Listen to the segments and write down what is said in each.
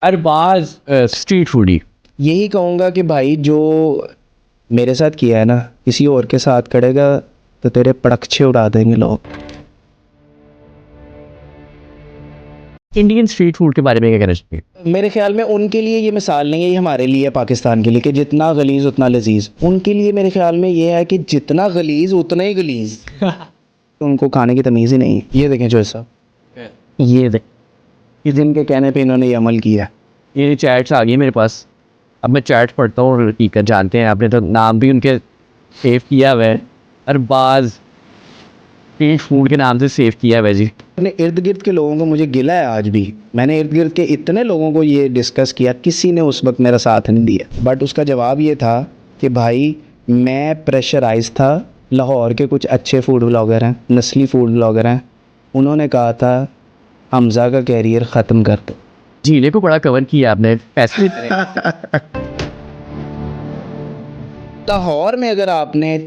Arbaaz street foodie. यही कहूँगा कि भाई जो मेरे साथ किया है ना, किसी और के साथ करेगा तो तेरे पड़क्षे उड़ा देंगे लोग। इंडियन स्ट्रीट फूड के बारे में क्या कहना चाहिए? मेरे ख्याल में उनके लिए ये मिसाल नहीं है, ये हमारे लिए पाकिस्तान के लिए कि जितना गलीज़ उतना लजीज। उनके लिए मेरे ख्याल में ये है कि जितना गलीज़ उतना ही गलीज़। तो उनको खाने की तमीज़ ही नहीं। ये देखें जो साहब, ये देख, इस दिन के कहने पे इन्होंने ये अमल किया। ये चैट्स आ गई मेरे पास, अब मैं चैट पढ़ता हूँ और हकीकत जानते हैं। आपने तो नाम भी उनके सेव किया हुआ है, अरबाज स्ट्रीट फूड के नाम से सेव किया हुआ है जी। अपने इर्द गिर्द के लोगों को मुझे गिला है आज भी। मैंने इर्द गिर्द के इतने लोगों को ये डिस्कस किया, किसी ने उस वक्त मेरा साथ नहीं दिया। बट उसका जवाब ये था कि भाई मैं प्रेशराइज था। लाहौर के कुछ अच्छे फूड ब्लॉगर हैं, नस्ली फूड ब्लॉगर हैं, उन्होंने कहा था हमज़ा का कैरियर ख़त्म कर दो। झीले को बड़ा कवर किया आपने, पैसे लाहौर में अगर आपने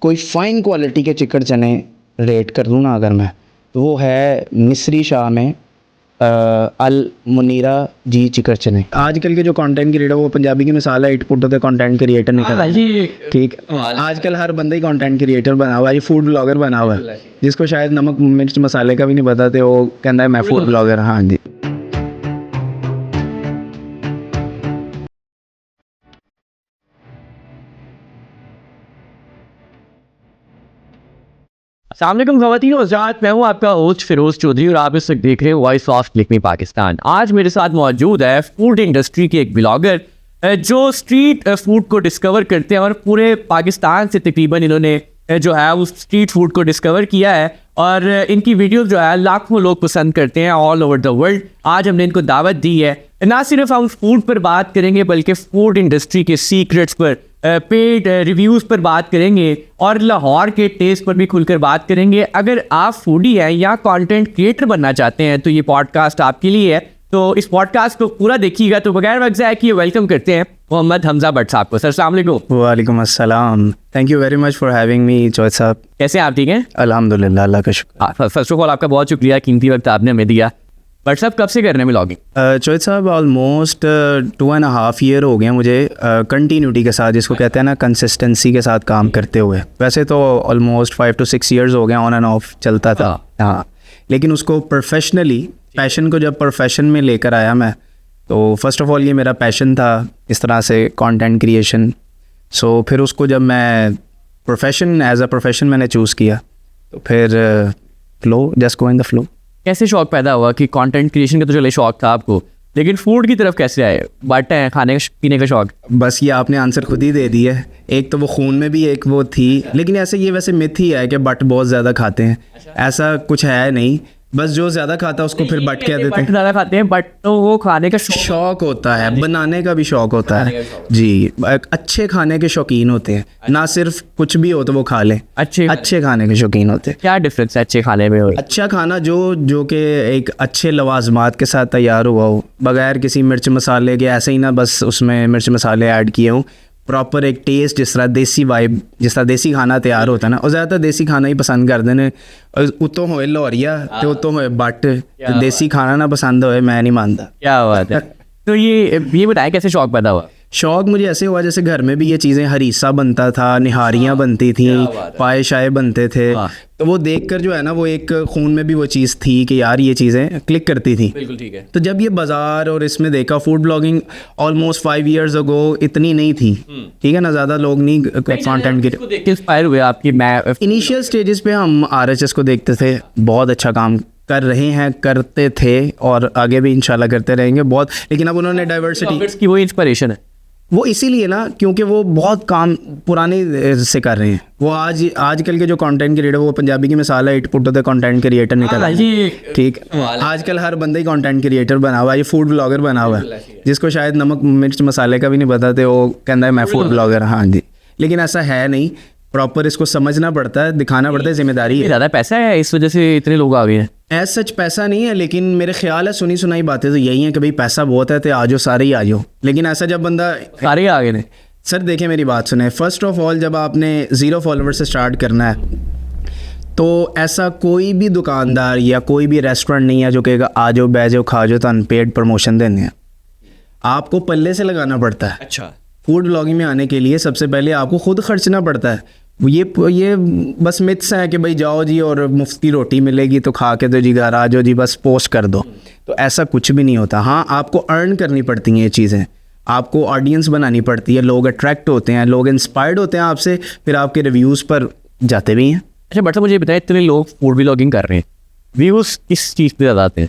कोई फ़ाइन क्वालिटी के चिकन चने रेट कर दूँ ना अगर मैं, तो वो है मिस्री शाह में अल मुनीरा जी चिकन चने। आजकल के जो कंटेंट क्रिएटर, वो पंजाबी की मिसाल है, it put the content creator निकल। ठीक, आजकल हर बंदे ही कंटेंट क्रिएटर बना हुआ है, ये फूड ब्लॉगर बना हुआ है, जिसको शायद नमक मिर्च मसाले का भी नहीं पता थे, वो कहता है मैं फूड ब्लॉगर। हाँ जी। अस्सलाम वालेकुम ख़वातीन और हज़रात, मैं हूँ आपका होस्ट फिरोज चौधरी और आप इस वक्त देख रहे हैं वॉइस ऑफ क्लिक मी पाकिस्तान। आज मेरे साथ मौजूद है फूड इंडस्ट्री के एक ब्लॉगर जो स्ट्रीट फूड को डिस्कवर करते हैं और पूरे पाकिस्तान से तकरीबन इन्होंने जो है उस स्ट्रीट फूड को डिस्कवर किया है और इनकी वीडियोस जो है लाखों लोग पसंद करते हैं ऑल ओवर द वर्ल्ड। आज हमने इनको दावत दी है, ना सिर्फ हम फूड पर बात करेंगे बल्कि फूड इंडस्ट्री के सीक्रेट्स पर, पेड रिव्यूज़ पर बात करेंगे और लाहौर के टेस्ट पर भी खुलकर बात करेंगे। अगर आप फूडी हैं या कंटेंट क्रिएटर बनना चाहते हैं तो ये पॉडकास्ट आपके लिए है। तो इस पॉडकास्ट को पूरा देखिएगा। तो बगैर वक्त ज़ाया किए वेलकम करते हैं मोहम्मद हमजा भट्ट साहब को। सर अस्सलाम वालेकुम। वालेकुम अस्सलाम, thank you very much for having me Chaudhary साहब। कैसे हैं आप? ठीक हैं अल्हम्दुलिल्लाह, अल्लाह का शुक्र। फर्स्ट ऑफ ऑल आपका बहुत शुक्रिया, कीमती वक्त आपने हमें दिया। बट साहब कब से करने में लॉगिंग? चौधरी साहब ऑलमोस्ट 2.5 ईयर हो गए मुझे कंटिन्यूटी के साथ, जिसको कहते हैं ना कंसिस्टेंसी के साथ काम करते हुए। वैसे तो ऑलमोस्ट 5 to 6 ईयर्स हो गए, ऑन एंड ऑफ चलता था। हाँ, लेकिन उसको प्रोफेशनली, पैशन को जब प्रोफेशन में लेकर आया मैं, तो फर्स्ट ऑफ ऑल ये मेरा पैशन था इस तरह से कंटेंट क्रिएशन। सो फिर उसको जब मैं प्रोफेशन, एज अ प्रोफेशन मैंने चूज़ किया, तो फिर flow, just go in the flow. कैसे शौक पैदा हुआ कि कंटेंट क्रिएशन का तो चले शौक था आपको, लेकिन फूड की तरफ कैसे आए? बाटे हैं खाने पीने का शौक? बस ये आपने आंसर खुद ही दे दिया है। एक तो वो खून में भी एक वो थी, लेकिन ऐसे ये वैसे मिथ ही है कि बट बहुत ज़्यादा खाते हैं। ऐसा कुछ है नहीं, बस जो ज़्यादा खाता है उसको फिर बट कह देते हैं। ज़्यादा खाते हैं बट तो वो खाने का शौक होता है, बनाने का भी शौक होता है जी। अच्छे खाने के शौकीन होते हैं, ना सिर्फ कुछ भी हो तो वो खा लें। अच्छे खाने के शौकीन होते हैं। क्या डिफरेंस है अच्छे खाने में? अच्छा खाना जो कि एक अच्छे लवाजमात के साथ तैयार हुआ हो, बगैर किसी मिर्च मसाले के, ऐसे ही ना बस उसमें मिर्च मसाले ऐड किए हों, प्रॉपर एक टेस्ट, जिस तरह देसी वाइब, जिस तरह देसी खाना तैयार होता है ना, और ज़्यादातर देसी खाना ही पसंद करते हैं। उतो होए लाहौरिया तो उतो होए बट, देसी खाना ना पसंद होए मैं नहीं मानता। क्या बात है। तो ये बताएं कैसे शौक पैदा हुआ? शौक मुझे ऐसे हुआ जैसे घर में भी ये चीज़ें, हरीसा बनता था, निहारियाँ बनती थी, पाए शाए बनते थे, तो वो देखकर जो है ना, वो एक खून में भी वो चीज़ थी कि यार ये चीज़ें क्लिक करती थी। बिल्कुल ठीक है। तो जब ये बाज़ार और इसमें देखा, food blogging almost 5 years ago इतनी नहीं थी, ठीक है ना, ज़्यादा लोग नहीं कंटेंट के इंस्पायर हुए आपकी। मैं इनिशियल स्टेजेस पे हम RHS को देखते थे, बहुत अच्छा काम कर रहे हैं, करते थे और आगे भी इंशाल्लाह करते रहेंगे बहुत। लेकिन अब उन्होंने डाइवर्सिटी की वो इंस्पिरेशन है, वो इसीलिए ना क्योंकि वो बहुत काम पुराने से कर रहे हैं। वो आजकल के जो कंटेंट क्रिएटर, वो पंजाबी की मिसाल है, it put the content creator निकल। ठीक, आजकल हर बंदे ही कंटेंट क्रिएटर बना हुआ है, ये फूड ब्लॉगर बना हुआ है, जिसको शायद नमक मिर्च मसाले का भी नहीं पता थे, वो कहता है मैं फूड ब्लॉगर। हाँ जी, लेकिन ऐसा है नहीं, प्रॉपर इसको समझना पड़ता है, दिखाना पड़ता है, जिम्मेदारी है। ज़्यादा पैसा है इस वजह से इतने लोग आ गए हैं? एज सच पैसा नहीं है, लेकिन मेरे ख्याल है सुनी सुनाई बातें तो यही हैं कि भाई पैसा बहुत है तो आ जाओ, सारे ही आ जाओ। लेकिन ऐसा जब बंदा सारे आ गए हैं। सर देखें मेरी बात सुने, फर्स्ट ऑफ ऑल जब आपने 0 फॉलोवर से स्टार्ट करना है, तो ऐसा कोई भी दुकानदार या कोई भी रेस्टोरेंट नहीं है जो कहेगा आ जाओ, बै जाओ, खा जाओ, तो अनपेड प्रमोशन देने हैं। आपको पल्ले से लगाना पड़ता है। अच्छा, फूड ब्लॉगिंग में आने के लिए सबसे पहले आपको खुद खर्चना पड़ता है। ये बस मिथ्स हैं कि भाई जाओ जी और मुफ्त की रोटी मिलेगी तो खा के तो जी घर आ जाओ जी, बस पोस्ट कर दो। तो ऐसा कुछ भी नहीं होता। हाँ, आपको अर्न करनी पड़ती हैं ये चीज़ें, आपको ऑडियंस बनानी पड़ती है, लोग अट्रैक्ट होते हैं, लोग इंस्पायर्ड होते हैं आपसे, फिर आपके रिव्यूज़ पर जाते भी हैं। अच्छा बट मुझे बताएं, इतने लोग फूड ब्लॉगिंग कर रहे हैं, व्यूज़ किस चीज़ पे ज़्यादा आते हैं?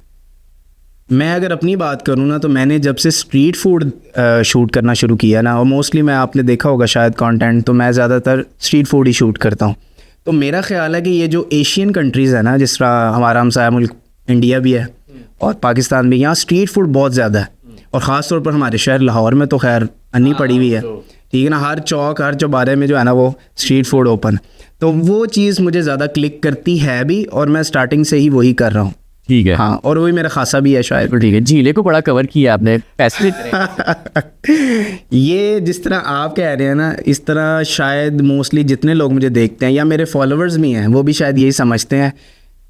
मैं अगर अपनी बात करूँ ना, तो मैंने जब से स्ट्रीट फूड शूट करना शुरू किया ना, और मोस्टली मैं आपने देखा होगा शायद कंटेंट, तो मैं ज़्यादातर स्ट्रीट फूड ही शूट करता हूँ। तो मेरा ख्याल है कि ये जो एशियन कंट्रीज़ है ना, जिस तरह हमारा हमसाया मुल्क इंडिया भी है और पाकिस्तान भी, यहाँ स्ट्रीट फूड बहुत ज़्यादा है। और ख़ास तौर पर हमारे शहर लाहौर में तो खैर अन्नी पड़ी हुई है, ठीक है ना। हर चौक हर चौबारे में जो है ना वो स्ट्रीट फूड ओपन। तो वो चीज़ मुझे ज़्यादा क्लिक करती है भी, और मैं स्टार्टिंग से ही वही कर रहा हूँ। ठीक है, हाँ, और वही मेरा खासा भी है शायद। ठीक है। झीले को बड़ा कवर किया आपने, पैसे ये जिस तरह आप कह रहे हैं ना, इस तरह शायद मोस्टली जितने लोग मुझे देखते हैं या मेरे फॉलोअर्स भी हैं, वो भी शायद यही समझते हैं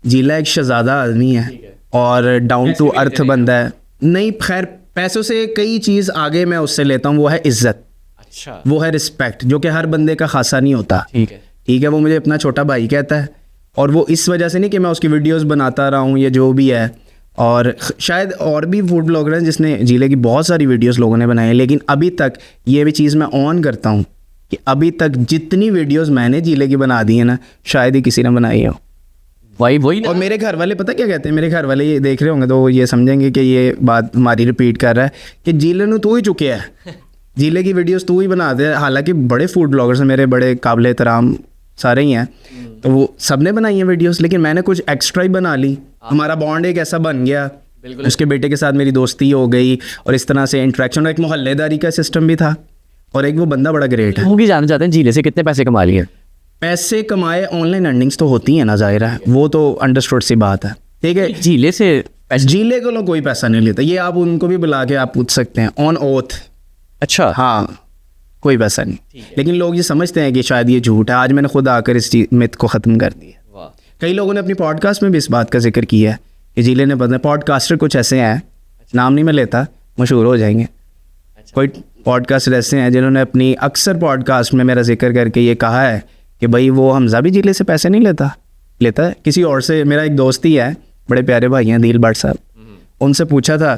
जिला एक शहजादा आदमी है और डाउन टू अर्थ बंदा है। नहीं, खैर पैसों से कई चीज़ आगे मैं उससे लेता हूँ, वो है इज्जत। अच्छा, वो है रिस्पेक्ट, जो कि हर बंदे का खासा नहीं होता। ठीक है, ठीक है, वो मुझे अपना छोटा भाई कहता है, और वो इस वजह से नहीं कि मैं उसकी वीडियोस बनाता रहा हूँ या जो भी है। और शायद और भी फूड ब्लॉगर हैं जिसने जिले की बहुत सारी वीडियोस लोगों ने बनाई है, लेकिन अभी तक ये भी चीज़ मैं ऑन करता हूँ कि अभी तक जितनी वीडियोस मैंने जिले की बना दी है ना, शायद ही किसी ने बनाई हो। वही और मेरे घर वाले पता क्या कहते हैं, मेरे घर वाले ये देख रहे होंगे तो ये समझेंगे कि ये बात हमारी रिपीट कर रहा है कि जिले ने तू ही चुके है, जिले की वीडियोस तू ही बना दे। हालांकि बड़े फूड ब्लॉगर्स हैं मेरे, बड़े काबिल एहतराम सारे ही हैं, तो वो सब ने बनाई हैं वीडियोस, लेकिन मैंने कुछ एक्स्ट्रा ही बना ली। हमारा बॉन्ड एक ऐसा बन गया, उसके बेटे के साथ मेरी दोस्ती हो गई, और इस तरह से इंटरेक्शन, एक मोहल्लेदारी का सिस्टम भी था, और एक वो बंदा बड़ा ग्रेट है। वो भी जानना चाहते हैं झीले से कितने पैसे कमा लिए? पैसे कमाए, ऑनलाइन अर्निंग्स तो होती है ना, जाहिर है, वो तो अंडरस्टूड सी बात है। ठीक है, झीले से पैसे? जिले को कोई पैसा नहीं लेता, ये आप उनको भी बुला के आप पूछ सकते हैं ऑन ओथ। अच्छा, हाँ, कोई पैसा नहीं, लेकिन लोग ये समझते हैं कि शायद ये झूठ है। आज मैंने खुद आकर इस मिथ को ख़त्म कर दिया। कई लोगों ने अपनी पॉडकास्ट में भी इस बात का जिक्र किया है कि जिले ने बदला। पॉडकास्टर कुछ ऐसे हैं, नाम नहीं मैं लेता, मशहूर हो जाएंगे। कोई पॉडकास्टर ऐसे हैं जिन्होंने अपनी अक्सर पॉडकास्ट में मेरा जिक्र करके ये कहा है कि भाई वो हमजा भी जिले से पैसे नहीं लेता है, किसी और से। मेरा एक दोस्त ही है, बड़े प्यारे भाई हैं दिल भट्ट साहब, उनसे पूछा था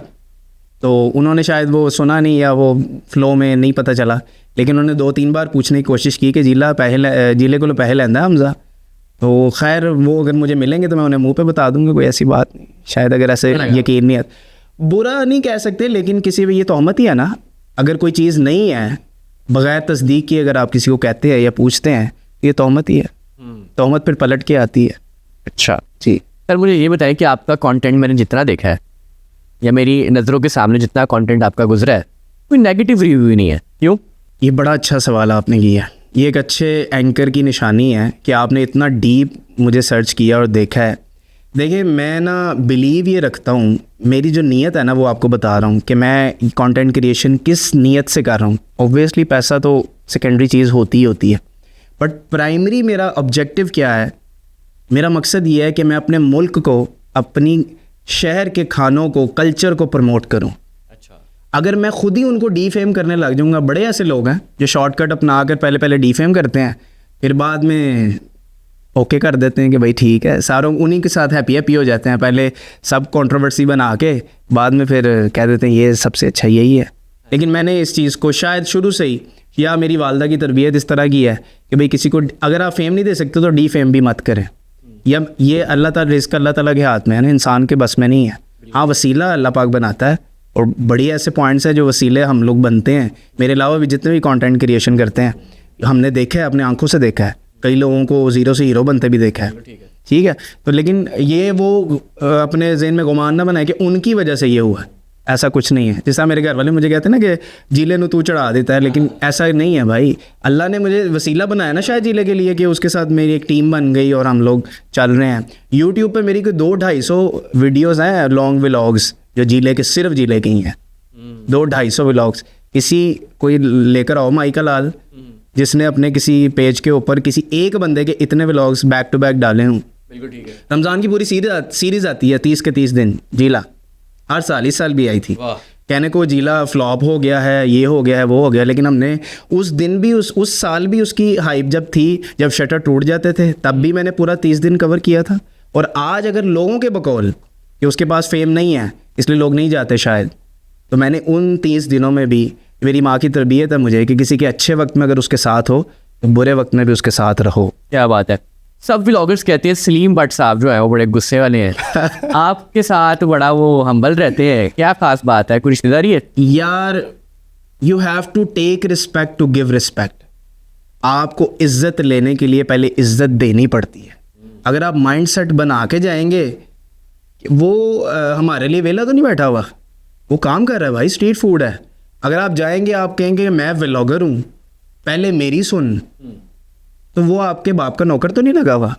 तो उन्होंने शायद वो सुना नहीं या वो फ्लो में नहीं पता चला, लेकिन उन्होंने 2-3 बार पूछने की कोशिश की कि जिले को पैसे लेंदा हमजा। तो खैर वो अगर मुझे मिलेंगे तो मैं उन्हें मुंह पे बता दूंगा, कोई ऐसी बात नहीं। शायद अगर ऐसे यकीन नहीं आता, बुरा नहीं कह सकते, लेकिन किसी भी ये तोहमत ही है ना। अगर कोई चीज़ नहीं है, बगैर तस्दीक की अगर आप किसी को कहते हैं या पूछते हैं, ये तोहमत ही है। तोहमत फिर पलट के आती है। अच्छा जी सर, मुझे ये बताएं कि आपका कंटेंट मैंने जितना देखा है या मेरी नज़रों के सामने जितना कंटेंट आपका गुजरा है, कोई नेगेटिव रिव्यू ही नहीं है, क्यों? ये बड़ा अच्छा सवाल आपने किया। ये एक अच्छे एंकर की निशानी है कि आपने इतना डीप मुझे सर्च किया और देखा है। देखिए, मैं ना बिलीव ये रखता हूँ, मेरी जो नीयत है ना वो आपको बता रहा हूँ कि मैं कंटेंट क्रिएशन किस नीयत से कर रहा हूँ। ऑब्वियसली पैसा तो सेकेंडरी चीज़ होती है, बट प्राइमरी मेरा ऑब्जेक्टिव क्या है? मेरा मकसद ये है कि मैं अपने मुल्क को, अपनी शहर के खानों को, कल्चर को प्रमोट करूं। अच्छा, अगर मैं खुद ही उनको डीफेम करने लग जाऊंगा, बड़े ऐसे लोग हैं जो शॉर्टकट अपना कर पहले डीफेम करते हैं, फिर बाद में ओके कर देते हैं कि भाई ठीक है, सारों उन्हीं के साथ हैप्पी हो जाते हैं। पहले सब कंट्रोवर्सी बना के बाद में फिर कह देते हैं ये सबसे अच्छा यही है। लेकिन मैंने इस चीज़ को शायद शुरू से ही, या मेरी वालदा की तरबियत इस तरह की है कि भाई किसी को अगर आप फेम नहीं दे सकते तो डीफेम भी मत करें। या ये अल्लाह ताला, रिज़्क़ अल्लाह ताला के हाथ में है ना, इंसान के बस में नहीं है। हाँ, वसीला अल्लाह पाक बनाता है, और बड़ी ऐसे पॉइंट्स हैं जो वसीले हम लोग बनते हैं। मेरे अलावा भी जितने भी कंटेंट क्रिएशन करते हैं, हमने देखा है, अपने आंखों से देखा है, कई लोगों को ज़ीरो से हीरो बनते भी देखा है। ठीक है, तो लेकिन ये वो अपने ज़हन में गुमान ना बनाए कि उनकी वजह से ये हुआ, ऐसा कुछ नहीं है। जैसा मेरे घर वाले मुझे कहते हैं ना कि जिले ਨੂੰ तू चढ़ा देता है, लेकिन ऐसा नहीं है भाई। अल्लाह ने मुझे वसीला बनाया ना शायद जिले के लिए, कि उसके साथ मेरी एक टीम बन गई और हम लोग चल रहे हैं। यूट्यूब पे मेरी कोई 200-250 वीडियोस हैं, लॉन्ग व्लॉग्स, जो जिले के, सिर्फ जिले के ही हैं। 200-250 व्लॉग्स। किसी कोई लेकर आओ माइका लाल, जिसने अपने किसी पेज के ऊपर किसी एक बंदे के इतने व्लॉग्स बैक टू बैक डाले हों। बिल्कुल ठीक है। रमज़ान की पूरी सीरीज़ आती है 30 के 30 दिन, जिला, हर साल, इस साल भी आई थी। कहने को जिला फ्लॉप हो गया है, ये हो गया है, वो हो गया, लेकिन हमने उस दिन भी उस साल भी उसकी हाइप जब थी, जब शटर टूट जाते थे, तब भी मैंने पूरा 30 दिन कवर किया था। और आज अगर लोगों के बकौल कि उसके पास फेम नहीं है इसलिए लोग नहीं जाते शायद, तो मैंने उन 30 दिनों में भी, मेरी माँ की तरबियत है मुझे कि किसी के अच्छे वक्त में अगर उसके साथ हो तो बुरे वक्त में भी उसके साथ रहो। क्या बात है। सब व्लॉगर्स कहते हैं सलीम भट्ट साहब जो है वो बड़े गुस्से वाले हैं आपके साथ बड़ा वो हम्बल रहते हैं, क्या खास बात है, कोई रिश्तेदारी है? यार you have to take respect to give respect. आपको इज्जत लेने के लिए पहले इज्जत देनी पड़ती है। अगर आप माइंड सेट बना के जाएंगे, वो हमारे लिए वेला तो नहीं बैठा हुआ, वो काम कर रहा है भाई, स्ट्रीट फूड है। अगर आप जाएंगे आप कहेंगे मैं व्लॉगर हूँ, पहले मेरी सुन, तो वो आपके बाप का नौकर तो नहीं लगा हुआ।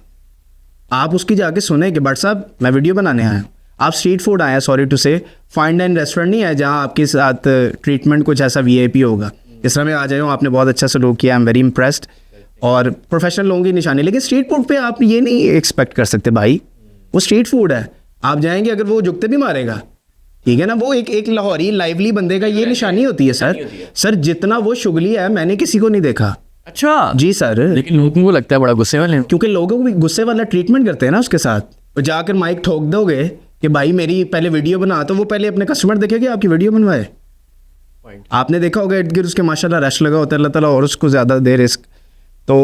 आप उसकी जाके सुने कि भट्ट साहब मैं वीडियो बनाने आया हूँ, आप स्ट्रीट फूड आया, सॉरी टू से फाइन डाइन रेस्टोरेंट नहीं है जहाँ आपके साथ ट्रीटमेंट कुछ ऐसा वीआईपी होगा। इस तरह मैं आ जाऊँ, आपने बहुत अच्छा सलूक किया, आई एम वेरी इम्प्रेस्ड, और प्रोफेशनल लोगों की निशानी। लेकिन स्ट्रीट फूड पे आप ये नहीं एक्सपेक्ट कर सकते भाई, वो स्ट्रीट फूड है। आप जाएंगे अगर वो जुगते भी मारेगा, ठीक है ना, वो एक लाहौरी लाइवली बंदे का ये निशानी होती है सर। जितना वो शुगली है मैंने किसी को नहीं देखा। अच्छा जी सर। लेकिन लोगों को लगता है बड़ा गुस्से वाले हैं। क्योंकि लोगों को भी गुस्से वाला ट्रीटमेंट करते हैं ना उसके साथ। तो जाकर माइक ठोक दोगे कि भाई मेरी पहले वीडियो बना, तो वो पहले अपने कस्टमर देखेंगे आपकी वीडियो बनवाए। आपने देखा होगा इर्द गिर्द उसके माशाल्लाह रश लगा होता है, अल्लाह ताला और उसको ज़्यादा दे रिस्क। तो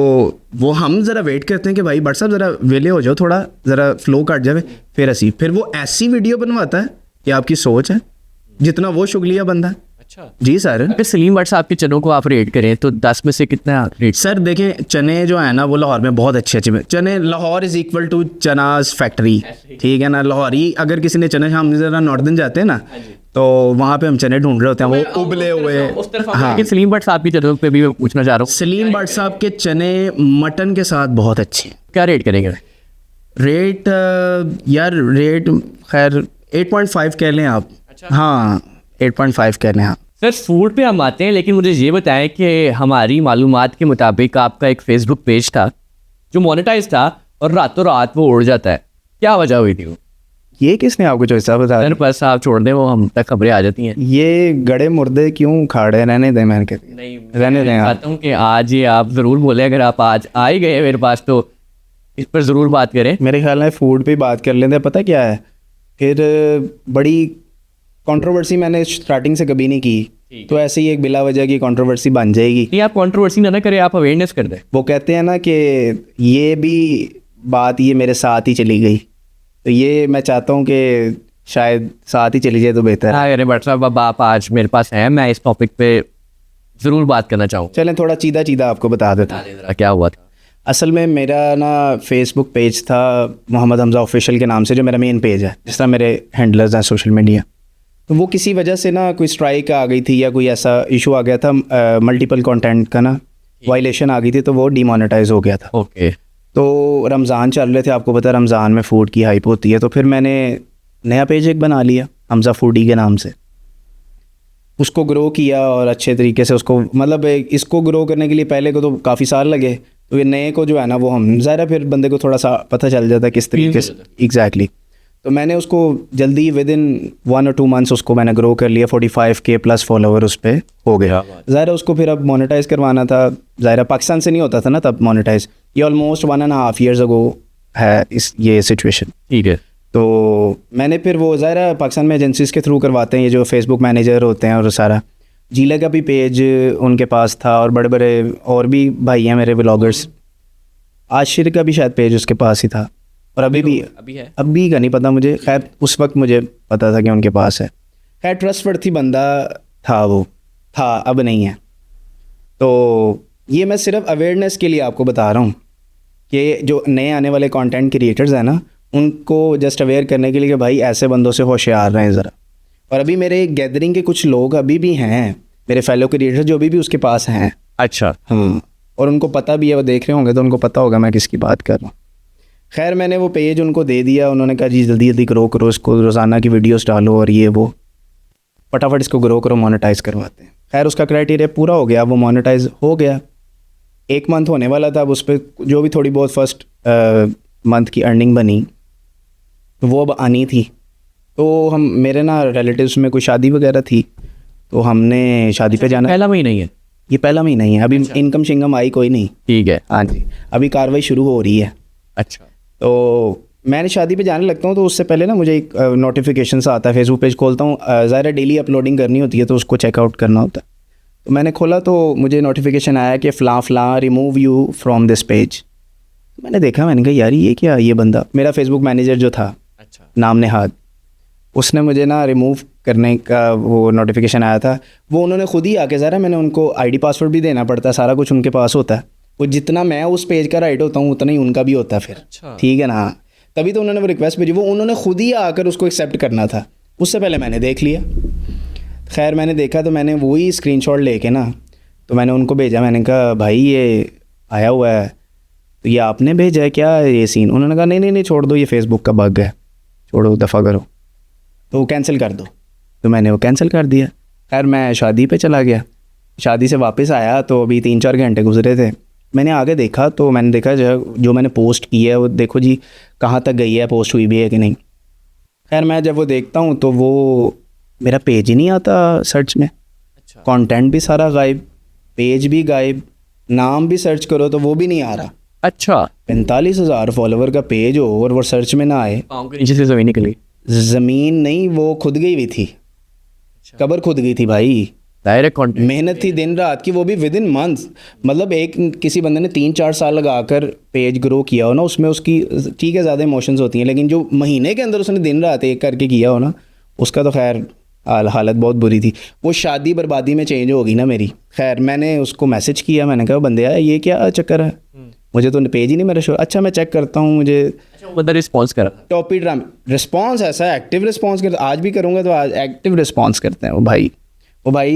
वो हम ज़रा वेट करते हैं कि भाई भट्ट साहब ज़रा वेले हो जाओ, थोड़ा ज़रा फ्लो काट जाए, फिर वो ऐसी वीडियो बनवाता है कि आपकी सोच है जितना वो शुगलिया बंदा है। अच्छा जी सर। अगर सलीम भट्ट साहब के चनों को आप रेट करें तो 10 में से कितना रेट? सर देखें, चने जो है ना वो लाहौर में बहुत अच्छे चने, लाहौर इज़ इक्वल टू चनास फैक्ट्री, ठीक है ना। लाहौरी अगर किसी ने चने, हम ज़रा नॉर्दर्न जाते हैं ना, तो वहाँ पे हम चने ढूंढ रहे होते हैं, वो उबले हुए। हाँ, सलीम भट्ट साहब की चनों पे भी मैं पूछना चाह रहा हूँ। सलीम भट्ट साहब के चने मटन के साथ बहुत अच्छे हैं। क्या रेट करेंगे? रेट यार रेट खैर 8.5 कह लें आप। हाँ 8.5 कह लें आप। सर फूड पे हम आते हैं, लेकिन मुझे ये बताएं कि हमारी मालूमात के मुताबिक आपका एक फेसबुक पेज था जो मोनेटाइज था और रातों रात वो उड़ जाता है, क्या वजह हुई थी वो? ये किसने आपको जो हिसाब बताया? सर बस आप छोड़ दें, वो हम तक खबरें आ जाती हैं। ये गड़े मुर्दे क्यों खाड़े, रहने दें, मैंने कहती नहीं रहने दें। चाहता हूँ कि आज ये आप ज़रूर बोलें, अगर आप आज आ ही गए मेरे पास तो इस पर ज़रूर बात करें। मेरे ख्याल में फ़ूड पे बात कर लेते हैं। पता क्या है, फिर बड़ी कंट्रोवर्सी मैंने स्टार्टिंग से कभी नहीं की, तो ऐसे ही एक बिला वजह की कंट्रोवर्सी बन जाएगी। नहीं आप कंट्रोवर्सी ना करें, आप अवेयरनेस कर दें। वो कहते हैं ना कि ये भी बात ये मेरे साथ ही चली गई, तो ये मैं चाहता हूँ कि शायद साथ ही चली जाए तो बेहतर है। हाँ अरे भट्ट साहब, अब आप आज मेरे पास हैं, मैं इस टॉपिक पे ज़रूर बात करना चाहूँ। चलें थोड़ा चीदा चीदा आपको बता देता हूँ क्या हुआ था। असल में मेरा ना फेसबुक पेज था मोहम्मद हमज़ा ऑफिशियल के नाम से, जो मेरा मेन पेज है, जिस तरह मेरे हैंडलर्स हैं सोशल मीडिया। तो वो किसी वजह से ना कोई स्ट्राइक आ गई थी या कोई ऐसा इशू आ गया था, मल्टीपल कंटेंट का ना वायलेशन आ गई थी, तो वो डिमोनेटाइज हो गया था। ओके। तो रमज़ान चल रहे थे, आपको पता है रमज़ान में फ़ूड की हाइप होती है, तो फिर मैंने नया पेज एक बना लिया हमज़ा फूडी के नाम से, उसको ग्रो किया और अच्छे तरीके से उसको, मतलब इसको ग्रो करने के लिए पहले को तो काफ़ी साल लगे, तो ये नए को जो है ना वो हम ज़ाहिर फिर बंदे को थोड़ा सा पता चल जाता है किस तरीके से एग्जैक्टली। तो मैंने उसको जल्दी विद इन 1 और 2 मंथ्स उसको मैंने ग्रो कर लिया, 45K प्लस फॉलोवर उस पर हो गया। ज़ाहिर उसको फिर अब मोनेटाइज करवाना था, ज़ाहिर पाकिस्तान से नहीं होता था ना तब मोनेटाइज, ये ऑलमोस्ट 1.5 years अगो है ये सिचुएशन। ठीक है। तो मैंने फिर वो ज़ाहिर पाकिस्तान में एजेंसीज़ के थ्रू करवाते हैं, ये जो फेसबुक मैनेजर होते हैं, और सारा जीला का भी पेज उनके पास था, और बड़े बड़े और भी भाई हैं मेरे व्लॉगर्स, आशिर का भी शायद पेज उसके पास ही था, और अभी है, अभी का नहीं पता मुझे, खैर उस वक्त मुझे पता था कि उनके पास है। खैर ट्रस्टवर्थी बंदा था, वो था, अब नहीं है। तो ये मैं सिर्फ अवेयरनेस के लिए आपको बता रहा हूँ कि जो नए आने वाले कंटेंट क्रिएटर्स हैं ना, उनको जस्ट अवेयर करने के लिए कि भाई ऐसे बंदों से होशियार रहें ज़रा। और अभी मेरे गैदरिंग के कुछ लोग अभी भी हैं, मेरे फेलो क्रिएटर्स जो अभी भी उसके पास हैं। अच्छा। हाँ, और उनको पता भी है, वो देख रहे होंगे तो उनको पता होगा मैं किसकी बात कर रहा हूँ। खैर मैंने वो पेज उनको दे दिया, उन्होंने कहा जी जल्दी जल्दी ग्रो करो इसको, रोज़ाना की वीडियोस डालो और ये वो, फटाफट इसको ग्रो करो, मोनेटाइज करवाते हैं। खैर उसका क्राइटेरिया पूरा हो गया, वो मोनेटाइज हो गया, 1 मंथ होने वाला था। अब उस पर जो भी थोड़ी बहुत फर्स्ट मंथ की अर्निंग बनी तो वो अब आनी थी। तो हम मेरे ना रिलेटिव्स में कोई शादी वगैरह थी, तो हमने शादी पे जाना। पहला महीना ही है? ये पहला महीना ही है, अभी इनकम शिंगम आई कोई नहीं। ठीक है। हाँ जी, अभी कार्रवाई शुरू हो रही है। अच्छा। तो मैंने शादी पे जाने लगता हूँ तो उससे पहले ना मुझे एक नोटिफिकेशन सा आता है, फेसबुक पेज खोलता हूँ, ज़ाहिर फेसबुक डेली अपलोडिंग करनी होती है तो उसको चेकआउट करना होता है। तो मैंने खोला तो मुझे नोटिफिकेशन आया कि फ़लाँ फ़लाँ remove you from this page. मैंने देखा, मैंने कहा यार ये क्या, ये बंदा मेरा फेसबुक मैनेजर जो था, अच्छा। नाम नेहाद, उसने मुझे ना रिमूव करने का वो नोटिफिकेशन आया था। वो उन्होंने खुद ही आके, ज़रा मैंने उनको आईडी पासवर्ड भी देना पड़ता है, सारा कुछ उनके पास होता है। वो जितना मैं उस पेज का राइट होता हूँ उतना ही उनका भी होता है फिर। अच्छा। ठीक है ना। तभी तो उन्होंने वो रिक्वेस्ट भेजी, वो उन्होंने खुद ही आकर उसको एक्सेप्ट करना था, उससे पहले मैंने देख लिया। खैर मैंने देखा तो मैंने वही स्क्रीनशॉट लेके ना, तो मैंने उनको भेजा। मैंने कहा भाई ये आया हुआ है, तो ये आपने भेजा है क्या ये सीन? उन्होंने कहा नहीं नहीं नहीं, छोड़ दो, ये फेसबुक का बग है, छोड़ो, दफ़ा करो, तो कैंसिल कर दो। तो मैंने वो कैंसिल कर दिया। खैर मैं शादी पे चला गया। शादी से वापस आया तो अभी 3-4 घंटे गुजरे थे। मैंने आगे देखा तो मैंने देखा जो मैंने पोस्ट की है वो देखो जी कहाँ तक गई है, पोस्ट हुई भी है कि नहीं। खैर मैं जब वो देखता हूँ तो वो मेरा पेज ही नहीं आता सर्च में। अच्छा। कंटेंट भी सारा गायब, पेज भी गायब, नाम भी सर्च करो तो वो भी नहीं आ रहा। अच्छा। 45,000 फॉलोवर का पेज हो और वो सर्च में ना आए। पाँव के नीचे से ज़मीन निकली? ज़मीन नहीं, वो खुद गई हुई थी। कबर खुद गई थी भाई। डायरेक्ट कॉन्टेंट, मेहनत थी दिन रात की, वो भी विद इन मंथ। मतलब एक किसी बंदे ने 3-4 साल लगाकर पेज ग्रो किया हो ना, उसमें उसकी ठीक है ज़्यादा इमोशंस होती हैं, लेकिन जो महीने के अंदर उसने दिन रात एक करके किया हो ना, उसका तो खैर हालत बहुत बुरी थी। वो शादी बर्बादी में चेंज होगी ना मेरी। खैर मैंने उसको मैसेज किया, मैंने कहा बंदे यार ये क्या चक्कर है, मुझे तो पेज ही नहीं मेरा शो। अच्छा मैं चेक करता हूँ, मुझे अच्छा वो बंदा रिस्पॉन्स करा? टॉपी ड्रामा रिस्पॉन्स ऐसा एक्टिव रिस्पॉन्स करता, आज भी करूँगा तो आज एक्टिव रिस्पॉन्स करते हैं वो भाई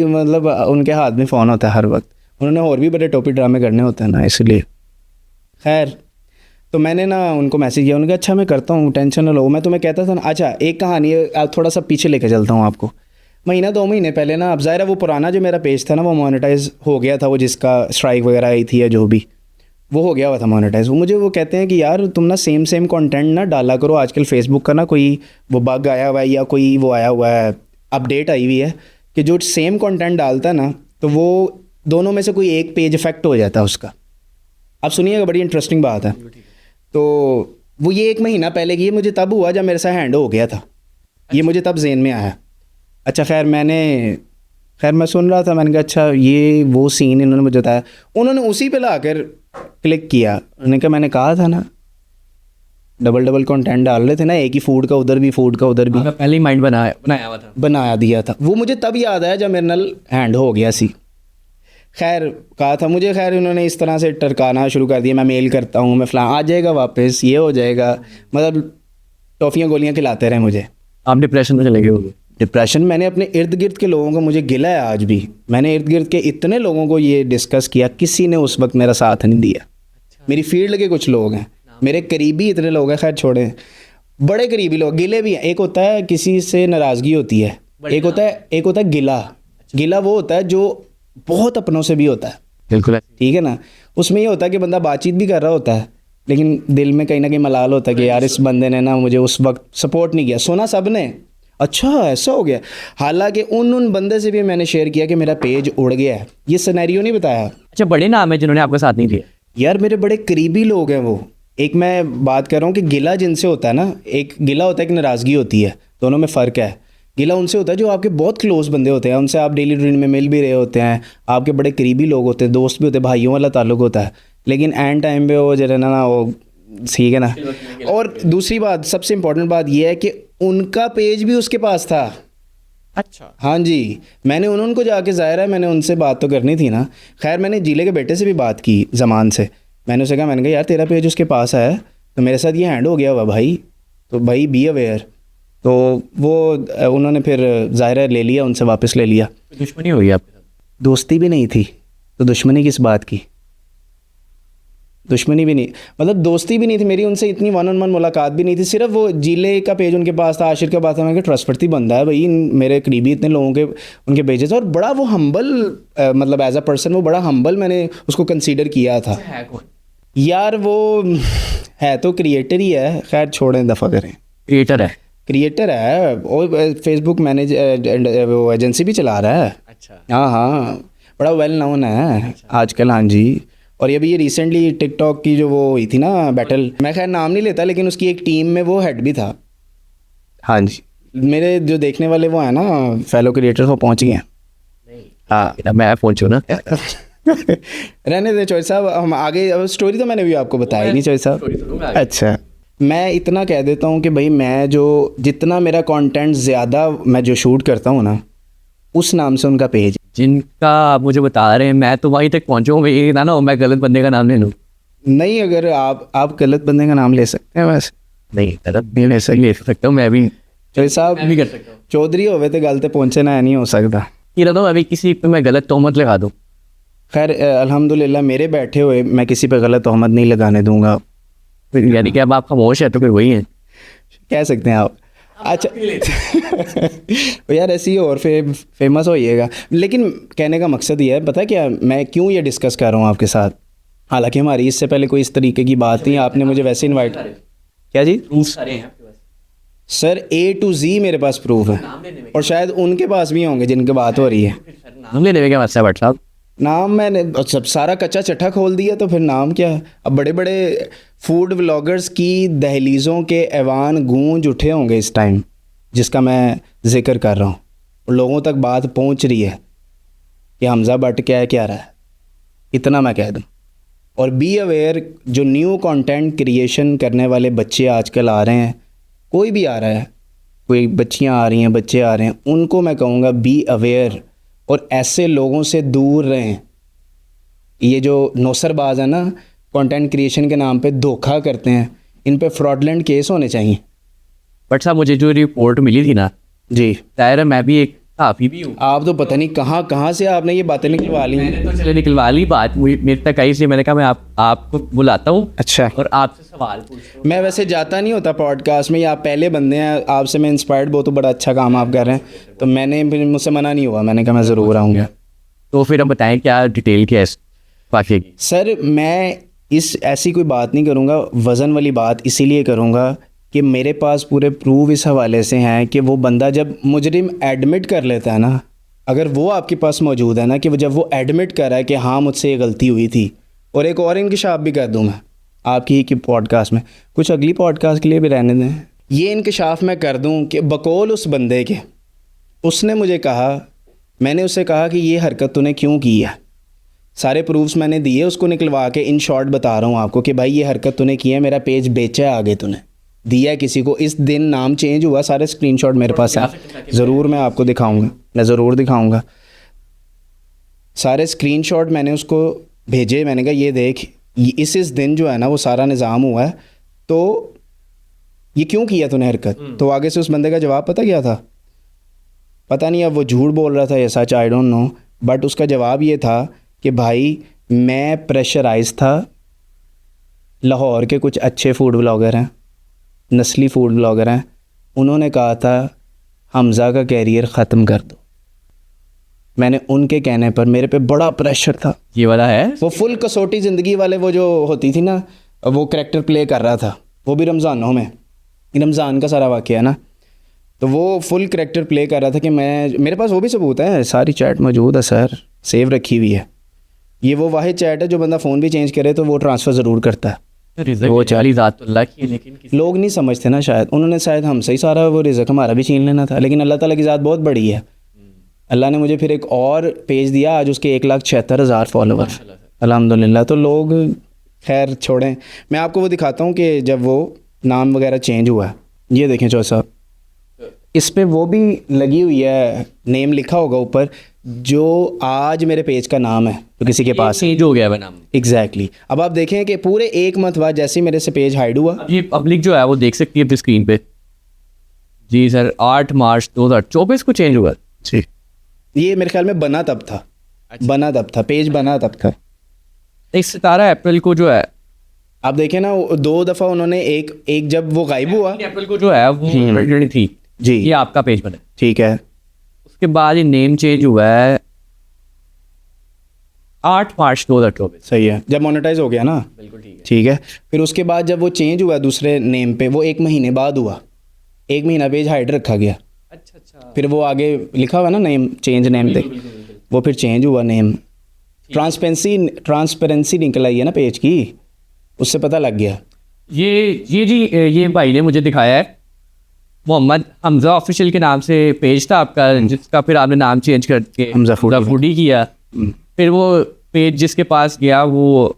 मतलब उनके हाथ में फ़ोन होता है हर वक्त। उन्होंने और भी बड़े टॉपी ड्रामे करने होते हैं ना, इसलिए। खैर तो मैंने ना उनको मैसेज किया, उन्होंने कहा अच्छा मैं करता हूँ, टेंशन ना लो। मैं तुम्हें कहता था ना, अच्छा एक कहानी है, थोड़ा सा पीछे लेके चलता हूँ आपको। 1-2 महीने पहले ना, अब ज़ाहिर है वो पुराना जो मेरा पेज था ना वो मोनेटाइज हो गया था, वो जिसका स्ट्राइक वगैरह आई थी या जो भी, वो हो गया हुआ था मोनेटाइज। वो कहते हैं कि यार तुम ना सेम कंटेंट ना डाला करो, आजकल फेसबुक का ना कोई वो बग आया हुआ है या कोई वो आया हुआ है, अपडेट आई हुई है कि जो सेम कंटेंट डालता है ना तो वो दोनों में से कोई एक पेज इफेक्ट हो जाता है उसका। आप सुनिएगा, बड़ी इंटरेस्टिंग बात है। तो वो ये 1 महीना पहले की, ये मुझे तब हुआ जब मेरे साथ हैंड हो गया था, ये मुझे तब जेन में आया। अच्छा खैर मैं सुन रहा था, मैंने कहा अच्छा ये वो सीन इन्होंने मुझे बताया। उन्होंने उसी पे लाकर क्लिक किया, उन्होंने कहा मैंने कहा था ना, डबल कंटेंट डाल रहे थे ना, एक ही फूड का उधर भी, फूड का उधर भी, पहले ही माइंड बनाया हुआ था, बना दिया था। वो मुझे तब याद आया जब मेरे नाल हैंड हो गया सी। खैर कहा था मुझे, खैर उन्होंने इस तरह से टरकाना शुरू कर दिया, मैं मेल करता हूँ, मैं फ़लाँ आ जाएगा वापस, ये हो जाएगा, मतलब टॉफ़ियाँ गोलियाँ खिलाते रहे मुझे। आप डिप्रेशन में चले गए होगे? डिप्रेशन, मैंने अपने इर्द गिर्द के लोगों को, मुझे गिला है आज भी, मैंने इर्द गिर्द के इतने लोगों को ये डिस्कस किया, किसी ने उस वक्त मेरा साथ नहीं दिया। मेरी फील्ड के कुछ लोग हैं, मेरे करीबी इतने लोग हैं, खैर छोड़ें, बड़े करीबी लोग गिले भी हैं। एक होता है किसी से नाराज़गी होती है, एक होता है गिला वो होता है जो बहुत अपनों से भी होता है। बिल्कुल ठीक है ना। उसमें ये होता है कि बंदा बातचीत भी कर रहा होता है लेकिन दिल में कहीं ना कहीं मलाल होता है कि यार इस बंदे ने ना मुझे उस वक्त सपोर्ट नहीं किया। सुना सब ने, अच्छा ऐसा हो गया, हालांकि उन बंदे से भी मैंने शेयर किया कि मेरा पेज उड़ गया है, ये सिनेरियो नहीं बताया। अच्छा बड़े नाम है जिन्होंने आपका साथ नहीं दिया? यार मेरे बड़े करीबी लोग हैं वो। एक मैं बात कर रहा हूँ कि गिला जिनसे होता है ना, एक गिला होता है, एक नाराज़गी होती है, दोनों में फ़र्क है। गिला उनसे होता है जो आपके बहुत क्लोज बंदे होते हैं, उनसे आप डेली रूटीन में मिल भी रहे होते हैं, आपके बड़े करीबी लोग होते हैं, दोस्त भी होते हैं, भाइयों वाला ताल्लुक होता है, लेकिन एंड टाइम पे वो जरा ना वो, ठीक है ना। और दूसरी बात, सबसे इम्पोर्टेंट बात यह है कि उनका पेज भी उसके पास था। अच्छा हाँ जी, मैंने उनको जाके, ज़ाहिर है मैंने उनसे बात तो करनी थी ना। खैर मैंने जीले के बेटे से भी बात की, ज़मान से, मैंने उसे कहा, मैंने कहा यार तेरा पेज उसके पास है तो मेरे साथ ये हैंड हो गया हुआ भाई, तो भाई बी अवेयर। तो वो उन्होंने फिर ज़ाहिर है ले लिया, उनसे वापस ले लिया। दुश्मनी हुई आपके साथ? दोस्ती भी नहीं थी तो दुश्मनी किस बात की, दुश्मनी भी नहीं, मतलब दोस्ती भी नहीं थी मेरी उनसे, इतनी 1-on-1 मुलाकात भी नहीं थी। सिर्फ वो जीले का पेज उनके पास था, आशिर का पास था। मैं ट्रस्टवर्दी बंदा है भाई, मेरे करीबी इतने लोगों के उनके पेजेस, और बड़ा वो हम्बल, मतलब एज अ पर्सन वो बड़ा हम्बल मैंने उसको कंसीडर किया था। है कौन? यार वो है तो क्रिएटर ही है, खैर छोड़ें, दफ़ा करें। क्रिएटर है? क्रिएटर है और फेसबुक मैनेज वो एजेंसी भी चला रहा है। अच्छा हाँ हाँ, बड़ा वेल नोन है आजकल। हाँ जी। और ये भी ये रिसेंटली टिकटॉक की जो वो हुई थी ना बैटल, मैं खैर नाम नहीं लेता, लेकिन उसकी एक टीम में वो हेड भी था। हाँ जी, मेरे जो देखने वाले वो है ना फेलो क्रिएटर्स, वो पहुंच गए हैं। हाँ मैं पहुंचू ना रहने दे चौधरी साहब, हम आगे, अब स्टोरी तो मैंने भी आपको बताई नहीं चौधरी साहब। अच्छा, मैं इतना कह देता हूँ कि भाई मैं जो जितना मेरा कंटेंट ज़्यादा मैं जो शूट करता हूँ ना, उस नाम से उनका पेज। जिनका आप मुझे बता रहे हैं, मैं तो वहीं तक पहुंचूँ, ये ना मैं गलत बंदे का नाम ले लूँ। नहीं, अगर आप गलत बंदे का नाम ले सकते हैं वैसे। नहीं गलत नहीं ले सकता हूँ मैं भी। चौधरी साहब मैं भी कर सकता हूँ। चौधरी होवे तो गल ते पहुंचे ना नहीं हो सकता। ये रहा अभी किसी पे मैं गलत तोहमत लगा दूँ। खैर अल्हम्दुलिल्लाह मेरे बैठे हुए मैं किसी पे गलत तोहमत नहीं लगाने दूंगा। यानी कि अब आप खामोश है तो फिर वही है। कह सकते हैं आप। अच्छा यार ऐसे ही और फेमस होइएगा। लेकिन कहने का मकसद ये है, पता है क्या, मैं क्यों ये डिस्कस कर रहा हूँ आपके साथ। हालांकि हमारी इससे पहले कोई इस तरीके की बात नहीं, आपने मुझे वैसे इनवाइट। क्या जी? प्रूफ सारे हैं आपके पास। सर A to Z मेरे पास प्रूफ है, और शायद उनके पास भी होंगे जिनकी बात हो रही है। नाम लेने में क्या मसला भट्ट साहब? नाम मैंने सब सारा कच्चा चट्टा खोल दिया तो फिर नाम क्या। अब बड़े बड़े फूड व्लॉगर्स की दहलीज़ों के ऐवान गूंज उठे होंगे इस टाइम, जिसका मैं जिक्र कर रहा हूँ, और लोगों तक बात पहुँच रही है कि हमज़ा भट्ट क्या रहा है। इतना मैं कह दूँ। और बी अवेयर, जो न्यू कंटेंट क्रिएशन करने वाले बच्चे आजकल आ रहे हैं, कोई भी आ रहा है, कोई बच्चियां आ रही हैं, बच्चे आ रहे हैं, उनको मैं कहूँगा बी अवेयर और ऐसे लोगों से दूर रहें। ये जो नौसरबाज है ना, कंटेंट क्रिएशन के नाम पे धोखा करते हैं, इन पे फ्रॉडलेंट केस होने चाहिए। बट साहब मुझे जो रिपोर्ट मिली थी ना, जी, दायरा मैं भी एक काफ़ी भी हूँ। आप तो पता नहीं कहाँ से आपने ये बातें निकलवा ली हैं। तो चले निकलवा ली बात, मेरे तक आई, इसलिए मैंने कहा मैं आपको बुलाता हूँ अच्छा, और आपसे सवाल पूछता हूँ। मैं वैसे जाता नहीं होता पॉडकास्ट में, या आप पहले बंदे हैं, आपसे मैं इंस्पायर्ड, बहुत बड़ा अच्छा काम आप कर रहे हैं, तो मैंने फिर मुझसे मना नहीं हुआ, मैंने कहा मैं ज़रूर आऊँगा। तो फिर हम बताएं क्या डिटेल क्या है इस वाक़ये की। सर मैं इस ऐसी कोई बात नहीं करूँगा, वज़न वाली बात इसीलिए करूँगा कि मेरे पास पूरे प्रूफ इस हवाले से हैं कि वो बंदा जब मुजरिम एडमिट कर लेता है ना, अगर वो आपके पास मौजूद है ना, कि वो जब वो एडमिट कर रहा है कि हाँ मुझसे ये गलती हुई थी, और एक और इंकशाफ भी कर दूँ मैं आपकी ही की पॉडकास्ट में, कुछ अगली पॉडकास्ट के लिए भी रहने दें, ये इंकशाफ मैं कर दूँ कि बकौल उस बंदे के, उसने मुझे कहा, मैंने उससे कहा कि ये हरकत तूने क्यों की है, सारे प्रूफ्स मैंने दिए उसको निकलवा के, इन शॉर्ट बता रहा हूँ आपको कि भाई ये हरकत तूने की है, मेरा पेज बेचा है आगे तूने, दिया है किसी को, इस दिन नाम चेंज हुआ, सारे स्क्रीनशॉट मेरे पास है, ज़रूर मैं आपको दिखाऊंगा, मैं ज़रूर दिखाऊंगा। सारे स्क्रीनशॉट मैंने उसको भेजे, मैंने कहा ये देख, इस दिन जो है ना वो सारा निज़ाम हुआ है, तो ये क्यों किया तूने हरकत। तो आगे से उस बंदे का जवाब पता क्या था, पता नहीं अब वो झूठ बोल रहा था या सच, आई डोंट नो, बट उसका जवाब ये था कि भाई मैं प्रेशराइज था, लाहौर के कुछ अच्छे फूड ब्लॉगर हैं, नस्ली फूड ब्लॉगर हैं, उन्होंने कहा था हमज़ा का कैरियर ख़त्म कर दो। मैंने उनके कहने पर, मेरे पे बड़ा प्रेशर था, ये वाला है वो फुल कसौटी ज़िंदगी वाले वो जो होती थी ना, वो करैक्टर प्ले कर रहा था, वो भी रमज़ानों में, रमज़ान का सारा वाक़या है ना, तो वो फुल करैक्टर प्ले कर रहा था कि मेरे पास वो भी सबूत है, सारी चैट मौजूद है सर, सेव रखी हुई है। ये वो वाहिद चैट है जो बंदा फ़ोन भी चेंज करे तो वो ट्रांसफ़र ज़रूर करता है। वो चाली ज़ात तो अल्लाह की है, लेकिन लोग नहीं समझते ना, शायद उन्होंने शायद हमसे ही सारा वो रिज़्क हमारा भी छीन लेना था, लेकिन अल्लाह ताला की ज़ात बहुत बड़ी है। अल्लाह ने मुझे फिर एक और पेज दिया, आज उसके 1,76,000 फॉलोवर, अल्हम्दुलिल्लाह। तो लोग खैर छोड़ें, मैं आपको वो दिखाता हूँ कि जब वो नाम वगैरह चेंज हुआ है, ये देखें चौधरी साहब, इस पे वो भी लगी हुई है, नेम लिखा होगा ऊपर, जो आज मेरे पेज का नाम है, तो किसी के पास चेंज हो गया है नाम। एग्जैक्टली। अब आप देखें कि पूरे एक मंथ बाद जैसे ही मेरे से पेज हाइड हुआ, अब ये पब्लिक जो है वो देख सकती है अपनी स्क्रीन पे। जी सर, 8 मार्च 2024 को चेंज हुआ जी। ये मेरे ख्याल में बना तब था, बना तब था, पेज बना तब था। 17 अप्रैल को जो है, आप देखें ना, 2 दफ़ा उन्होंने एक जब वो गायब हुआ, अप्रैल को जो है वो 2023 जी, ये आपका पेज बना, ठीक है। उसके बाद ये नेम चेंज हुआ है 8 मार्च 2024। सही है, जब मोनेटाइज हो गया ना, बिल्कुल ठीक है। ठीक है। फिर उसके बाद जब वो चेंज हुआ दूसरे नेम पे, वो 1 महीने बाद हुआ, 1 महीना पेज हाइड रखा गया। अच्छा, फिर वो आगे लिखा हुआ ना नेम चेंज नेम दे, वो फिर चेंज हुआ नेम। ट्रांसपेरेंसी निकल आई है ना पेज की, उससे पता लग गया। ये भाई ने मुझे दिखाया है, मोहम्मद हमजा ऑफिशियल के नाम से पेज था आपका, जिसका फिर आपने नाम चेंज करके हमजा फूडी किया। फिर वो पेज जिसके पास गया वो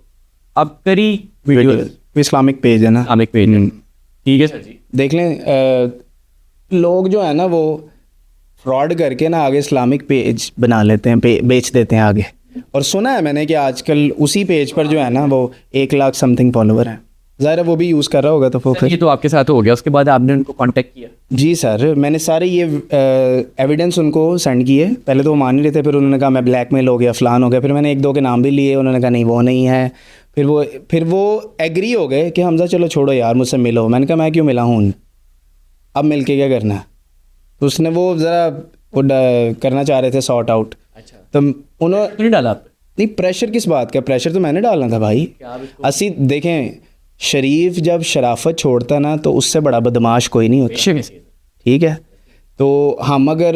अब करी वीडियो इस्लामिक पेज है ना, इस्लामिक पेज है। ठीक है सर जी। देख लें लोग जो है ना वो फ्रॉड करके ना आगे इस्लामिक पेज बना लेते हैं, बेच देते हैं आगे। और सुना है मैंने कि आजकल उसी पेज पर जो है ना वो 1 लाख समथिंग फॉलोवर हैं। ज़ाहिर है वो भी यूज़ कर रहा होगा, तो वो फिर ये तो आपके साथ हो गया, उसके बाद आपने उनको कांटेक्ट किया? जी सर, मैंने सारे ये एविडेंस उनको सेंड किए। पहले तो वो मान नहीं रहे थे, फिर उन्होंने कहा मैं ब्लैकमेल हो गया, फ़लान हो गया। फिर मैंने 1-2 के नाम भी लिए, उन्होंने कहा नहीं वो नहीं है। फिर वो एग्री हो गए कि हमजा चलो छोड़ो यार, मुझसे मिलो। मैंने कहा मैं क्यों मिला हूँ, अब मिल के क्या करना है। तो उसने वो ज़रा करना चाह रहे थे सॉर्ट आउट। अच्छा, तो उन्होंने डाला आप? नहीं, प्रेशर किस बात का, प्रेशर तो मैंने डालना था भाई। अस्सी देखें, शरीफ जब शराफत छोड़ता ना तो उससे बड़ा बदमाश कोई नहीं होता, ठीक है। तो हम अगर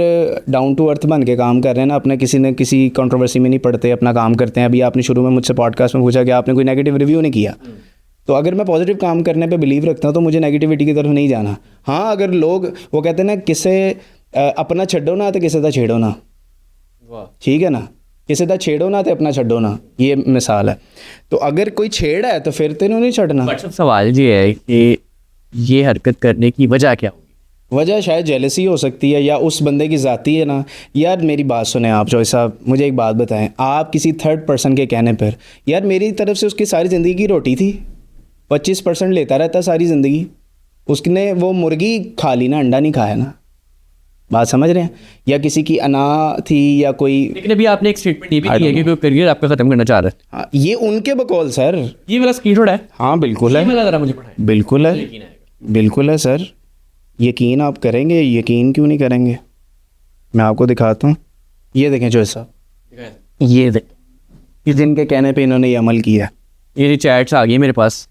डाउन टू अर्थ बन के काम कर रहे हैं ना, अपने किसी न किसी कंट्रोवर्सी में नहीं पड़ते, अपना काम करते हैं। अभी आपने शुरू में मुझसे पॉडकास्ट में पूछा कि आपने कोई नेगेटिव रिव्यू नहीं किया, तो अगर मैं पॉजिटिव काम करने पे बिलीव रखता हूँ तो मुझे नेगेटिविटी की तरफ नहीं जाना। हाँ, अगर लोग वो कहते हैं ना किसे अपना छड्डो ना तो किसी का छेड़ो ना, ठीक है ना, किसी का छेड़ो ना तो अपना छड्डो ना, ये मिसाल है। तो अगर कोई छेड़ है तो फिर तेनों नहीं छड़ना। बट सवाल ये है कि ये हरकत करने की वजह क्या होगी? वजह शायद जेलसी हो सकती है, या उस बंदे की ज़ाती है ना। यार मेरी बात सुने आप जॉय साहब, मुझे एक बात बताएं। आप किसी थर्ड पर्सन के कहने पर, यार मेरी तरफ से उसकी सारी ज़िंदगी की रोटी थी, 25% लेता रहता सारी ज़िंदगी। उसने वो मुर्गी खा ली ना, अंडा नहीं खाया ना। बात समझ रहे हैं? या किसी की अना थी या कोई। लेकिन अभी आपने एक स्टेटमेंट ये भी की है कि कोई करियर आपका ख़त्म करना चाह रहा है। हाँ, ये उनके बकौल सर। ये वाला स्क्रीनशॉट है? हाँ बिल्कुल है, ज़रा मुझे पढ़ाएं। बिल्कुल है, बिल्कुल है सर। यकीन आप करेंगे, यकीन क्यों नहीं करेंगे। मैं आपको दिखाता हूँ, ये देखें जॉय साहब, ये देख, इस दिन के कहने पे इन्होंने ये अमल किया। ये चैट्स आ गई मेरे पास,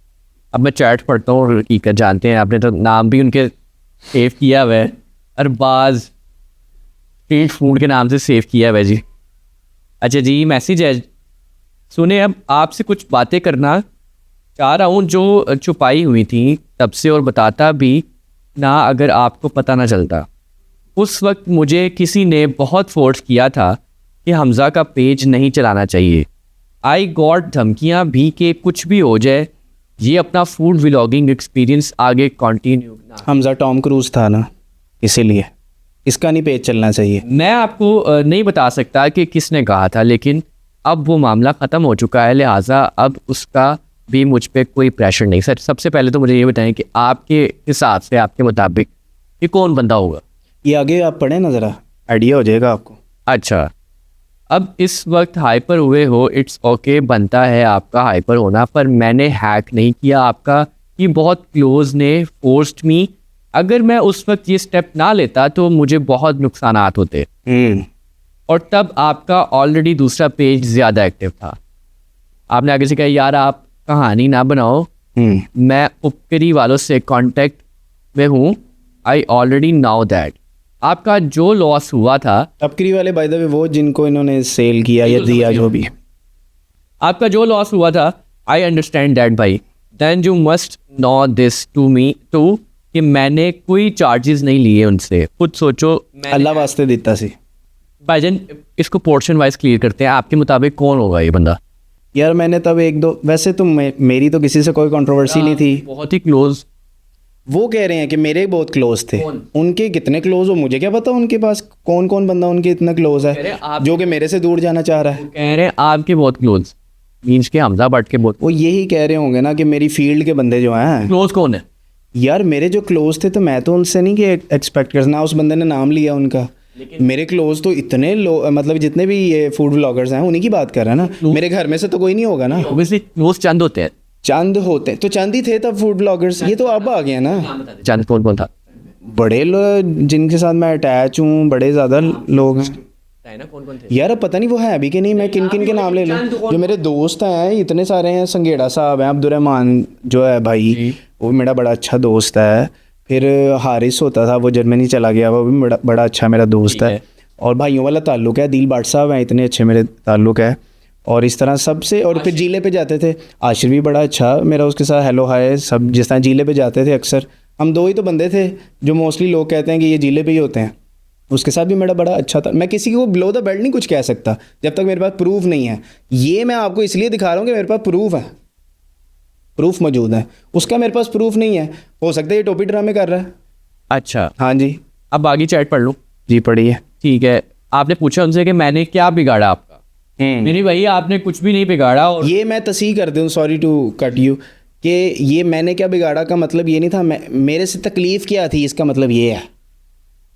अब मैं चैट पढ़ता हूँ और हकीकत जानते हैं। आपने तो नाम भी उनके सेव किया हुआ है, अरबाज स्ट्रीट फूड के नाम से सेव किया हुआ है जी। अच्छा जी, मैसेज है, सुने। अब आपसे कुछ बातें करना चाह रहा हूँ जो छुपाई हुई थी तब से, और बताता भी ना अगर आपको पता ना चलता। उस वक्त मुझे किसी ने बहुत फोर्स किया था कि हमजा का पेज नहीं चलाना चाहिए। आई गॉट धमकियाँ भी कि कुछ भी हो जाए, ये अपना फूड व्लॉगिंग एक्सपीरियंस आगे कंटिन्यू ना। हमजा टॉम क्रूज था ना, इसीलिए इसका नहीं पेज चलना चाहिए। मैं आपको नहीं बता सकता कि किसने कहा था, लेकिन अब वो मामला ख़त्म हो चुका है, लिहाजा अब उसका भी मुझ पे कोई प्रेशर नहीं। सर सबसे पहले तो मुझे ये बताएं कि आपके हिसाब से, आपके मुताबिक ये कौन बंदा होगा? ये आगे आप पढ़ें ना, ज़रा आइडिया हो जाएगा आपको। अच्छा, अब इस वक्त हाइपर हुए हो, इट्स ओके, बनता है आपका हाइपर होना, पर मैंने हैक नहीं किया आपका। ये बहुत क्लोज ने फोर्स्ड मी। अगर मैं उस वक्त ये स्टेप ना लेता तो मुझे बहुत नुकसानात होते, और तब आपका ऑलरेडी दूसरा पेज ज़्यादा एक्टिव था। आपने आगे से कहा यार आप कहानी ना बनाओ, मैं उपकरी वालों से कांटेक्ट में हूँ, आई ऑलरेडी नाउ दैट। आपका जो लॉस हुआ था, अपकरी वाले बाय द वे वो जिनको इन्होंने सेल किया या दिया, जो भी आपका जो लॉस हुआ था, आई अंडरस्टैंड दैट भाई। Then you must know this to me too, कि मैंने कोई चार्जेस नहीं लिए उनसे। खुद सोचो, अल्लाह वास्ते देता सी। भाईजान इसको पोर्शन वाइज क्लियर करते हैं, आपके मुताबिक कौन होगा ये बंदा? यार मैंने तब 1-2, वैसे तो मेरी तो किसी से कोई कंट्रोवर्सी नहीं थी। बहुत ही क्लोज। वो कह रहे हैं कि मेरे बहुत क्लोज थे। उनके कितने क्लोज हो मुझे क्या पता, उनके पास कौन कौन बंदा उनके इतना क्लोज है जो कि मेरे से दूर जाना चाह रहा है। कह रहे हैं आपके बहुत क्लोज, मीन्स के हमजा भट्ट के बहुत। वो यही कह रहे होंगे ना कि मेरी फील्ड के बंदे जो हैं। क्लोज कौन है? यार मेरे जो क्लोज थे तो मैं तो उनसे नहीं कि एक्सपेक्ट कर, ना उस बंदे ने नाम लिया उनका। मेरे क्लोज तो इतने मतलब जितने भी ये फूड व्लॉगर्स हैं उन्हीं की बात कर रहा है ना। मेरे घर में से तो कोई नहीं होगा ना। ऑब्वियसली क्लोज चंद होते हैं। चंद होते तो चंद ही थे तब फूड ब्लॉगर्स, ये तो अब आ गया ना। चंद कौन कौन था? बड़े जिनके साथ मैं अटैच हूँ, बड़े ज़्यादा लोग हैं। कौन कौन थे? यार अब पता नहीं वो है अभी कि नहीं, मैं किन किन के नाम ले लूँ। जो मेरे दोस्त हैं इतने सारे हैं, संगेड़ा साहब हैं, अब्दुर्रहमान जो है भाई वो मेरा बड़ा अच्छा दोस्त है। फिर हारिस होता था, वो जर्मनी चला गया, वो भी बड़ा अच्छा मेरा दोस्त है। और भाइयों वाला ताल्लुक़ है, दिल बाट साहब हैं, इतने अच्छे मेरे ताल्लुक़ है। और इस तरह सबसे, और फिर जीले पे जाते थे, आशिर भी बड़ा अच्छा मेरा, उसके साथ हेलो हाय सब, जिस तरह जीले पे जाते थे अक्सर, हम दो ही तो बंदे थे जो मोस्टली लोग कहते हैं कि ये जीले पे ही होते हैं। उसके साथ भी मेरा बड़ा अच्छा था। मैं किसी को बिलो द बेल्ट नहीं कुछ कह सकता जब तक मेरे पास प्रूफ नहीं है। ये मैं आपको इसलिए दिखा रहा हूँ कि मेरे पास प्रूफ है, प्रूफ मौजूद है। उसका मेरे पास प्रूफ नहीं है, हो सकता है ये टोपी ड्रामे कर रहा है। अच्छा, हाँ जी। अब बाकी चैट पढ़ लूँ? जी पढ़िए। ठीक है। आपने पूछा उनसे कि मैंने क्या बिगाड़ा आपका। मेरी भाई आपने कुछ भी नहीं बिगाड़ा। और ये मैं तस्हीह कर दूँ, सॉरी टू कट यू, कि ये मैंने क्या बिगाड़ा का मतलब ये नहीं था, मेरे से तकलीफ़ क्या थी, इसका मतलब ये है।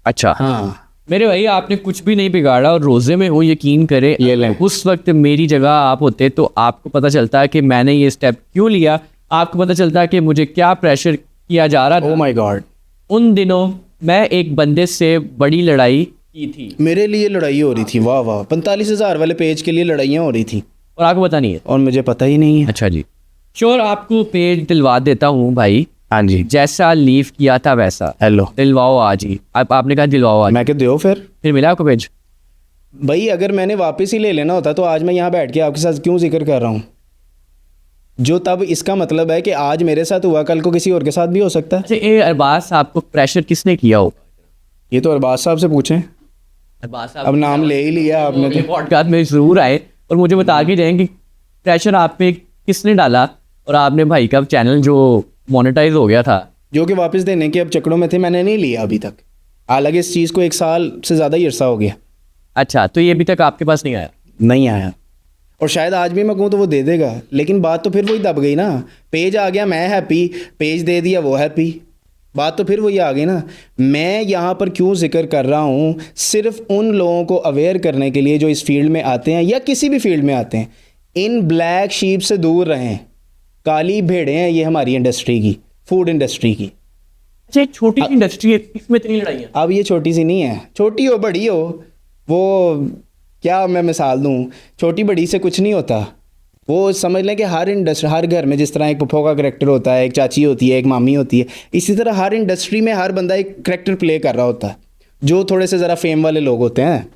अच्छा, हाँ मेरे भाई आपने कुछ भी नहीं बिगाड़ा। और रोज़े में हो, यकीन करें, ये लें। उस वक्त मेरी जगह आप होते तो आपको पता चलता है कि मैंने ये स्टेप क्यों लिया। आपको पता चलता है कि मुझे क्या प्रेशर किया जा रहा था। ओह माय गॉड, उन दिनों मैं एक बंदे से बड़ी लड़ाई की थी। मेरे लिए लड़ाई हो रही थी, वाह वाह, 45,000 वाले पेज के लिए लड़ाइयाँ हो रही थी और आपको पता नहीं है? और मुझे पता ही नहीं है। अच्छा जी, श्योर, आपको पेज दिलवा देता हूँ भाई। हाँ जी, जैसा लीव किया था वैसा हेलो, दिलवाओ आज ही। आपने कहा दिलवाओ आज, मैं क्या दो फिर मिला आपको पेज? भाई अगर मैंने वापस ही ले लेना होता तो आज मैं यहाँ बैठ के आपके साथ क्यों जिक्र कर रहा हूँ, जो तब इसका मतलब है कि आज मेरे साथ हुआ कल को किसी और के साथ भी हो सकता है। अच्छा, ये अरबाज साहब को प्रेशर किसने किया हो? ये तो अरबाज साहब से पूछें, अरबाज साहब अब नाम ले ही लिया आपने तो। पॉडकास्ट में ज़रूर आए और मुझे बता के जाएं कि प्रेशर आप पे किसने डाला और आपने भाई का चैनल जो मोनेटाइज हो गया था, जो कि वापस देने के अब चक्करों में थे, मैंने नहीं लिया अभी तक। हालांकि इस चीज़ को 1 साल से ज़्यादा ही अरसा हो गया। अच्छा, तो ये अभी तक आपके पास नहीं आया? नहीं आया, और शायद आज भी मैं कहूँ तो वो दे देगा, लेकिन बात तो फिर वही दब गई ना। पेज आ गया, मैं हैप्पी, पेज दे दिया, वो हैप्पी, बात तो फिर वही आ गई ना। मैं यहाँ पर क्यों जिक्र कर रहा हूँ, सिर्फ उन लोगों को अवेयर करने के लिए जो इस फील्ड में आते हैं या किसी भी फील्ड में आते हैं, इन ब्लैक शीप से दूर रहें। काली भेड़ें हैं ये हमारी इंडस्ट्री की, फूड इंडस्ट्री की। अच्छा, एक छोटी सी इंडस्ट्री है, इसमें इतनी लड़ाइयाँ? अब ये छोटी सी नहीं है, छोटी हो बड़ी हो, वो क्या मैं मिसाल दूँ, छोटी बड़ी से कुछ नहीं होता। वो समझ लें कि हर इंडस्ट्री, हर घर में जिस तरह एक पप्पो का करैक्टर होता है, एक चाची होती है, एक मामी होती है, इसी तरह हर इंडस्ट्री में हर बंदा एक करैक्टर प्ले कर रहा होता है। जो थोड़े से ज़रा फेम वाले लोग होते हैं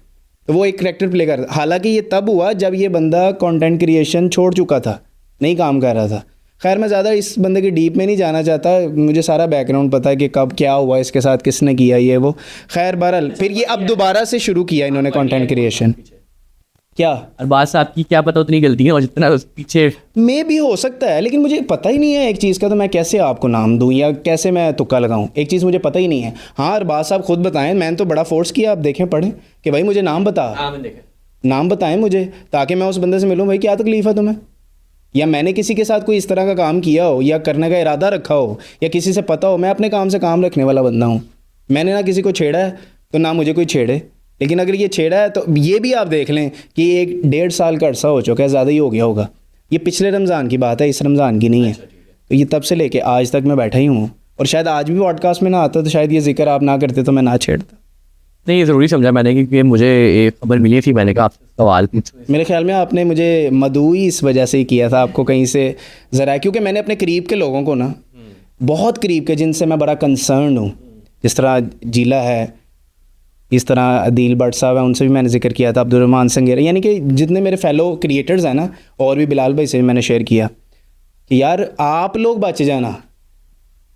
तो वो एक करैक्टर प्ले कर, हालांकि ये तब हुआ जब ये बंदा कंटेंट क्रिएशन छोड़ चुका था, नहीं काम कर रहा था। खैर मैं ज़्यादा इस बंदे के डीप में नहीं जाना चाहता, मुझे सारा बैकग्राउंड पता है कि कब क्या हुआ इसके साथ, किसने किया ये वो। खैर बहरहाल फिर ये अब दोबारा से शुरू किया इन्होंने कंटेंट क्रिएशन। क्या अरबाज साहब की क्या पता उतनी गलती है और जितना उस पीछे में भी हो सकता है, लेकिन मुझे पता ही नहीं है एक चीज़ का, तो मैं कैसे आपको नाम दूं या कैसे मैं तुक्का लगाऊं, एक चीज़ मुझे पता ही नहीं है। हाँ अरबाज साहब खुद बताएं, मैंने तो बड़ा फोर्स किया, आप देखें पढ़ें कि भाई मुझे नाम बता, नाम बताएं मुझे, ताकि मैं उस बंदे से मिलूं। भाई क्या तकलीफ़ है तुम्हें, या मैंने किसी के साथ कोई इस तरह का काम किया हो या करने का इरादा रखा हो या किसी से पता हो। मैं अपने काम से काम रखने वाला बंदा हूँ, मैंने ना किसी को छेड़ा है तो ना मुझे कोई छेड़े। लेकिन अगर ये छेड़ा है तो ये भी आप देख लें कि 1-1.5 साल का अरसा हो चुका है, ज़्यादा ही हो गया होगा। ये पिछले रमज़ान की बात है, इस रमज़ान की नहीं है। तो ये तब से लेके आज तक मैं बैठा ही हूँ, और शायद आज भी पॉडकास्ट में ना आता तो शायद ये जिक्र आप ना करते तो मैं ना छेड़ता। नहीं, ये ज़रूरी समझा मैंने, क्योंकि मुझे एक खबर मिली थी, मैंने कहा आपसे सवाल पूछो। मेरे ख्याल में आपने मुझे मदुई इस वजह से ही किया था, आपको कहीं से ज़रा, क्योंकि मैंने अपने करीब के लोगों को ना, बहुत करीब के, जिनसे मैं बड़ा कंसर्न हूँ, जिस तरह जीला है, इस तरह अदील भट्ट साहब हैं, उनसे भी मैंने जिक्र किया था, अब्दुर्रहमान संगेरा, यानी कि जितने मेरे फेलो क्रिएटर्स हैं ना, और भी बिलाल भाई से भी मैंने शेयर किया कि यार आप लोग बच जाना।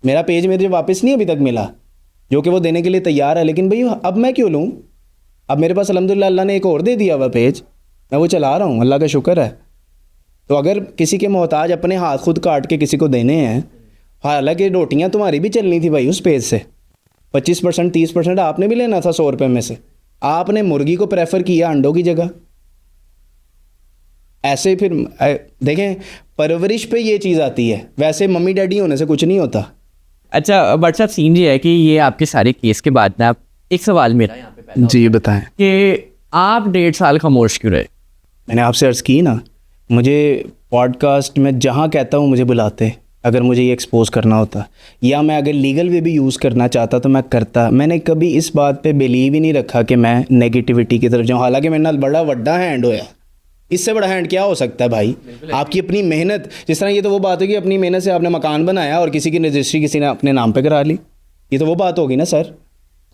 मेरा पेज मुझे वापस नहीं अभी तक मिला, जो कि वो देने के लिए तैयार है, लेकिन भाई अब मैं क्यों लूँ। अब मेरे पास अल्हम्दुलिल्लाह अल्लाह ने एक और दे दिया हुआ पेज, मैं वो चला रहा हूँ, अल्लाह का शुक्र है। तो अगर किसी के मोहताज अपने हाथ खुद काट के किसी को देने हैं, हालांकि रोटियाँ तुम्हारी भी चलनी थी भाई उस पेज से, 25% 30% आपने भी लेना था 100 रुपये में से। आपने मुर्गी को प्रेफर किया अंडों की जगह। ऐसे फिर देखें, परवरिश पे ये चीज़ आती है, वैसे मम्मी डैडी होने से कुछ नहीं होता। अच्छा भट्ट साहब, सीन ये है कि ये आपके सारे केस के बाद ना एक सवाल मेरा यहाँ पे पैदा जी बताएं कि आप 1.5 साल खामोश क्यों रहे? मैंने आपसे अर्ज़ की ना, मुझे पॉडकास्ट में जहाँ कहता हूँ मुझे बुलाते, अगर मुझे ये एक्सपोज करना होता या मैं अगर लीगल वे भी यूज़ करना चाहता तो मैं करता। मैंने कभी इस बात पे बिलीव ही नहीं रखा कि मैं नेगेटिविटी की तरफ जाऊँ, हालांकि मेरे नाल बड़ा वड्डा हैंड होया। इससे बड़ा हैंड क्या हो सकता है भाई, आपकी अपनी मेहनत। जिस तरह ये तो वो बात होगी, अपनी मेहनत से आपने मकान बनाया और किसी की रजिस्ट्री किसी ने अपने नाम पे करा ली, ये तो वो बात होगी ना सर।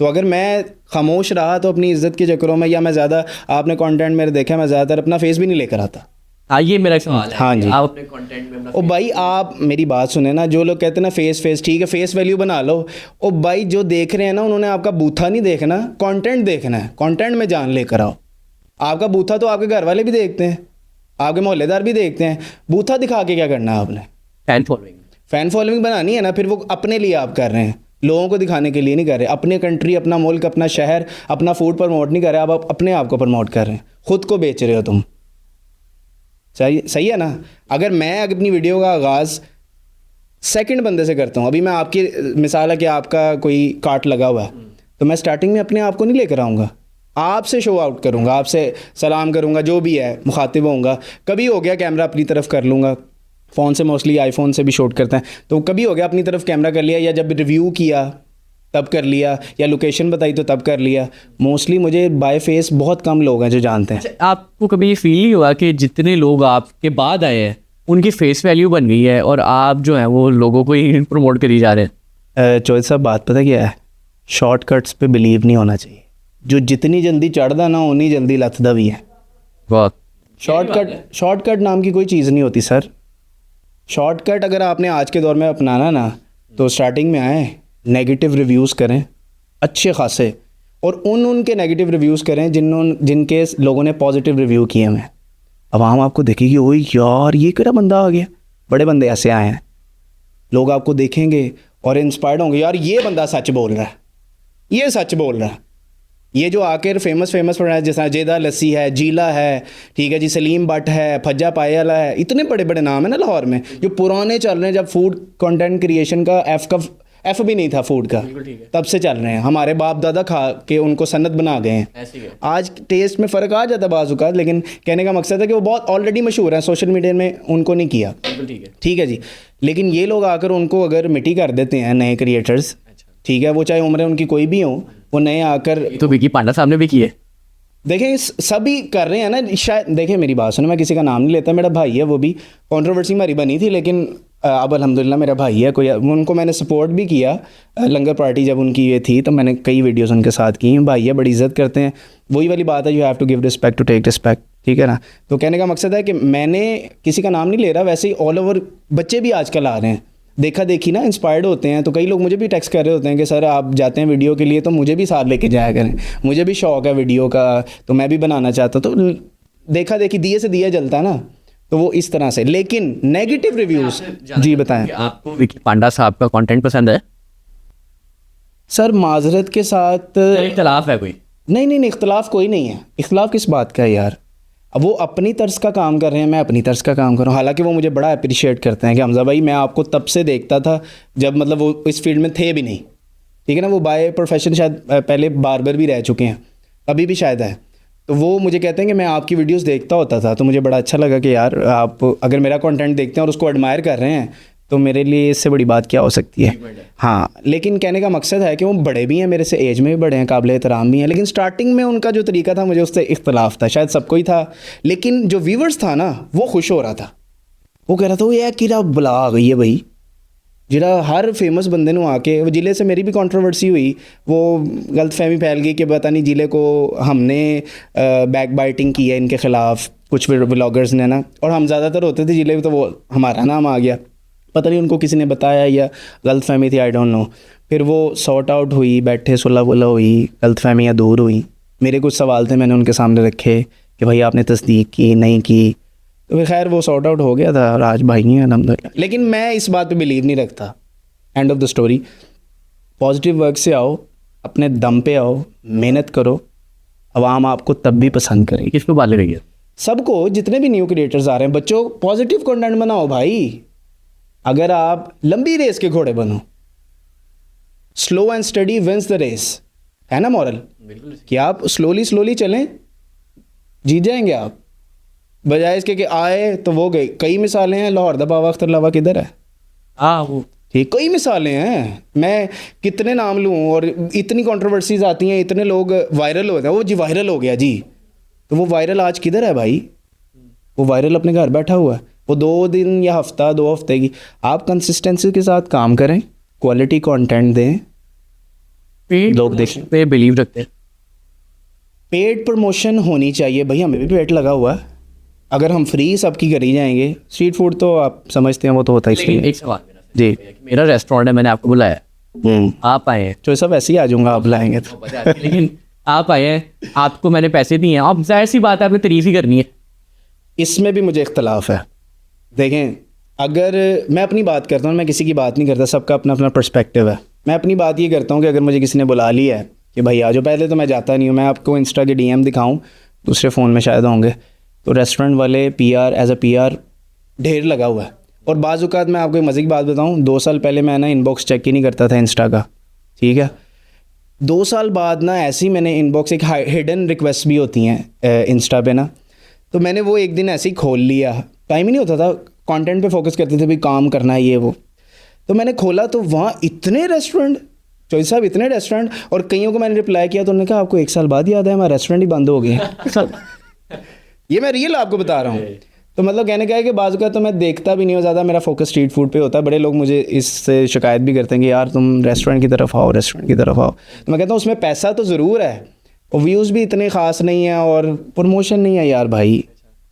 तो अगर मैं खामोश रहा तो अपनी इज्जत के चक्करों में, या मैं ज़्यादा, आपने कंटेंट मेरे देखा, मैं ज़्यादातर अपना फेस भी नहीं लेकर आता। हाँ, ये मेरा सवाल है। हाँ जी। आप अपने कंटेंट में अपना ओ भाई आप मेरी बात सुने ना, जो लोग कहते हैं ना फेस ठीक है, फेस वैल्यू बना लो। ओ भाई जो देख रहे हैं ना, उन्होंने आपका बूथा नहीं देखना, कंटेंट देखना है। कंटेंट में जान लेकर आओ। आपका बूथा तो आपके घर वाले भी देखते हैं, आपके मोहल्लेदार भी देखते हैं। बूथा दिखा के क्या करना है आपने? Fan following. फैन फॉलोइंग बनानी है ना, फिर वो अपने लिए आप कर रहे हैं, लोगों को दिखाने के लिए नहीं कर रहे। अपने कंट्री, अपना मुल्क, अपना शहर, अपना फूड प्रमोट नहीं कर रहे आप अपने आप को प्रमोट कर रहे हैं। खुद को बेच रहे हो तुम। सही है ना? अगर मैं अपनी वीडियो का आगाज़ सेकंड बंदे से करता हूँ, अभी मैं आपकी मिसाल है कि आपका कोई कार्ट लगा हुआ है, तो मैं स्टार्टिंग में अपने आप को नहीं लेकर आऊँगा, आपसे शो आउट करूँगा, आपसे सलाम करूँगा, जो भी है मुखातिब होऊंगा। कभी हो गया कैमरा अपनी तरफ कर लूँगा, फ़ोन से मोस्टली आईफोन से भी शूट करते हैं, तो कभी हो गया अपनी तरफ कैमरा कर लिया, या जब रिव्यू किया तब कर लिया, या लोकेशन बताई तो तब कर लिया। मोस्टली मुझे बाय फेस बहुत कम लोग हैं जो जानते हैं। अच्छा, आपको कभी ये फील नहीं हुआ कि जितने लोग आपके बाद आए हैं उनकी फेस वैल्यू बन गई है और आप जो है वो लोगों को ही प्रमोट करी जा रहे हैं? चौधरी साहब बात पता क्या है, शॉर्टकट्स पे बिलीव नहीं होना चाहिए। जो जितनी जल्दी चढ़दा ना उतनी जल्दी लथदा भी है। बहुत शॉर्टकट नाम की कोई चीज़ नहीं होती सर। शॉर्टकट अगर आपने आज के दौर में अपनाना ना, तो स्टार्टिंग में आए नेगेटिव रिव्यूज़ करें अच्छे खासे, और उनके नेगेटिव रिव्यूज़ करें जिनके लोगों ने पॉजिटिव रिव्यू किए हैं। अब हम आपको देखेंगे, ओए यार ये क्या बंदा आ गया। बड़े बंदे ऐसे आए हैं, लोग आपको देखेंगे और इंस्पायर्ड होंगे, यार ये बंदा सच बोल रहा है, ये सच बोल रहा है। ये जो आकर फेमस पड़ रहा है, जैसा जेदा लस्सी है, जीला है, ठीक है जी, सलीम बट है, फज्जा पाए वाला है, इतने बड़े बड़े नाम है ना लाहौर में, जो पुराने चल रहे हैं। जब फूड कंटेंट क्रिएशन का एफ भी नहीं था फूड का, तब से चल रहे हैं। हमारे बाप दादा खा के उनको सन्नत बना गए हैं। आज टेस्ट में फ़र्क आ जाता है बाज़-औक़ात, लेकिन कहने का मकसद है कि वो बहुत ऑलरेडी मशहूर हैं, सोशल मीडिया में उनको नहीं किया। ठीक है जी, लेकिन ये लोग आकर उनको अगर मिट्टी कर देते हैं, नए क्रिएटर्स, ठीक है, वो चाहे उम्र उनकी कोई भी हो, वो नए आकर, तो विकी पांडा साहब ने भी किए। देखें सभी कर रहे हैं ना शायद। देखें मेरी बात सुनो, मैं किसी का नाम नहीं लेता, मेरा भाई है, वो भी कंट्रोवर्सी हमारी बनी थी, लेकिन अब अल्हम्दुलिल्लाह मेरा भाई है। कोई उनको मैंने सपोर्ट भी किया, लंगर पार्टी जब उनकी ये थी तो मैंने कई वीडियोस उनके साथ की। भाई है, बड़ी इज्जत करते हैं। वही वाली बात है, you have to give respect to take respect, ठीक है ना? तो कहने का मकसद है कि मैंने किसी का नाम नहीं ले रहा, वैसे ही ऑल ओवर बच्चे भी आजकल आ रहे हैं, देखा देखी ना इंस्पायर्ड होते हैं। तो कई लोग मुझे भी टेक्स्ट कर रहे होते हैं कि सर आप जाते हैं वीडियो के लिए तो मुझे भी साथ लेके जाया करें, मुझे भी शौक है वीडियो का, तो मैं भी बनाना चाहता हूँ। तो देखा देखी दिए से दिया जलता है ना, तो वो इस तरह से। लेकिन नेगेटिव रिव्यूज़, जी बताएं। आपको विकी पांडा साहब का कंटेंट पसंद है? सर माजरत के साथ इख्तलाफ है कोई? नहीं, इख्तलाफ कोई नहीं है। इख्तलाफ किस बात का है यार? अब वो अपनी तर्ज का काम कर रहे हैं, मैं अपनी तर्ज का काम कर रहा हूँ। हालांकि वो मुझे बड़ा अप्रिशिएट करते हैं कि हमजा भाई मैं आपको तब से देखता था जब मतलब वो इस फील्ड में थे भी नहीं, ठीक है ना? वो बाय प्रोफेशन शायद पहले बार्बर भी रह चुके हैं, अभी भी शायद है। तो वो मुझे कहते हैं कि मैं आपकी वीडियोस देखता होता था, तो मुझे बड़ा अच्छा लगा कि यार आप अगर मेरा कंटेंट देखते हैं और उसको एडमायर कर रहे हैं, तो मेरे लिए इससे बड़ी बात क्या हो सकती है। हाँ, लेकिन कहने का मकसद है कि वो बड़े भी हैं, मेरे से एज में भी बड़े हैं, काबिल एहतराम भी हैं। लेकिन स्टार्टिंग में उनका जो तरीका था, मुझे उससे इख्तलाफ था, शायद सबको ही था। लेकिन जो व्यूवर्स था ना, वो खुश हो रहा था। वो कह रहा था वो यार किरा बुला आ गई है भाई, जिरा हर फेमस बंदे ने आके। वो जिले से मेरी भी कंट्रोवर्सी हुई, वो गलत फहमी फैल गई कि पता नहीं जिले को हमने बैक बाइटिंग की है इनके ख़िलाफ़, कुछ व्लॉगर्स ने ना, और हम ज़्यादातर होते थे जिले में, तो वो हमारा नाम आ गया। पता नहीं उनको किसी ने बताया या गलत फहमी थी, आई डोंट नो। फिर वो सॉर्ट आउट हुई, बैठे सुलह वुलह हुई, गलत फहमियाँ दूर हुई। मेरे कुछ सवाल थे, मैंने उनके सामने रखे कि भाई आपने तस्दीक की नहीं की, तो फिर खैर वो सॉर्ट आउट हो गया था और आज भाई हैं अल्हम्दुलिल्लाह। लेकिन मैं इस बात पे बिलीव नहीं रखता। End of the story, positive work से आओ, अपने दम पे आओ, मेहनत करो, आवाम आपको तब भी पसंद करेगी। किसको बाले रही है? सबको, जितने भी न्यू क्रिएटर्स आ रहे हैं, बच्चों पॉजिटिव कंटेंट बनाओ भाई। अगर आप लंबी रेस के घोड़े बनो, slow and study wins the race, है ना मॉरल? कि आप स्लोली चलें, जीत जाएंगे आप, बजाय इसके कि आए तो वो गए। कई मिसालें हैं, लाहौर दा बाबा अख्तर लावा किधर है? वो ठीक, कई मिसालें हैं, मैं कितने नाम लूँ। और इतनी कंट्रोवर्सीज आती हैं, इतने लोग वायरल होते हैं। वो जी वायरल हो गया जी, तो वो वायरल आज किधर है भाई? वो वायरल अपने घर बैठा हुआ है। वो 2 दिन या हफ्ता 2 हफ्ते की, आप कंसिस्टेंसी के साथ काम करें, क्वालिटी कंटेंट दें, लोग देखें। पे बिलीव रखते हैं। पेड प्रमोशन होनी चाहिए भाई, हमें भी पेड लगा हुआ है। अगर हम फ्री सबकी करी जाएंगे, स्ट्रीट फूड तो आप समझते हैं वो तो होता ही लेकिन फ्री है। एक सवाल जी। मेरा रेस्टोरेंट है, मैंने आपको बुलाया, आप आए हैं, तो सब ऐसे ही आ जाऊँगा आप बुलाएंगे तो। लेकिन आप आए हैं, आपको मैंने पैसे दिए हैं, अब जाहिर सी बात है आपने तारीफ ही करनी है। इसमें भी मुझे इख्तलाफ है। देखें, अगर मैं अपनी बात करता हूँ, मैं किसी की बात नहीं करता, सबका अपना अपना पर्सपेक्टिव है। मैं अपनी बात ये करता हूँ कि अगर मुझे किसी ने बुला लिया है कि भाई आ जाओ, पहले तो मैं जाता नहीं हूँ। मैं आपको इंस्टा के डीएम दिखाऊँ, दूसरे फ़ोन में शायद होंगे, तो रेस्टोरेंट वाले पीआर एज अ पीआर ढेर लगा हुआ है। और बाज़ औक़ात मैं आपको एक मज़े की बात बताऊँ, 2 साल पहले मैं ना इनबॉक्स चेक ही नहीं करता था इंस्टा का, ठीक है। 2 साल बाद ना ऐसे ही मैंने इनबॉक्स, एक हिडन रिक्वेस्ट भी होती हैं इंस्टा पे ना, तो मैंने वो एक दिन ऐसे ही खोल लिया। टाइम ही नहीं होता था, कंटेंट पे फोकस करते थे, भी काम करना है ये वो। तो मैंने खोला तो वहाँ इतने रेस्टोरेंट, चौधरी साहब इतने रेस्टोरेंट, और कईयों को मैंने रिप्लाई किया तो उन्होंने कहा आपको 1 साल बाद याद है हमारा रेस्टोरेंट ही बंद हो गए। ये मैं रियल आपको बता रहा हूँ। तो मतलब कहने का है कि बाज़ का तो मैं देखता भी नहीं हूँ ज़्यादा, मेरा फोकस स्ट्रीट फूड पे होता है। बड़े लोग मुझे इससे शिकायत भी करते हैं कि यार तुम रेस्टोरेंट की तरफ आओ, रेस्टोरेंट की तरफ आओ। तो मैं कहता हूँ उसमें पैसा तो ज़रूर है और व्यूज़ भी इतने ख़ास नहीं है और प्रमोशन नहीं है यार भाई।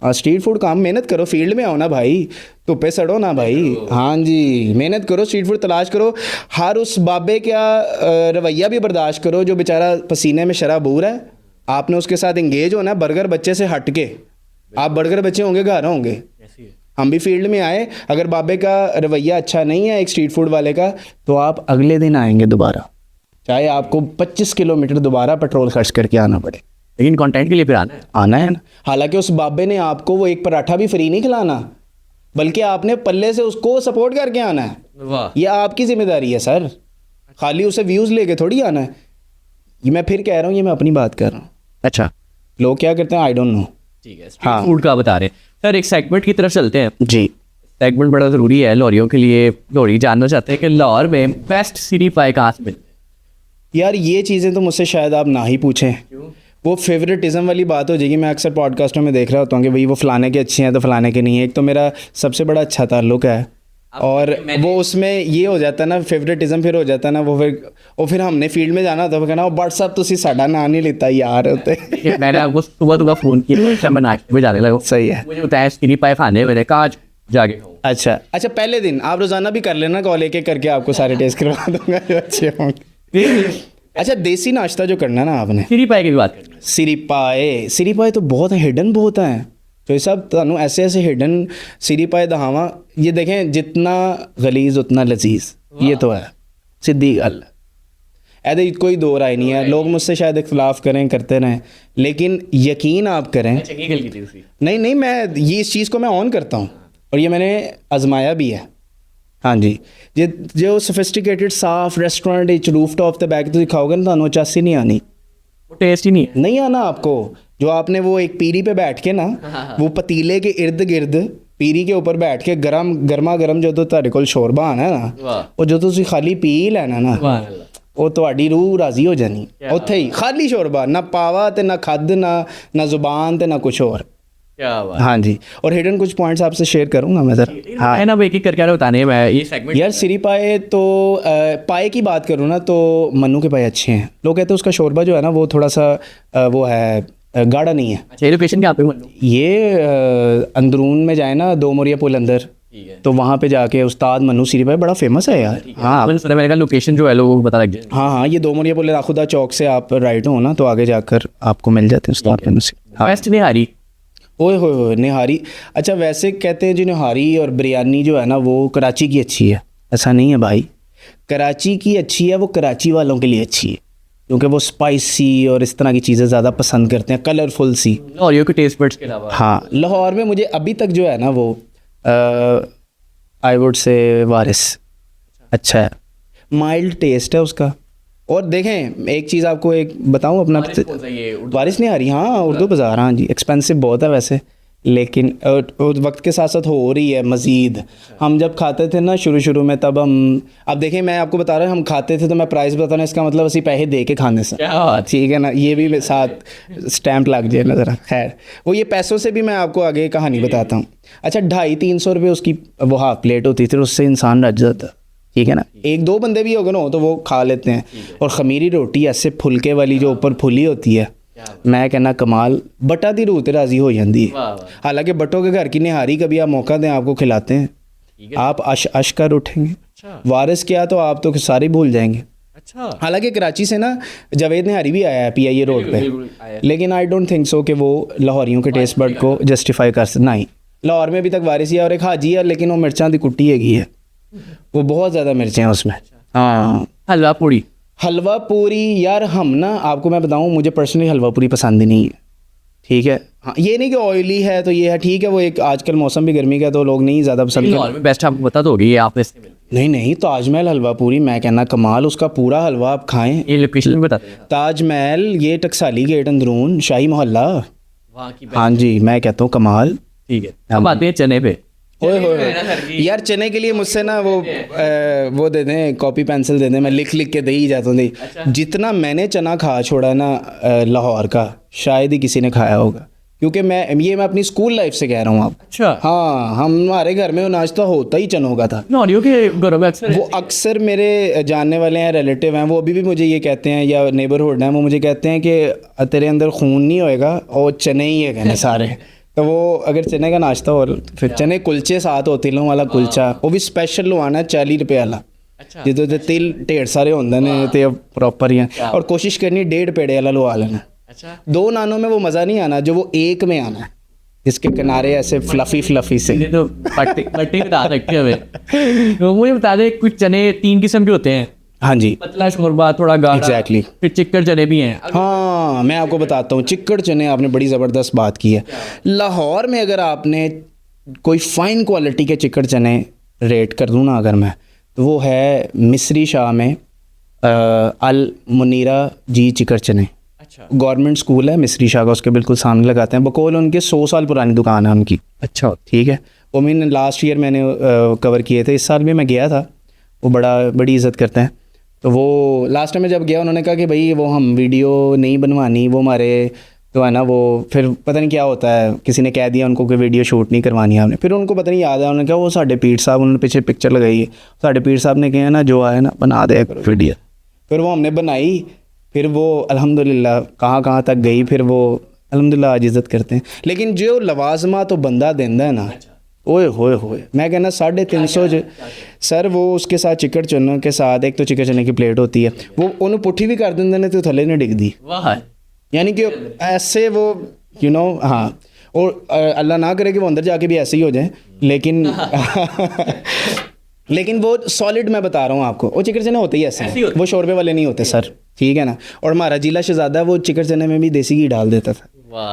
स्ट्रीट फूड काम, मेहनत करो, फील्ड में आओ ना भाई, धुप्पे सड़ो ना भाई। हाँ जी, मेहनत करो, स्ट्रीट फूड तलाश करो। हर उस बाबे का रवैया भी बर्दाश्त करो जो बेचारा पसीने में शराबूर है। आपने उसके साथ इंगेज होना, बर्गर बच्चे से हट के। आप बर्गर बच्चे होंगे, घर होंगे। हम भी फील्ड में आए, अगर बाबे का रवैया अच्छा नहीं है एक स्ट्रीट फूड वाले का, तो आप अगले दिन आएंगे दोबारा, चाहे आपको 25 किलोमीटर दोबारा पेट्रोल खर्च करके आना पड़े, लेकिन कंटेंट के लिए फिर आना है ना। हालांकि उस बाबे ने आपको वो एक पराठा भी फ्री नहीं खिलाना, बल्कि आपने पल्ले से उसको सपोर्ट करके आना है। वाह। ये आपकी जिम्मेदारी है सर, खाली उसे व्यूज़ लेके थोड़ी आना है। ये मैं फिर कह रहा हूँ, ये मैं अपनी बात कर रहा हूँ। अच्छा, लोग क्या करते हैं आई डोंट नो। ठीक है, स्ट्रीट फूड का बता रहे हैं सर। एक सेगमेंट की तरफ चलते हैं जी। सेगमेंट बड़ा ज़रूरी है लॉरियों के लिए। लॉरी जानना चाहते हैं कि लाहौर में बेस्ट सीरी पाई कहाँ से मिलते हैं? यार ये चीज़ें तो मुझसे शायद आप ना ही पूछें। क्यों? वो फेवरेटिज़म वाली बात हो जाएगी। मैं अक्सर पॉडकास्टों में देख रहा होता हूँ कि भाई वो फ़लाने के अच्छे हैं तो फ़लाने के नहीं है। एक तो मेरा सबसे बड़ा अच्छा ताल्लुक़ है, और वो उसमें ये हो जाता है ना, फेवरेटिज़म फिर हो जाता है ना, वो फिर हमने फील्ड में जाना तो कहना व्हाट्सअप तुसी साडा ना नहीं लेता यार होते। मैंने आपको सुबह फ़ोन किया, मैं नाश्ते में जाने लगा। सही है। मुझे बताया सीरी पाई खाने, मैंने कहा आज जाके खाऊं। अच्छा, पहले दिन आप रोज़ाना भी कर लेना, कॉल एक एक करके आपको सारे टेस्ट करवा दूंगा जो अच्छे होंगे। अच्छा, देसी नाश्ता जो करना है ना आपने, सीरी पाई की भी बात करनी है। सिरी पाए तो बहुत हिडन बहुत हैं। तो ये सब तुहानू ऐसे हिडन सिरी पाए दहावा। ये देखें, जितना गलीज़ उतना लजीज, ये तो है सीधी गल। ऐसे कोई दो राय नहीं है। लोग मुझसे शायद इख्तलाफ करें, करते रहें, लेकिन यकीन आप करें। नहीं, मैं ये इस चीज़ को मैं ऑन करता हूँ और ये मैंने आजमाया भी है। हाँ जी, जो सोफिस्टिकेटेड साफ रेस्टोरेंट रूफ टॉप ते बैक तुम खाओगे ना, तुहानू चासी नहीं आनी, वो टेस्ट ही नहीं आना आपको। जो आपने वो एक पीरी पे बैठ के ना, वो पतीले के इर्द गिर्द पीरी के ऊपर बैठ के गर्मा गर्म जो तो तुहाडे कोल शोरबा आना ना, वो जो तुसीं खाली पी लेना ना, वो तुहाडी रूह राजी हो जानी। उत्थे ही खाली शोरबा, ना पावा ते ना खद, ना जुबान ते ना कुछ और। क्या बात। हाँ जी, और हिडन कुछ पॉइंट्स आपसे शेयर करूंगा मैं ज़रा। हाँ है ना, एक एक करके बताने मैं ये सेगमेंट। यार सिरी पाए तो पाए की बात करूँ ना तो मन्नू के पाए अच्छे हैं। लोग कहते हैं उसका शोरबा जो है ना वो थोड़ा सा वो है, गाढ़ा नहीं है। अच्छा, लोकेशन क्या पे? ये अंदरून में जाए ना, 2 मोरिया पुल अंदर, तो वहाँ पे जाके उस्ताद मन्नू सिरी पाए बड़ा फेमस है यार। हाँ, मैंने कहा लोकेशन जो है लोगों को पता लग जाए। हाँ, ये 2 मोरिया पुल खुदा चौक से आप राइट हो ना, तो आगे जाकर आपको मिल जाते हैं उस्ताद मन्नू सिरी। बेस्ट निहारी। ओए हो निहारी। अच्छा, वैसे कहते हैं जी निहारी और बिरयानी जो है ना वो कराची की अच्छी है। ऐसा नहीं है भाई, कराची की अच्छी है, वो कराची वालों के लिए अच्छी है क्योंकि वो स्पाइसी और इस तरह की चीज़ें ज़्यादा पसंद करते हैं, कलरफुल सी। और ये टेस्ट बड्स के अलावा हाँ, लाहौर में मुझे अभी तक जो है ना वो आई वुड से वारिस अच्छा है, माइल्ड टेस्ट है उसका। और देखें एक चीज़ आपको एक बताऊं अपना, वारिस नहीं आ रही। हाँ, उर्दू बाज़ार। हाँ जी, एक्सपेंसिव बहुत है वैसे, लेकिन वक्त के साथ साथ हो रही है मज़ीद। हम जब खाते थे ना शुरू में, तब हम, अब देखें मैं आपको बता रहा हूँ, हम खाते थे तो मैं प्राइस बता रहा हूँ, इसका मतलब असी पैसे दे के खाने से, ठीक है ना, ये भी साथ स्टैंप लग जाए ना ज़रा। खैर, वो ये पैसों से भी मैं आपको आगे कहानी बताता हूँ। अच्छा, 250-300 रुपये उसकी वो हाफ प्लेट होती थी, उससे इंसान रज जाता। ठीक है ना, एक दो बंदे भी हो गए ना तो वो खा लेते हैं। और खमीरी रोटी ऐसे फुलके वाली जो ऊपर फुली होती है, मैं कहना कमाल, बटा दी रूह ते राजी हो जाती है। हालांकि बटों के घर की निहारी कभी आप मौका दें आपको खिलाते हैं, आप अश कर उठेंगे। वारिस क्या तो आप तो सारे भूल जाएंगे। अच्छा, हालांकि कराची से ना जावेद निहारी भी आया है PIA रोड पे, लेकिन आई डोंट थिंक सो कि वो लाहौरियों के टेस्ट बर्ड को जस्टिफाई कर सकते। नहीं, लाहौर में अभी तक वारिस ही है और एक हाजी है, लेकिन वो मिर्चां दी कुट्टी हैगी है, वो बहुत ज़्यादा मिर्चें हैं उसमें। हाँ, हलवा पूड़ी। हलवा पूरी यार, हम ना आपको मैं बताऊं, मुझे पर्सनली हलवा पूरी पसंद ही नहीं है। ठीक है, हाँ, ये नहीं कि ऑयली है तो ये है, ठीक है, वो एक आजकल मौसम भी गर्मी का तो लोग नहीं ज़्यादा पसंद लाहौर में बेस्ट आपको पता तो होगी ये आपने। नहीं नहीं, ताजमहल हलवा पूरी मैं कहना कमाल, उसका पूरा हलवा आप खाएं। ये लोकेशन बताते हैं ताजमहल ये टकसाली गेट अंदरून शाही मोहल्ला। वहाँ की। हाँ जी, मैं कहता हूँ कमाल। ठीक है, अब आते हैं चने पे। ओए होए यार, चने के लिए मुझसे ना वो दे दें, कॉपी पेंसिल दे दें, मैं लिख लिख के दे ही जाता हूँ। जितना मैंने चना खा छोड़ा ना लाहौर का, शायद ही किसी ने खाया होगा, क्योंकि मैं अपनी स्कूल लाइफ से कह रहा हूँ आप। अच्छा, हाँ, हमारे घर में वो नाश्ता होता ही चनों का था। लाहौरियों के घरों में अक्सर वो अक्सर मेरे जानने वाले हैं, रिलेटिव हैं, वो अभी भी मुझे ये कहते हैं, या नेबरहुड हैं, वो मुझे कहते हैं कि तेरे अंदर खून नहीं होएगा और चने ही है कहने सारे। तो वो अगर चने का नाश्ता हो फिर चने कुलचे साथ हो, तिलों वाला कुलचा, वो भी स्पेशल लवाना 40 रुपये वाला, जिदों तिल ढेर सारे होंगे ने ते प्रॉपर ही हैं। और कोशिश करनी 1.5 पेड़े वाला लवा लेना। अच्छा, 2 नानों में वो मज़ा नहीं आना जो वो एक में आना है, जिसके किनारे ऐसे फ्लफी से। ये तो पट्टी बता सकते हैं हमें। तो मुझे बता दे, कुछ चने 3 किस्म के होते हैं। हाँ जी, पतला शोरबा, थोड़ा गाढ़ा। Exactly. फिर चिक्कड़ चने भी हैं। हाँ, मैं आपको बताता हूँ, चिक्कड़ चने, आपने बड़ी ज़बरदस्त बात की है। लाहौर में अगर आपने कोई फ़ाइन क्वालिटी के चिक्कड़ चने रेट कर दूँ ना अगर मैं, तो वो है मिस्री शाह में अल मुनीरा जी चिक्कड़ चने। अच्छा, गवर्नमेंट स्कूल है मिस्री शाह का, उसके बिल्कुल सामने लगाते हैं, बकौल उनके 100 साल पुरानी दुकान है उनकी। अच्छा, ठीक है, वो मैंने लास्ट ईयर मैंने कवर किए थे, इस साल भी मैं गया था। वो बड़ी इज़्ज़त करते हैं। तो वो लास्ट टाइम में जब गया, उन्होंने कहा कि भाई वो हम वीडियो नहीं बनवानी, वो हमारे तो है ना, वो फिर पता नहीं क्या होता है, किसी ने कह दिया उनको कि वीडियो शूट नहीं करवानी आपने। फिर उनको पता नहीं याद है, उन्होंने कहा वो साढ़े पीर साहब, उन्होंने पीछे पिक्चर लगाई है, साढ़े पीर साहब ने कहा ना जो आए ना बना दे करो वीडियो। फिर वो हमने बनाई, फिर वो अल्हम्दुलिल्लाह कहाँ तक गई, फिर वो अल्हम्दुलिल्लाह आज इज़्ज़त करते हैं। लेकिन जो लवाजमा तो बंदा देंदा है ना, ओए होए मैं कहना 350 सर, वो उसके साथ चिकड़ चने के साथ एक तो चिकड़ चने की प्लेट होती है, वो उन्होंने पुट्ठी भी कर देंगे ने तो थले नहीं डिगदी, वाह, यानी कि ऐसे वो हाँ, और अल्लाह ना करे कि वो अंदर जाके भी ऐसे ही हो जाए, लेकिन लेकिन वो सॉलिड मैं बता रहा हूँ आपको, वो चिकड़ चने होते ही ऐसे हैं, वो शोरबे वाले नहीं होते सर, ठीक है ना। और हमारा जिला शहजादा वो चिकड़ चने में भी देसी घी डाल देता था,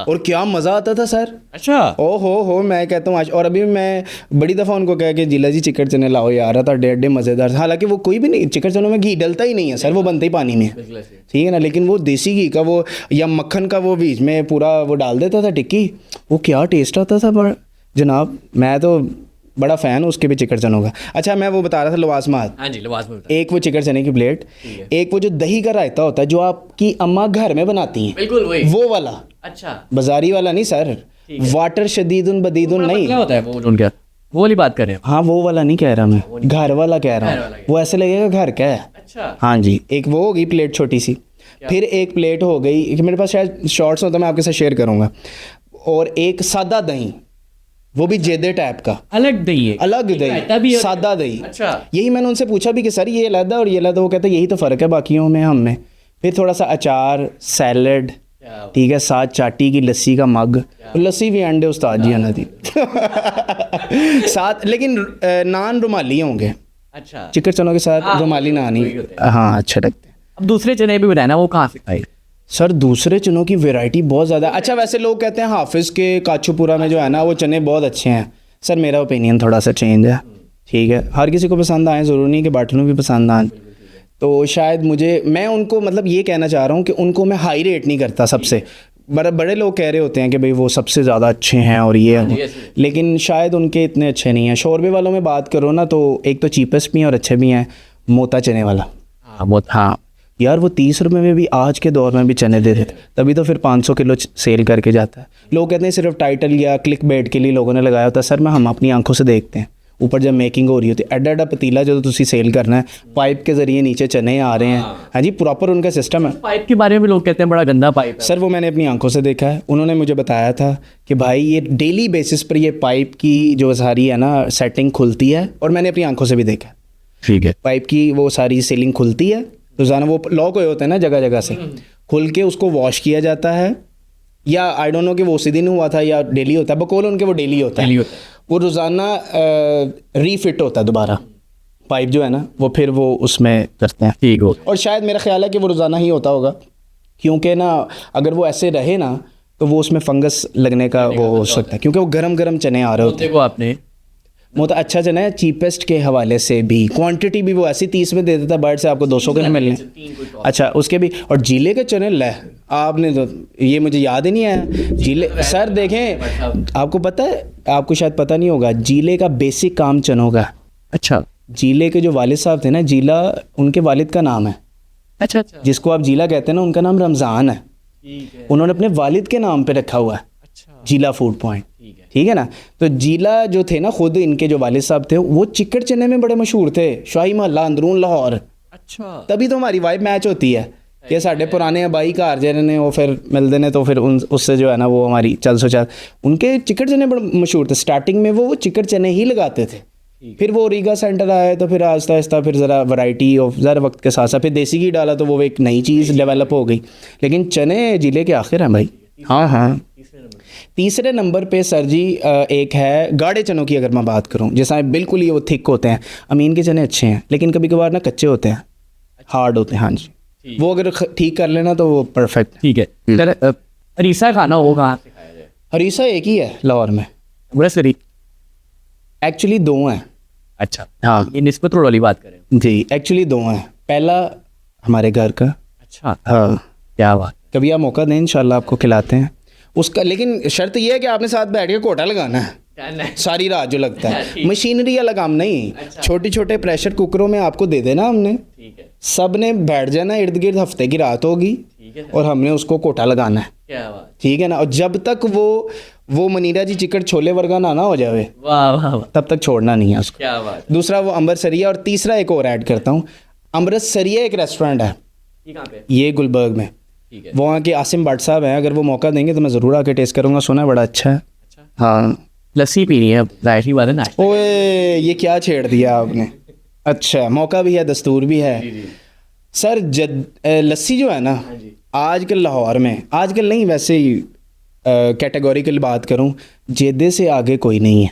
और क्या मज़ा आता था सर। अच्छा, ओ हो मैं कहता हूँ आज, और अभी मैं बड़ी दफ़ा उनको कह के जिला जी चिकड़ चने लाओ यार, था डेढ़ मज़ेदार। हालांकि वो कोई भी नहीं, चिकड़ चनों में घी डलता ही नहीं है सर, वो बनते ही पानी में, ठीक है ना। लेकिन वो देसी घी का वो या मक्खन का वो बीच में पूरा वो डाल देता था टिक्की, वो क्या टेस्ट आता था बड़ा जनाब। मैं तो बड़ा फ़ैन हूँ उसके भी चिकड़ चनों का। अच्छा, मैं वो बता रहा था लवाजमात। हाँ जी, लवाजमा। एक वो चिकड़ चने की प्लेट, एक वो जो दही का रायता होता है जो आपकी अम्मा घर में बनाती हैं, बिल्कुल वही, वो वाला। अच्छा, बाजारी वाला नहीं सर, वाटर शदीदुन बदीदुन नहीं, क्या होता है वो उनका, वो वाली बात कर रहे हैं। हाँ वो वाला नहीं कह रहा मैं, घर वाला कह रहा हूँ, वो ऐसे लगेगा घर का है। अच्छा, हाँ जी, एक वो होगी प्लेट छोटी सी, फिर एक प्लेट हो गई, एक मेरे पास शायद शॉर्ट्स होता है, मैं आपके साथ शेयर करूँगा, और एक सादा दही, वो भी जेदे टाइप का, अलग दही है, अलग दही, सादा दही। अच्छा, यही मैंने उनसे पूछा भी कि सर ये अलग और ये अलग, वो कहते यही तो फ़र्क है बाकियों में हम में। फिर थोड़ा सा अचार, सैलड, ठीक है, साथ चाटी की लस्सी का मग, लस्सी भी अंडे उस्ताद जी आना थी साथ, लेकिन नान रुमाली होंगे। अच्छा, चिकड़ चनों के साथ रुमाली नान ही, हाँ अच्छे लगते हैं। अब दूसरे चने भी बताना, वो कहाँ से खाए सर? दूसरे चनों की वैरायटी बहुत ज़्यादा। अच्छा, वैसे लोग कहते हैं हाफिज़ के काचूपुरा में जो है ना वो चने बहुत अच्छे हैं। सर मेरा ओपिनियन थोड़ा सा चेंज है, ठीक है, हर किसी को पसंद आए, ज़रूरी नहीं कि बाटलों भी पसंद आए। तो शायद मैं उनको मतलब ये कहना चाह रहा हूँ कि उनको मैं हाई रेट नहीं करता सबसे। बड़े लोग कह रहे होते हैं कि भाई वो सबसे ज़्यादा अच्छे हैं और ये है, लेकिन शायद उनके इतने अच्छे नहीं हैं। शोरबे वालों में बात करो ना तो एक तो चीपेस्ट भी हैं और अच्छे भी हैं, मोता चने वाला। हाँ यार, वो 30 रुपये में भी आज के दौर में भी चने दे देते, तभी तो फिर 500 किलो सेल करके जाता है। लोग कहते हैं सिर्फ टाइटल या क्लिक बेट के लिए लोगों ने लगाया होता है। सर हम अपनी आंखों से देखते हैं, ऊपर जब मेकिंग हो रही होती है एडा पतीला जो तुसी सेल करना है पाइप के ज़रिए नीचे चने आ रहे हैं। हाँ जी, प्रॉपर उनका सिस्टम है। पाइप के बारे में लोग कहते हैं बड़ा गंदा पाइप है। सर वो मैंने अपनी आंखों से देखा है, उन्होंने मुझे बताया था कि भाई ये डेली बेसिस पर ये पाइप की जो सारी है ना सेटिंग खुलती है, और मैंने अपनी आंखों से भी देखा है। ठीक है। पाइप की वो सारी सीलिंग खुलती है, रोज़ाना वो लॉक हुए होते हैं ना जगह जगह से, खुल के उसको वॉश किया जाता है, या आई डोंट नो कि वो उसी दिन हुआ था या डेली होता है, बकौल उनके वो डेली होता है। वो रोज़ाना रीफिट होता है दोबारा पाइप जो है ना, वो फिर वो उसमें करते हैं। ठीक हो। और शायद मेरा ख्याल है कि वो रोज़ाना ही होता होगा, क्योंकि ना अगर वो ऐसे रहे ना तो वो उसमें फंगस लगने का वो हो सकता है, क्योंकि वो गरम गरम चने आ रहे होते हैं। देखो आपने बहुत अच्छा चना है, चीपेस्ट के हवाले से भी, क्वांटिटी भी वो ऐसी 30 में दे देता है, बर्ड से आपको 200 के मिलने। अच्छा उसके भी, और जीले के चने ले आपने तो, ये मुझे याद ही नहीं आया जीले। सर देखें, आपको पता है, आपको शायद पता नहीं होगा, जीले का बेसिक काम चनों का। अच्छा जीले के जो वालिद साहब थे ना, जीला उनके वालिद का नाम है। अच्छा जिसको आप जीला कहते हैं ना, उनका नाम रमज़ान है। उन्होंने अपने वालिद के नाम पे रखा हुआ है जीला फूड पॉइंट। ठीक है ना। तो जीला जो थे ना, खुद इनके जो वालिद साहब थे वो चिकड़ चने में बड़े मशहूर थे, शाही महल्ला अंदरून लाहौर। अच्छा तभी तो हमारी वाइब मैच होती है कि साढ़े पुराने बाई घर जने ने वो फिर मिलते ने, तो फिर उससे जो है ना वो हमारी चल सो चल। उनके चिकड़ चने बड़े मशहूर थे। स्टार्टिंग में वो चिकड़ चने ही लगाते थे, फिर वो रीगा सेंटर आया तो फिर आहिस्ता आहिस्ता फिर ज़रा वैरायटी ऑफ ज़रा वक्त के साथ साथ फिर देसी घी डाला तो वो एक नई चीज़ डेवलप हो गई। लेकिन चने जिले के आखिर हैं भाई। हाँ हाँ। तीसरे नंबर पे सर जी एक है गाढ़े चनों की। अगर मैं बात करूं, जैसा बिल्कुल ही वो थिक होते हैं, अमीन के चने अच्छे हैं, लेकिन कभी कभार ना कच्चे होते हैं, हार्ड होते हैं। हाँ जी, वो अगर ठीक कर लेना तो वो परफेक्ट। ठीक है। सर हरीसा खाना वो कहाँ से खाया जाए? हरीसा एक ही है लाहौर में। मुरसरी एक्चुअली दो हैं। अच्छा हाँ ये निस्बत वाली बात करें। जी, एक्चुअली दो हैं। पहला हमारे घर का। अच्छा हाँ, क्या बात। कभी आप मौका दें इंशाल्लाह आपको खिलाते हैं उसका, लेकिन शर्त यह है कि आपने साथ बैठ के कोटा लगाना है सारी रात जो लगता है। मशीनरी वाला काम नहीं। छोटे छोटे प्रेशर कुकरों में आपको दे देना हमने, सब ने बैठ जाना, इर्द गिर्द हफ्ते की रात होगी और हमने उसको कोटा लगाना है। क्या बात। ठीक है ना। और जब तक वो मनीरा जी चिकन छोले वर्गा ना हो जावे, वाह वाह वाह, तब तक छोड़ना नहीं है उसको। क्या बात। दूसरा वो अमृतसरिया, और तीसरा एक और ऐड करता हूँ, अमृतसरिया एक रेस्टोरेंट है, ये कहाँ पे? ये गुलबर्ग में। ठीक है। वहाँ के आसिम भट्ट साहब हैं, अगर वो मौका देंगे तो मैं ज़रूर आके टेस्ट करूँगा, सुना है बड़ा अच्छा है। हाँ लस्सी पीनी है, जाहिर सी बात है ना। ओए ये क्या छेड़ दिया आपने। अच्छा, मौका भी है, दस्तूर भी है। सर लस्सी जो है ना, आजकल लाहौर में, आजकल नहीं वैसे ही कैटेगोरिकल बात करूं, जेदे से आगे कोई नहीं है।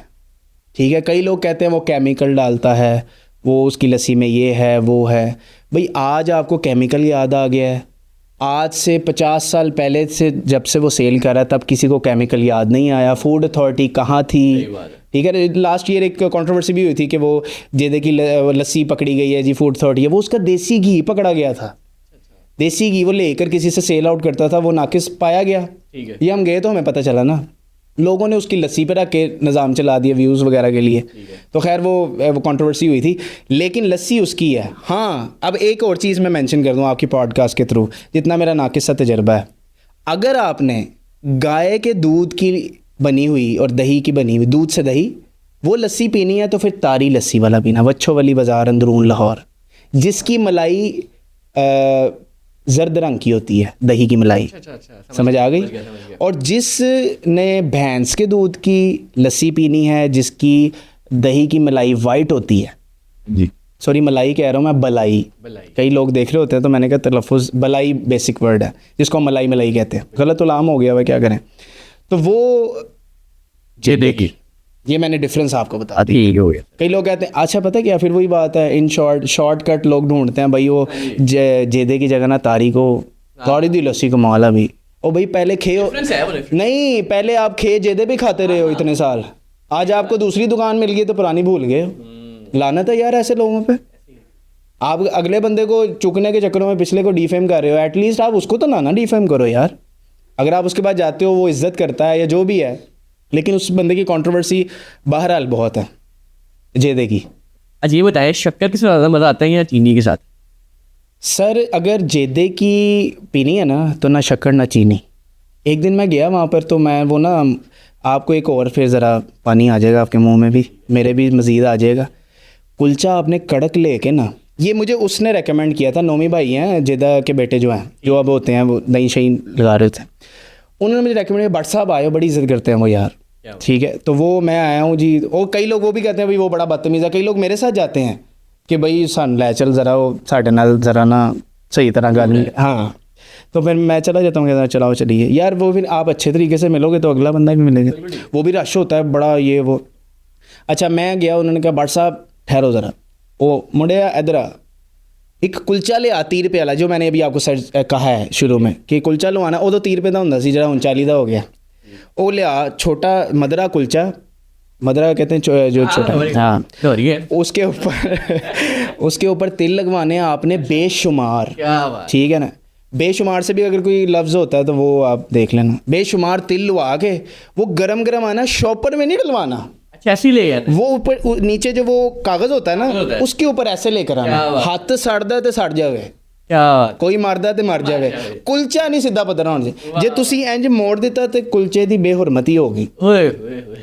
ठीक है। कई लोग कहते हैं वो केमिकल डालता है, वो उसकी लस्सी में ये है वो है। भाई आज आपको केमिकल याद आ गया है, आज से 50 साल पहले से जब से वो सेल कर रहा है तब किसी को केमिकल याद नहीं आया। फूड अथॉरिटी कहाँ थी। ठीक है। लास्ट ईयर एक कंट्रोवर्सी भी हुई थी कि वो जेदे की लस्सी पकड़ी गई है जी, फूड अथॉरिटी है, वो उसका देसी घी पकड़ा गया था। देसी घी वो लेकर किसी से सेल आउट करता था, वो नाकिस पाया गया। ये हम गए तो हमें पता चला ना, लोगों ने उसकी लस्सी पे रख के निज़ाम चला दिया व्यूज़ वगैरह के लिए। तो खैर वो कंट्रोवर्सी हुई थी, लेकिन लस्सी उसकी है। हाँ, अब एक और चीज़ मैं मेंशन कर दूं आपकी पॉडकास्ट के थ्रू, जितना मेरा नाकिस सा तजर्बा है, अगर आपने गाय के दूध की बनी हुई और दही की बनी हुई, दूध से दही, वो लस्सी पीनी है तो फिर तारी लस्सी वाला पीना, वच्छो वाली बाज़ार अंदरून लाहौर, जिसकी मलाई जर्द रंग की होती है, दही की मलाई। समझ आ गई। और जिसने भैंस के दूध की लस्सी पीनी है, जिसकी दही की मलाई वाइट होती है जी, सॉरी मलाई कह रहा हूँ मैं, बलाई। कई लोग देख रहे होते हैं तो मैंने कहा तलफ़ुज़, बलाई बेसिक वर्ड है जिसको हम मलाई मलाई कहते हैं, गलत उलाम हो गया हुआ, क्या करें। तो वो ये देखिए, ये मैंने डिफरेंस आपको बता दी। ठीक हो गया। कई लोग कहते हैं अच्छा पता है क्या, फिर वही बात है, इन शॉर्टकट लोग ढूंढते हैं भाई, वो जेदे की जगह ना तारी को, तारी दी लस्सी को माला भी। ओ भाई पहले नहीं, पहले आप जेदे भी खाते रहे हो इतने साल, आज आपको दूसरी दुकान मिल गई तो पुरानी भूल गए हो। लानत है यार ऐसे लोगों पे। आप अगले बंदे को चुकने के चक्करों में पिछले को डिफेम कर रहे हो, एटलीस्ट आप उसको तो ना डिफेम करो यार। अगर आप उसके बाद जाते हो, वो इज्जत करता है या जो भी है, लेकिन उस बंदे की कंट्रोवर्सी बहरहाल बहुत है जेदे की। अच्छा ये बताएं, शक्कर के साथ ज़्यादा मज़ा आता है या चीनी के साथ? सर अगर जेदे की पीनी है ना तो ना शक्कर ना चीनी। एक दिन मैं गया वहाँ पर, तो मैं वो ना आपको एक और फिर ज़रा पानी आ जाएगा आपके मुंह में भी, मेरे भी मज़ीद आ जाएगा। कुलचा आपने कड़क लेके ना, ये मुझे उसने रेकमेंड किया था, नोमी भाई हैं जिदा के बेटे जो हैं, जो अब होते हैं वो दही शही लगा रहे थे, उन्होंने मुझे रेकमेंड किया, भट्ट साहब आए हो, बड़ी इज्जत करते हैं वो यार, ठीक है। तो वो मैं आया हूँ जी, और कई लोग वो भी कहते हैं भाई वो बड़ा बदतमीज़ है, कई लोग मेरे साथ जाते हैं कि भाई सन लै चल ज़रा वो साढ़े नाल ज़रा ना सही तरह गल, हाँ। तो फिर मैं चला जाता हूँ, कहता चलाओ चलिए यार, वो फिर आप अच्छे तरीके से मिलोगे तो अगला बंदा भी मिलेगा, वो भी रश होता है बड़ा ये वो। अच्छा मैं गया, उन्होंने कहा भट्ट साहब ठहरो ज़रा, वो मुड़े इधर आ, एक कुलचा लिया 30 रुपये वाला, जो मैंने अभी आपको सर कहा है शुरू में कि कुलचा लवाना, वो तो 30 रुपये का होंगे सी, जो 39 का हो गया। वो लिया छोटा मदरा कुलचा, मदरा कहते हैं जो छोटा, हाँ, उसके ऊपर तिल लगवाने हैं आपने बेशुमार, ठीक है ना, बेशुमार से भी अगर कोई लफ्ज़ होता है तो वो आप देख लेना, बेशुमार तिल लगा के वो गरम गरम आना, शॉपर में नहीं डलवाना, अच्छा ऐसे ले यार, वो ऊपर नीचे जो वो कागज़ होता है ना उसके ऊपर ऐसे लेकर आना, हाथ सड़दा तो सड़ जावे, कोई मरदा तो मर जावे, कुलचा नहीं सीधा पतरा होने से, जे तुसी इंज मोड़ दिता तो कुलचे की बेहुरमती होगी,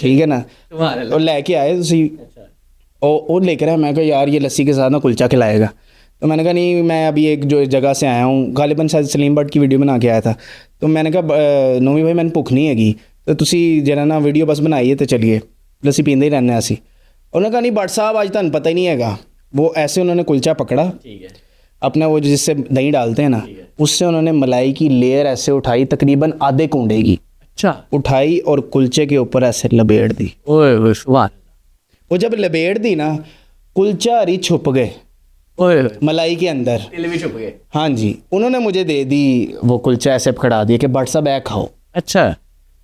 ठीक है ना। और लेके आए तुसी, और लेकर आया, मैं कहा यार ये लस्सी के साथ ना कुलचा खिलाएगा, तो मैंने कहा नहीं, मैं अभी एक जो जगह से आया हूँ, गालिबन शायद सलीम भट्ट की वीडियो बना के आया था, तो मैंने कहा नोमी भाई मैंने भुख नहीं हैगी, तो तुसी जरा ना वीडियो बस बनाइए तो चलिए लस्सी पींदे ही रहने असी। उन्होंने कहा नहीं भट्ट साहब आज तुहानू पता ही नहीं हैगा, वो ऐसे उन्होंने कुलचा पकड़ा, अपना वो जिससे दही डालते हैं ना, उससे उन्होंने मलाई की लेयर ऐसे उठाई, तकरीबन आधे कूंडे की, अच्छा उठाई, और कुलचे के ऊपर ऐसे लपेट दी। वो जब लपेट दी ना, कुलचा हरी छुप गए मलाई के अंदर, तिल भी छुप गए, हाँ जी। उन्होंने मुझे दे दी वो कुलचा, ऐसे पकड़ा दिया कि भट्ट साहब ऐ खाओ। अच्छा,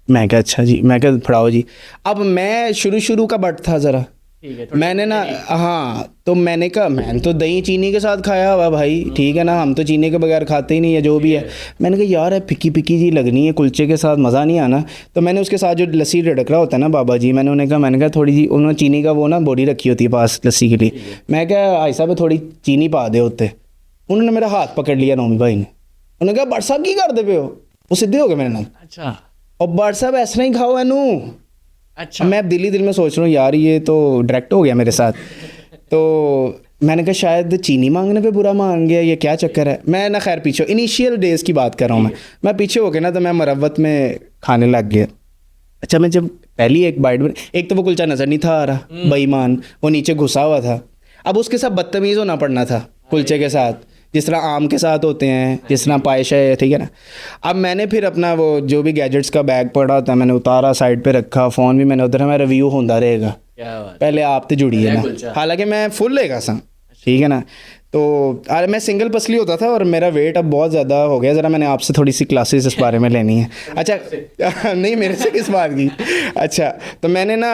मैं कहा अच्छा जी, मैं कहा फड़ाओ जी। अब मैं शुरू का भट्ट था ज़रा, मैंने ना, हाँ, तो मैंने कहा मैंने तो दही चीनी के साथ खाया हुआ भाई, ठीक है ना, हम तो चीनी के बगैर खाते ही नहीं है जो भी है। मैंने कहा यार फिक्की फिक्की जी लगनी है, कुलचे के साथ मज़ा नहीं आना। तो मैंने उसके साथ जो लस्सी ढड़करा होता है ना बाबा जी, मैंने उन्हें कहा थोड़ी जी, उन्होंने चीनी का वो ना बोरी रखी होती है पास लस्सी के लिए, मैं क्या भाई साहब थोड़ी चीनी पा दे होते। उन्होंने मेरा हाथ पकड़ लिया नोमी भाई ने, उन्होंने कहा भट्ट साहब की कर दे पे हो, वो सीधे हो गए मेरे नाम। अच्छा, और भट्ट साहब ऐसा ही खाओ एनू। अच्छा, मैं दिल में सोच रहा हूँ यार ये तो डायरेक्ट हो गया मेरे साथ। तो मैंने कहा शायद चीनी मांगने पे बुरा मान गया, ये क्या चक्कर है। मैं ना खैर पीछे इनिशियल डेज़ की बात कर रहा हूँ, मैं पीछे हो गया ना, तो मैं मरवत में खाने लग गया। अच्छा, मैं जब पहली एक बाइट, एक तो वो कुलचा नज़र नहीं था आ रहा, बेईमान, वो नीचे घुसा हुआ था। अब उसके साथ बदतमीज़ होना पड़ना था कुलचे के साथ, जिस तरह आम के साथ होते हैं, जिस तरह पायश है, ठीक है ना। अब मैंने फिर अपना वो जो भी गैजेट्स का बैग पड़ा था मैंने उतारा, साइड पे रखा, फ़ोन भी मैंने उधर, मैं रिव्यू होता रहेगा, पहले आप तो जुड़ी है ना, हालांकि मैं फुल लेगा सा, ठीक है ना। तो अरे मैं सिंगल पसली होता था और मेरा वेट अब बहुत ज़्यादा हो गया, ज़रा मैंने आपसे थोड़ी सी क्लासेस इस बारे में लेनी है। अच्छा नहीं, मेरे से किस बात की। अच्छा, तो मैंने ना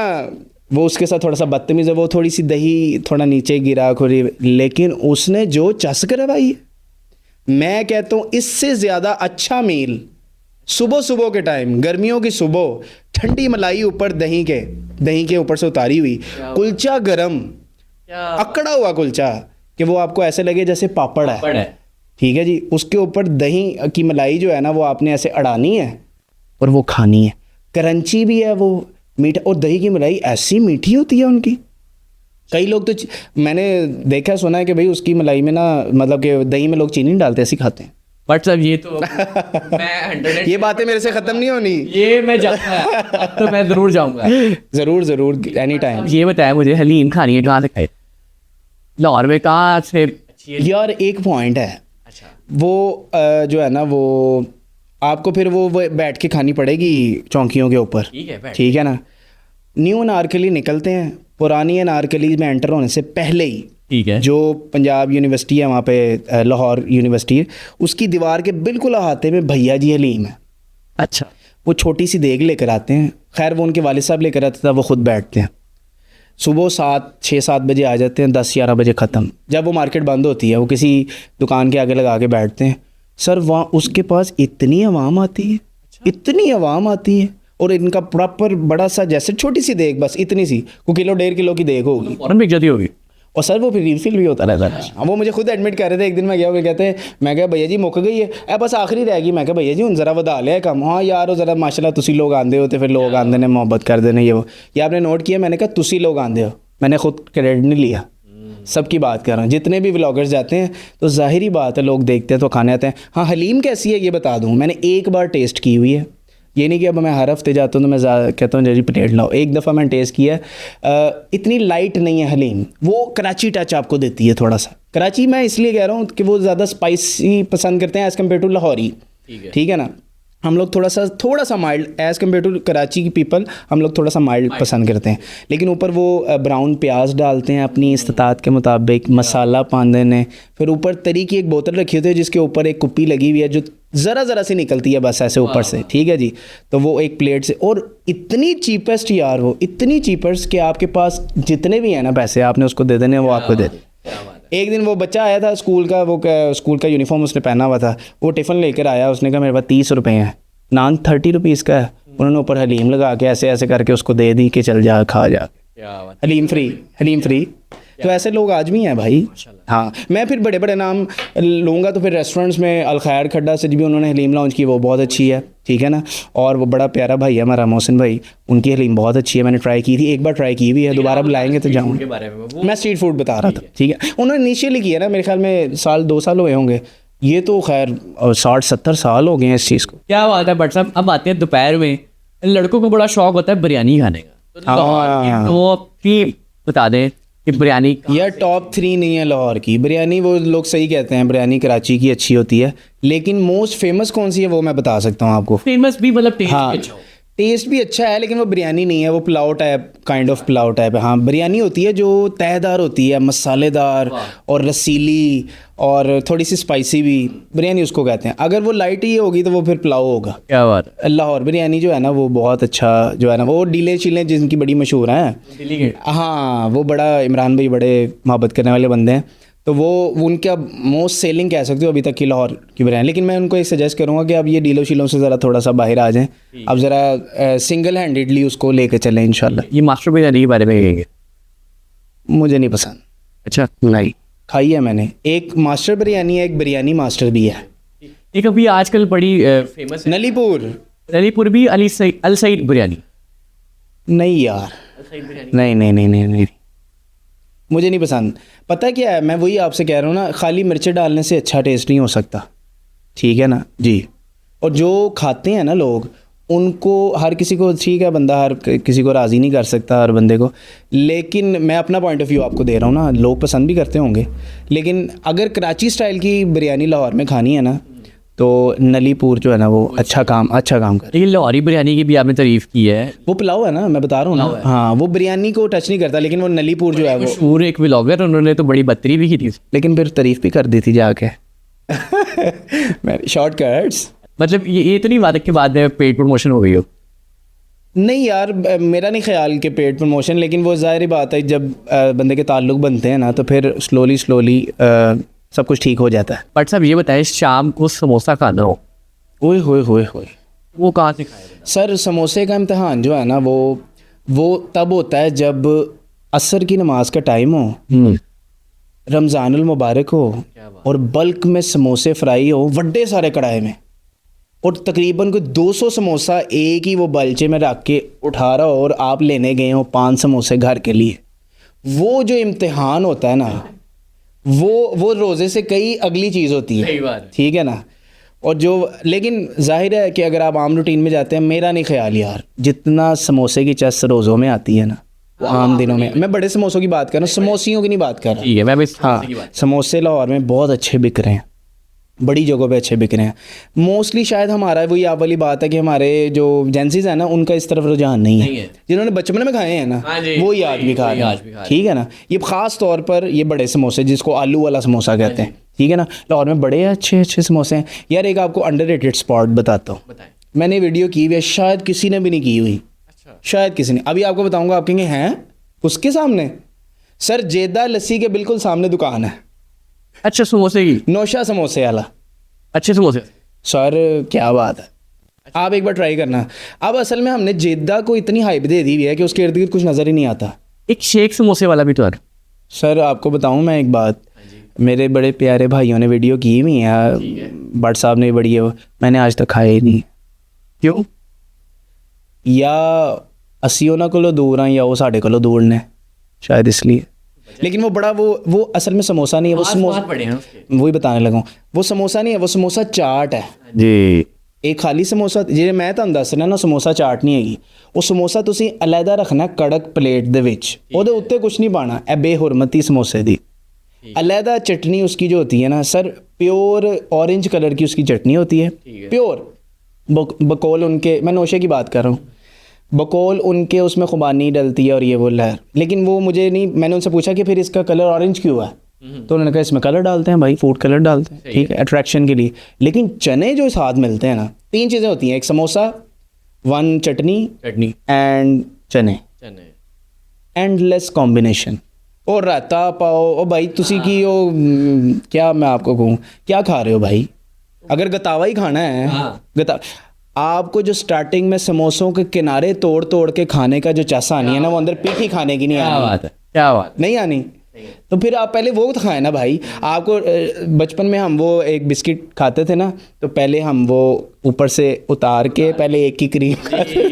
वो उसके साथ थोड़ा सा बदतमीज़ है, वो थोड़ी सी दही थोड़ा नीचे गिरा खोरी, लेकिन उसने जो चस करवाई, मैं कहता हूँ इससे ज़्यादा अच्छा मील सुबह के टाइम, गर्मियों की सुबह, ठंडी मलाई ऊपर दही के ऊपर से उतारी हुई, कुलचा गरम, अकड़ा हुआ कुलचा कि वो आपको ऐसे लगे जैसे पापड़ है, ठीक है जी। उसके ऊपर दही की मलाई जो है ना, वो आपने ऐसे अड़ानी है और वो खानी है, क्रंची भी है वो, मीठा। और दही की मलाई ऐसी मीठी होती है उनकी, कई लोग तो मैंने देखा सुना है कि भाई उसकी मलाई में ना, मतलब कि दही में लोग चीनी डालते ऐसे खाते हैं। बट साहब ये तो मैं ये बातें मेरे से ख़त्म नहीं होनी, ये मैं जाऊँगा, तो मैं ज़रूर जाऊँगा, ज़रूर एनी टाइम। ये बताया मुझे हलीम खानी है, कहाँ से खाए? लाहौर में कहाँ से? यार एक पॉइंट है, अच्छा वो जो है ना, वो आपको फिर वो बैठ के खानी पड़ेगी चौंकियों के ऊपर, ठीक है ना। न्यू अनारकली निकलते हैं, पुरानी अनारकली में एंटर होने से पहले ही, ठीक है, जो पंजाब यूनिवर्सिटी है वहाँ पे, लाहौर यूनिवर्सिटी, उसकी दीवार के बिल्कुल अहाते में भैया जी हलीम है। अच्छा, वो छोटी सी देग लेकर आते हैं, खैर वो उनके वालिद साहब लेकर आते थे, वो ख़ुद बैठते हैं, सुबह 6-7 बजे आ जाते हैं, 10-11 बजे ख़त्म। जब वो मार्केट बंद होती है, वो किसी दुकान के आगे लगा के बैठते हैं। सर वहाँ उसके पास इतनी आवाम आती है, इतनी आवाम आती है, और इनका प्रॉपर बड़ा सा, जैसे छोटी सी देग, बस इतनी सी, को 1-1.5 किलो की देग होगी, फ़ौरन बिक जाती होगी। और सर वो फिर रिफिल भी होता रहता है। वो मुझे खुद एडमिट कर रहे थे, एक दिन मैं गया, वो कहते हैं, मैं कहा भैया जी मुक गई है बस आखिरी रह गई। मैं कहा भैया जी हूँ ज़रा वधा लिया कम। हाँ यार वो ज़रा माशाल्लाह तुसी लोग आंदे हो तो फिर लोग आंदे ने मोहब्बत कर देने ये वो। ये आपने नोट किया, मैंने कहा तुसी लोग आंदे हो, मैंने खुद क्रेडिट नहीं लिया, सबकी बात कर रहा हूँ। जितने भी व्लॉगर्स जाते हैं तो जाहिर बात है लोग देखते हैं तो खाने आते हैं। हाँ हलीम कैसी है ये बता दूँ, मैंने एक बार टेस्ट की हुई है, ये नहीं कि अब मैं हर हफ्ते जाता हूँ तो मैं कहता हूँ जी प्लेट लाओ। एक दफ़ा मैंने टेस्ट किया है, इतनी लाइट नहीं है हलीम, वो कराची टच आपको देती है थोड़ा सा। कराची मैं इसलिए कह रहा हूँ कि वो ज़्यादा स्पाइसी पसंद करते हैं एज़ कम्पेयर टू लाहौरी, ठीक है ना। हम लोग थोड़ा सा mild as compare to Karachi की पीपल, हम लोग थोड़ा सा माइल्ड पसंद करते हैं। लेकिन ऊपर वो ब्राउन प्याज डालते हैं अपनी इस्तात के मुताबिक, मसाला पांदे ने, फिर ऊपर तरी की एक बोतल रखी होती है जिसके ऊपर एक कुप्पी लगी हुई है जो ज़रा सी निकलती है बस ऐसे ऊपर से, ठीक है जी। तो वो एक प्लेट से, और इतनी चीपेस्ट यार, वो इतनी चीपेस्ट कि आपके पास जितने भी हैं ना पैसे आपने उसको दे देने, वो आपको दे दे। एक दिन वो बच्चा आया था स्कूल का, वो स्कूल का यूनिफॉर्म उसने पहना हुआ था, वो टिफ़िन लेकर आया, उसने कहा मेरे पास 30 रुपये हैं, नान 30 रुपीज़ का है। उन्होंने ऊपर हलीम लगा के ऐसे ऐसे करके उसको दे दी कि चल जा खा जा, हलीम फ्री। तो ऐसे लोग आज भी हैं भाई। हाँ मैं फिर बड़े बड़े नाम लूँगा तो फिर रेस्टोरेंट्स में अलखैर खड्डा से भी उन्होंने हलीम लॉन्च की, वो बहुत अच्छी है, ठीक है ना। और वो बड़ा प्यारा भाई है हमारा मोहसिन भाई, उनकी हलीम बहुत अच्छी है, मैंने ट्राई की थी, एक बार ट्राई की हुई है, दोबारा बुलाएंगे तो जाऊँगा। मैं स्ट्रीट फूड बता रहा था, ठीक है। उन्होंने इनिशियली किया ना, मेरे ख्याल में 2 साल हुए होंगे, ये तो खैर 60-70 साल हो गए हैं इस चीज़ को। क्या बात है बट साहब। अब आते हैं दोपहर में, लड़कों को बड़ा शौक होता है बिरयानी खाने का, तो वो आप बता दें कि बिरयानी यार टॉप 3 नहीं है लाहौर की बिरयानी, वो लोग सही कहते हैं बिरयानी कराची की अच्छी होती है, लेकिन मोस्ट फेमस कौन सी है वो मैं बता सकता हूँ आपको। फेमस भी मतलब टेस्ट हाँ भी अच्छा हो। टेस्ट भी अच्छा है लेकिन वो बिरयानी नहीं है, वो pulao type, kind of pulao type है। हाँ बिरयानी होती है जो तहदार होती है, मसालेदार और रसीली और थोड़ी सी स्पाइसी भी, बिरयानी उसको कहते हैं। अगर वो लाइट ही होगी तो वो फिर पुलाव होगा। क्या बात है। लाहौर बिरयानी जो है ना वो बहुत अच्छा जो है ना, वो डीले शीले जिनकी बड़ी मशहूर हैं, हाँ वो बड़ा इमरान भाई बड़े मोहब्बत करने वाले बंदे हैं, तो वो उनका मोस्ट सेलिंग कह सकते हो अभी तक की लाहौर की बिरयानी। लेकिन मैं उनको एक सजेस्ट करूँगा कि आप ये डीलों शीलों से ज़रा थोड़ा सा बाहर आ जाएँ, अब ज़रा सिंगल हैंडेडली उसको लेके चलें इंशाल्लाह। ये मास्टर बिरयानी के बारे में कहेंगे? मुझे नहीं पसंद। अच्छा नहीं खाई है मैंने, एक मास्टर बिरयानी है, एक बिरयानी मास्टर भी है। एक अभी आजकल बड़ी फेमस है नलीपुर भी अल सईद बिरयानी। नहीं यार, नहीं मुझे नहीं पसंद। पता क्या है, मैं वही आपसे कह रहा हूँ ना, खाली मिर्चें डालने से अच्छा टेस्ट नहीं हो सकता, ठीक है ना जी। और जो खाते हैं ना लोग, उनको हर किसी को, ठीक है बंदा हर किसी को राज़ी नहीं कर सकता हर बंदे को, लेकिन मैं अपना पॉइंट ऑफ व्यू आपको दे रहा हूँ ना, लोग पसंद भी करते होंगे, लेकिन अगर कराची स्टाइल की बिरयानी लाहौर में खानी है ना तो नलीपुर जो है ना वो अच्छा काम कर। लेकिन लाहौरी बिरयानी की भी आपने तारीफ़ की है, वो पुलाव है ना, मैं बता रहा हूँ ना, हाँ वो बिरयानी को टच नहीं करता, लेकिन वो नलीपुर जो है वो मशहूर एक व्लॉगर, उन्होंने तो बड़ी बदतरी भी की थी, लेकिन फिर तारीफ़ भी कर दी थी जाके शॉर्टकट्स। मतलब ये तो नहीं बात है कि बाद में पेड प्रमोशन हो गई हो? नहीं यार मेरा नहीं ख्याल कि पेड प्रमोशन, लेकिन वो ज़ाहिर बात है जब बंदे के ताल्लुक बनते हैं ना तो फिर स्लोली सब कुछ ठीक हो जाता है। बट साहब ये बताएं, शाम को समोसा खाना हो, ओए होए वो कहाँ से खाएगा? सर समोसे का इम्तिहान जो है ना वो तब होता है जब असर की नमाज का टाइम हो, रमज़ानुल मुबारक हो और बल्क में समोसे फ्राई हो बड़े सारे कढ़ाई में, और तकरीबन कोई 200 समोसा एक ही वो बलचे में रख के उठा रहा हो और आप लेने गए हो 5 समोसे घर के लिए। वो जो इम्तिहान होता है ना वो रोज़े से कई अगली चीज़ होती है, ठीक है ना। और जो लेकिन जाहिर है कि अगर आप आम रूटीन में जाते हैं, मेरा नहीं ख्याल यार जितना समोसे की चस्स रोज़ों में आती है ना वो आम दिनों में, मैं बड़े समोसों की बात कर रहा हूँ, समोसियों की नहीं बात कर रहा। ठीक है, मैं हाँ समोसे लाहौर में बहुत अच्छे बिक रहे हैं, बड़ी जगहों पे अच्छे बिक रहे हैं। मोस्टली शायद हमारा वही आप वाली बात है कि हमारे जो जेंसीज है ना उनका इस तरफ रुझान नहीं है, जिन्होंने बचपन में खाए हैं ना वो ही आज भी खा रहे हैं, ठीक है ना। ये ख़ास तौर पर ये बड़े समोसे जिसको आलू वाला समोसा कहते हैं, ठीक है ना, लाहौर में बड़े अच्छे समोसे हैं यार। एक आपको अंडररेटेड स्पॉट बताता हूँ, मैंने वीडियो की हुई है, शायद किसी ने भी नहीं की हुई, शायद किसी ने, अभी आपको बताऊँगा, आप कहेंगे हैं उसके सामने, सर जेदा लस्सी के बिल्कुल सामने दुकान है। अच्छा समोसे की? नौशा समोसे वाला, अच्छे समोसे सर क्या बात है, आप एक बार ट्राई करना। अब असल में हमने जेदा को इतनी हाइप दे दी हुई है कि उसके इर्द गिर्द कुछ नज़र ही नहीं आता। एक शेख समोसे वाला भी तो है। सर आपको बताऊं मैं एक बात, मेरे बड़े प्यारे भाइयों ने वीडियो की हुई है, भट्ट साहब ने बड़ी है, वो मैंने आज तक खाया ही नहीं। क्यों? या ਅਸੀਂ ਉਹਨਾਂ ਕੋਲੋਂ दूर हाँ या वो साढ़े कोलों दूर ने, शायद इसलिए। लेकिन वो बड़ा वो असल में समोसा नहीं है, वो समोसा वही बताने लगा हूँ, वो समोसा नहीं है, वो समोसा चाट है जी। एक खाली ਸਮੋਸਾ ਜਿਹੜੇ ਮੈਂ ਤੁਹਾਨੂੰ ਦੱਸ ਰਿਹਾ ਨਾ, ਸਮੋਸਾ ਚਾਟ ਨਹੀਂ ਹੈਗੀ। ਉਹ ਸਮੋਸਾ ਤੁਸੀਂ ਅਲੱਗਾ ਰੱਖਣਾ ਕੜਕ ਪਲੇਟ ਦੇ ਵਿੱਚ, ਉਹਦੇ ਉੱਤੇ ਕੁਝ ਨਹੀਂ ਪਾਣਾ। ਇਹ ਬੇਹੁਰਮਤੀ ਸਮੋਸੇ ਦੀ अलहदा चटनी उसकी जो होती है ना सर, प्योर ऑरेंज कलर की उसकी चटनी होती है, प्योर बकौल उनके, मैं नोशे की बात कर रहा हूँ, बकौल उनके उसमें खुबानी डलती है और ये वो लहर। लेकिन वो मुझे नहीं, मैंने उनसे पूछा कि फिर इसका कलर ऑरेंज क्यों है, तो उन्होंने कहा इसमें कलर डालते हैं भाई, फूड कलर डालते हैं, ठीक है, अट्रैक्शन के लिए। लेकिन चने जो साथ मिलते हैं ना, 3 चीज़ें होती हैं, एक समोसा, 1 चटनी एंड चने, एंडलेस कॉम्बिनेशन। और रायता पाओ, और भाई तुसी की वो क्या मैं आपको कहूँ, क्या खा रहे हो भाई? अगर गतावा ही खाना है, आपको जो स्टार्टिंग में समोसों के किनारे तोड़ तोड़ के खाने का जो चासा आनी है ना, वो अंदर पीठी खाने की नहीं आनी। क्या बात नहीं आनी, तो फिर आप पहले वो तो खाएं ना भाई। आपको बचपन में हम वो एक बिस्किट खाते थे ना, तो पहले हम वो ऊपर से उतार के पहले एक की क्रीम खाते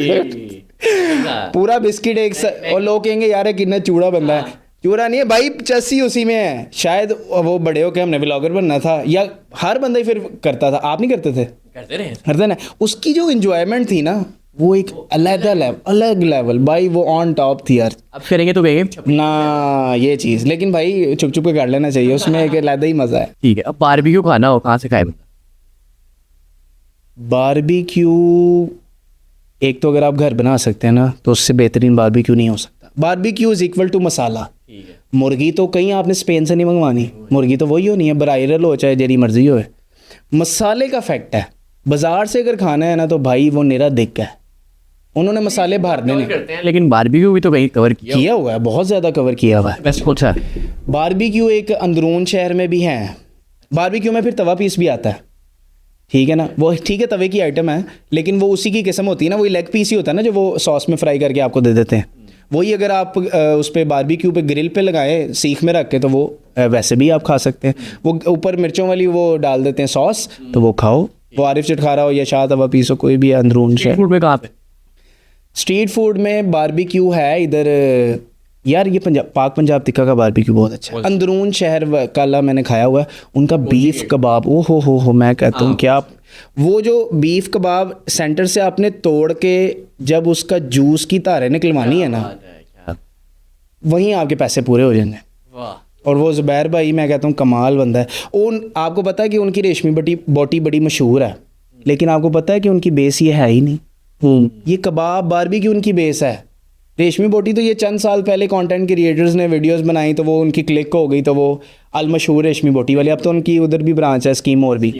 पूरा बिस्किट एक और लोग कहेंगे यार कितना चूड़ा बंदा है, चूड़ा नहीं है भाई, चस्सी उसी में है। शायद वो बड़े हो के हमने व्लॉगर बनना था, या हर बंदा ही फिर करता था, आप नहीं करते थे? करते ना। उसकी जो इंजॉयमेंट थी ना, वो एक अलग लेवल भाई, वो ऑन टॉप थी यार। अब करेंगे तो कहेंगे ना ये चीज़, लेकिन भाई चुप चुप के कर लेना चाहिए, उसमें एक अलग ही मज़ा है। ठीक है। अब बारबेक्यू खाना हो, कहाँ से खाए? बारबेक्यू एक तो अगर आप घर बना सकते हैं ना, तो उससे बेहतरीन बारबेक्यू नहीं हो सकता। बारबेक्यू इज इक्वल टू मसाला। मुर्गी तो कहीं आपने स्पेन से नहीं मंगवानी, मुर्गी तो वही होनी है, ब्रायलर हो चाहे जेरी मर्जी हो। मसाले का फैक्ट है, बाजार से अगर खाना है ना तो भाई वो निरा दिक है, उन्होंने मसाले भर देने। लेकिन बारबेक्यू भी तो कहीं कवर किया हुआ है, बहुत ज़्यादा कवर किया हुआ है। बस कुछ है बारबेक्यू एक अंदरून शहर में भी है। बारबेक्यू में फिर तवा पीस भी आता है, ठीक है ना, वो ठीक है तवे की आइटम है, लेकिन वो उसी की किस्म होती है ना, वही लेग पीस ही होता है ना, जो वो सॉस में फ्राई करके आपको दे देते हैं। वही अगर आप उस पर बारबेक्यू पे ग्रिल पे लगाएं सीख में रख के, तो वो वैसे भी आप खा सकते हैं। वो ऊपर मिर्चों वाली वो डाल देते हैं सॉस, तो वो खाओ। वो आरिफ चटखारा हो या शाह तवा पीस हो, कोई भी अंदरून शहर। फूड में कहाँ पे? स्ट्रीट फूड में बारबेक्यू है इधर यार, ये पाक पंजाब टिक्का का बारबेक्यू बहुत अच्छा है। अंदरून शहर काला मैंने खाया हुआ है, उनका बीफ कबाब, ओ हो मैं कहता हूँ क्या, वो जो बीफ कबाब सेंटर से आपने तोड़ के जब उसका जूस की धारें निकलवानी है ना, वहीं आपके पैसे पूरे हो जाएंगे। और वो ज़ुबैर भाई मैं कहता हूँ कमाल बंदा है। आपको पता है कि उनकी रेशमी बोटी बड़ी मशहूर है, लेकिन आपको पता है कि उनकी बेस ये है ही नहीं। ये कबाब बारबेक्यू उनकी बेस है। रेशमी बोटी तो ये चंद साल पहले कंटेंट क्रिएटर्स ने वीडियोस बनाई, तो वो उनकी क्लिक हो गई, तो वो अल मशहूर रेशमी बोटी वाली। अब तो उनकी उधर भी ब्रांच है, स्कीम और भी।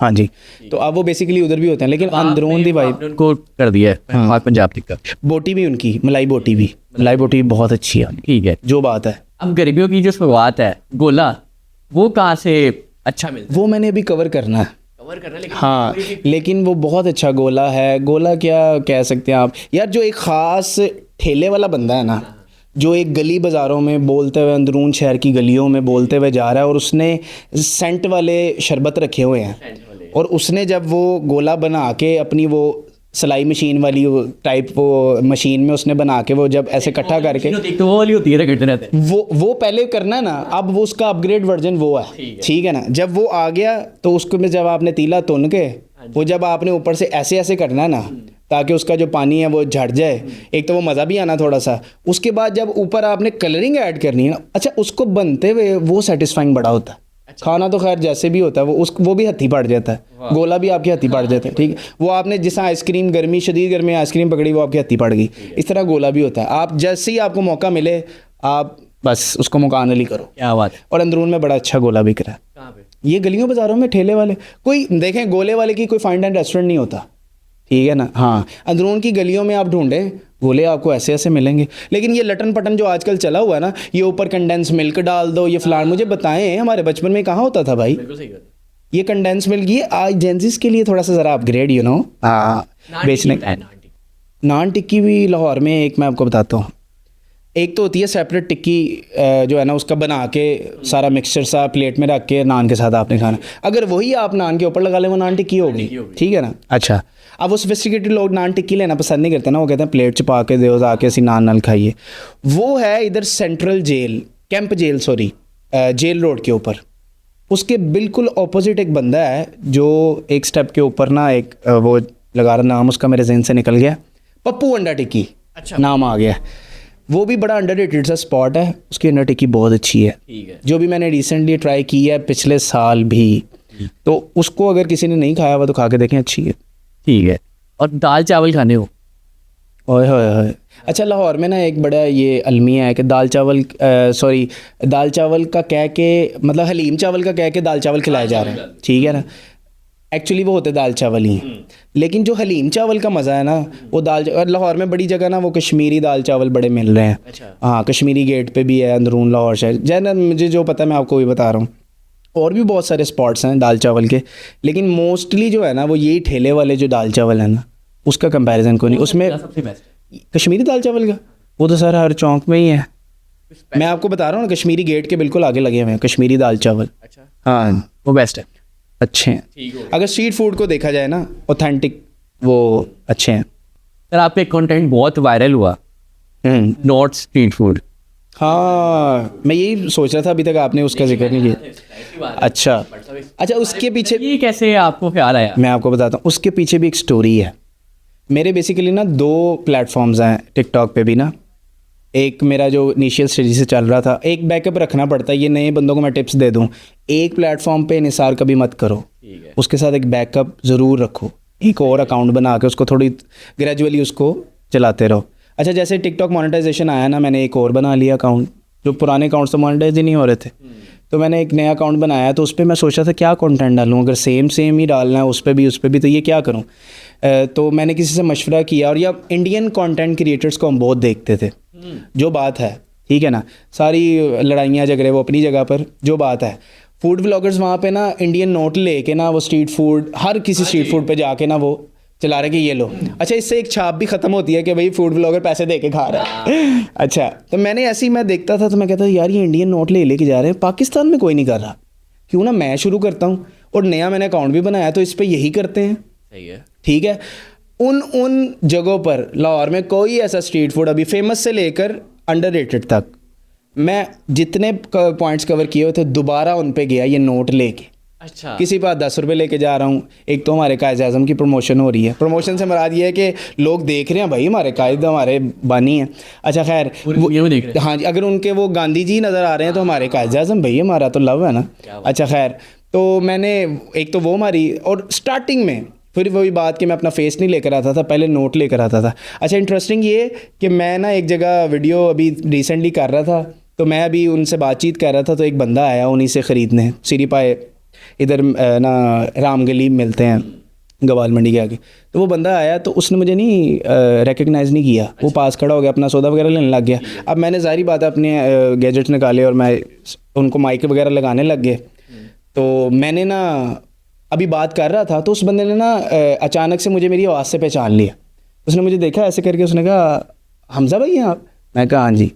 हाँ जी, तो अब वो बेसिकली उधर भी होते हैं, लेकिन अंदरून दी भाई उनको कर दिया है पाक पंजाब टिक्का। बोटी भी उनकी, मलाई बोटी भी बहुत अच्छी है। ठीक है, जो बात है। अब गर्मियों की जो शुरुआत है, गोला वो कहाँ से अच्छा मिलता है? वो मैंने अभी कवर करना है, लेकिन हाँ, लेकिन वो बहुत अच्छा गोला है। गोला क्या कह सकते हैं आप यार, जो एक ख़ास ठेले वाला बंदा है ना, जो एक गली बाज़ारों में बोलते हुए, अंदरून शहर की गलियों में बोलते हुए जा रहा है, और उसने सेंट वाले शरबत रखे हुए हैं, और उसने जब वो गोला बना के अपनी वो सिलाई मशीन वाली टाइप वो मशीन में उसने बना के वो जब ऐसे इकट्ठा करके, तो वो वाली होती है वो पहले करना है ना, अब वो उसका अपग्रेड वर्जन वो है, ठीक है ना। जब वो आ गया तो उसको में जब आपने तीला तुन के, वो जब आपने ऊपर से ऐसे ऐसे करना है ना, ताकि उसका जो पानी है वो झड़ जाए, एक तो वो मज़ा भी आना थोड़ा सा। उसके बाद जब ऊपर आपने कलरिंग ऐड करनी है ना, अच्छा, उसको बनते हुए वो सेटिस्फाइंग बड़ा होता है। खाना तो खैर जैसे भी होता है, वो भी हथी पड़ जाता है, गोला भी आपके हथी पड़ जाता है, ठीक है। वो आपने जिस आइसक्रीम गर्मी, शदीद गर्मी आइसक्रीम पकड़ी, वो आपकी हथी पड़ गई, इस तरह गोला भी होता है। आप जैसे ही आपको मौका मिले, आप बस उसको मुकानली करो। क्या बात है। और अंदरून में बड़ा अच्छा गोला बिक रहा है। कहाँ पे? ये गलियों बाज़ारों में ठेले वाले, कोई देखें गोले वाले की कोई फाइन डाइन रेस्टोरेंट नहीं होता, ठीक है ना। हाँ, अंदरून की गलियों में आप ढूंढें, गोले आपको ऐसे ऐसे मिलेंगे। लेकिन ये लटन पटन जो आजकल चला हुआ है ना, ये ऊपर कंडेंस मिल्क डाल दो, ये फलान, मुझे बताएं हमारे बचपन में कहाँ होता था भाई ये कंडेंस मिल्क? ये आज जेंजिस के लिए थोड़ा सा ज़रा अपग्रेड, यू नो, बेचने। नान टिक्की भी लाहौर में एक मैं आपको बताता हूँ, एक तो होती है सेपरेट टिक्की जो है ना उसका बना के सारा मिक्सचर सा प्लेट में रख के नान के साथ आपने खाना। अगर वही आप नान के ऊपर लगा लें वो नान टिक्की होगी, ठीक है ना। अच्छा, अब वो सोफिस्टिकेटेड लोग नान टिक्की लेना पसंद नहीं करते ना, वो कहते हैं प्लेट च पा के दो जाके असी नान नाल खाइए। वो है इधर central jail, camp jail sorry, jail road के ऊपर। उसके बिल्कुल ऑपोजिट एक बंदा है जो एक स्टेप के ऊपर ना एक वो लगा रहा, नाम उसका मेरे जहन से निकल गया, पप्पू अंडा टिक्की, अच्छा नाम आ गया। वो भी बड़ा अंडररेटेड सा स्पॉट है, उसकी अंडा टिक्की बहुत अच्छी है, जो भी मैंने रिसेंटली ट्राई की है पिछले साल भी। तो उसको अगर किसी ने नहीं खाया हुआ तो खा के देखें, अच्छी है। ठीक है। और दाल चावल खाने हो? ओए होए होए। अच्छा, लाहौर में ना एक बड़ा ये अलमिया है कि दाल चावल सॉरी दाल चावल का कह के मतलब हलीम चावल का कह के दाल चावल खिलाए जा रहे हैं, ठीक है ना। एक्चुअली वो होते दाल चावल ही, लेकिन जो हलीम चावल का मज़ा है ना वो और लाहौर में बड़ी जगह ना वो कश्मीरी दाल चावल बड़े मिल रहे हैं। अच्छा। हाँ, कश्मीरी गेट पे भी है, अंदरून लाहौर शहर जैन, मुझे जो पता है मैं आपको भी बता रहा हूँ। और भी बहुत सारे स्पॉट्स हैं दाल चावल के, लेकिन मोस्टली जो है ना वो यही ठेले वाले जो दाल चावल है ना उसका कंपैरिजन को नहीं। उसमें सबसे बेस्ट कश्मीरी दाल चावल का वो तो सर हर चौंक में ही है। मैं आपको बता रहा हूँ ना, कश्मीरी गेट के बिल्कुल आगे लगे हुए हैं कश्मीरी दाल चावल। अच्छा, हाँ वो बेस्ट है, अच्छे हैं। अगर स्ट्रीट फूड को देखा जाए ना ऑथेंटिक, वो अच्छे हैं। सर आपका एक कंटेंट बहुत वायरल हुआ, नॉट स्ट्रीट फूड। हाँ, मैं यही सोच रहा था, अभी तक आपने उसका जिक्र नहीं किया। अच्छा, उसके पीछे ये कैसे आपको ख्याल आया? मैं आपको बताता हूँ, उसके पीछे भी एक स्टोरी है। मेरे बेसिकली ना 2 प्लेटफॉर्म्स हैं टिकटॉक पे भी ना। एक मेरा जो इनिशियल स्टेज से चल रहा था, एक बैकअप रखना पड़ता है, ये नए बंदों को मैं टिप्स दे दूँ। एक प्लेटफॉर्म पे निसार कभी मत करो, उसके साथ एक बैकअप ज़रूर रखो, एक और अकाउंट बना के उसको थोड़ी ग्रेजुअली उसको चलाते रहो। अच्छा, जैसे टिकटॉक मोनेटाइजेशन आया ना, मैंने एक और बना लिया अकाउंट, जो पुराने अकाउंट्स तो मोनेटाइज ही नहीं हो रहे थे। तो मैंने एक नया अकाउंट बनाया, तो उस पर मैं सोचा था क्या कंटेंट डालूँ, अगर सेम ही डालना है उस पर भी तो ये क्या करूँ। तो मैंने किसी से मशवरा किया, और या इंडियन कंटेंट क्रिएटर्स को हम बहुत देखते थे। जो बात है, ठीक है ना, सारी लड़ाइयाँ झगड़े वो अपनी जगह पर, जो बात है फूड व्लॉगर्स वहाँ पे ना इंडियन नोट लेके ना वो स्ट्रीट फूड, हर किसी स्ट्रीट फूड पे जाके ना वो चला रहे कि ये लो। अच्छा, इससे एक छाप भी ख़त्म होती है कि भाई फूड व्लॉगर पैसे दे के खा रहा है। अच्छा, तो मैंने ऐसे ही मैं देखता था, तो मैं कहता था यार ये इंडियन नोट लेके जा रहे हैं, पाकिस्तान में कोई नहीं कर रहा, क्यों ना मैं शुरू करता हूँ। और नया मैंने अकाउंट भी बनाया, तो इस पर यही करते हैं। सही है, ठीक है। उन जगहों पर लाहौर में कोई ऐसा स्ट्रीट फूड अभी फेमस से लेकर अंडररेटेड तक मैं जितने पॉइंट्स कवर किए हुए थे, दोबारा उन पे गया ये नोट लेके। अच्छा, किसी पास 10 रुपये लेके जा रहा हूँ। एक तो हमारे कायद आज़म की प्रमोशन हो रही है, प्रमोशन से मुराद ये है कि लोग देख रहे हैं भाई हमारे कायद हमारे बानी हैं। अच्छा खैर, वो देख रहे हैं। हाँ जी, अगर उनके वो गांधी जी नज़र आ रहे हैं तो हमारे कायद आज़म भाई हमारा तो लव है ना। अच्छा खैर, तो मैंने एक तो वो मारी, और स्टार्टिंग में फिर वही बात कि मैं अपना फेस नहीं लेकर आता था, पहले नोट लेकर आता था। अच्छा, इंटरेस्टिंग ये कि मैं ना एक जगह वीडियो अभी रिसेंटली कर रहा था, तो मैं अभी उनसे बातचीत कर रहा था, तो एक बंदा आया उन्हीं से ख़रीदने, सिरीपाए इधर ना रामगली मिलते हैं गवाल मंडी के आगे। तो वो बंदा आया, तो उसने मुझे नहीं रिकग्नाइज़ नहीं किया। वो पास खड़ा हो गया, अपना सौदा वगैरह लेने लग गया। अब मैंने ज़ाहिर बात है अपने गैजेट्स निकाले और मैं उनको माइक वगैरह लगाने लग गए। तो मैंने ना अभी बात कर रहा था, तो उस बंदे ने ना अचानक से मुझे मेरी आवाज़ से पहचान लिया। उसने मुझे देखा ऐसे करके, उसने कहा हमज़ा भाई हैं आप? मैं कहा हाँ जी।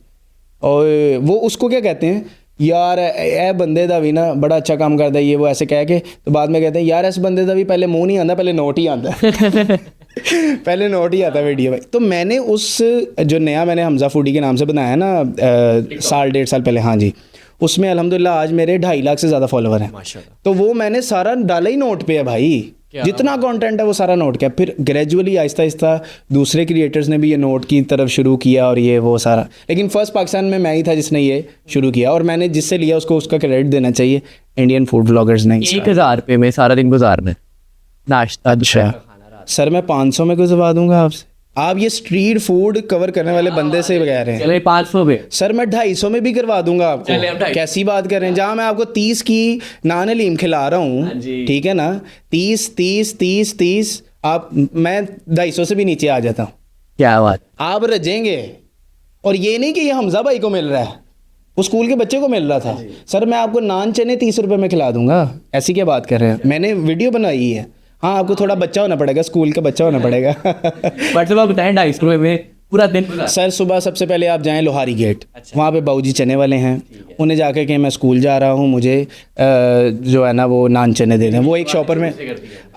और वो उसको क्या कहते हैं, यार ए बंदे दा भी ना बड़ा अच्छा काम करता है ये वो, ऐसे कह के तो बाद में कहते हैं यार इस बंदे दा भी पहले मुंह नहीं आंदा, पहले नोट ही आंदा पहले नोट ही आता वीडियो भाई। तो मैंने उस जो नया मैंने हमज़ा फूडी के नाम से बनाया ना 1.5 साल पहले, हाँ जी, उसमें अल्हम्दुलिल्लाह आज मेरे 2.5 लाख से ज़्यादा फॉलोवर हैं माशाल्लाह। तो वो मैंने सारा डाला ही नोट पे है भाई, जितना कंटेंट है वो सारा नोट का। फिर ग्रेजुअली आहिस्ता आहिस्ता दूसरे क्रिएटर्स ने भी ये नोट की तरफ शुरू किया, और ये वो सारा। लेकिन फर्स्ट पाकिस्तान में मैं ही था जिसने ये शुरू किया, और मैंने जिससे लिया उसको उसका क्रेडिट देना चाहिए, इंडियन फूड ब्लॉगर्स ने। 1000 रुपये में सारा दिन गुजारना नाश्ता। अच्छा सर, मैं 500 में गुजरवा दूंगा आपसे। आप ये स्ट्रीट फूड कवर करने वाले बंदे से कह रहे हैं। चले 500 में सर, मैं 250 में भी करवा दूंगा आपको। कैसी बात कर रहे हैं, जहाँ मैं आपको 30 की नान हलीम खिला रहा हूँ, ठीक है ना, 30 आप, मैं 250 से भी नीचे आ जाता हूँ। क्या बात, आप रजेंगे। और ये नहीं कि ये हमज़ा भाई को मिल रहा है, वो स्कूल के बच्चे को मिल रहा था। सर मैं आपको नान चने 30 रुपये में खिला दूंगा, ऐसी क्या बात कर रहे हैं। मैंने वीडियो बनाई है। हाँ, आपको थोड़ा बच्चा होना पड़ेगा, स्कूल का बच्चा होना पड़ेगा बट सब आप बताएं 250 रुपये में पूरा दिन गुजारा? सर सुबह सबसे पहले आप जाएं लोहारी गेट, अच्छा। वहाँ पे बाबूजी चने वाले हैं, उन्हें जाके कि मैं स्कूल जा रहा हूँ, मुझे जो है ना वो नान चने देने हैं। वो एक शॉपर में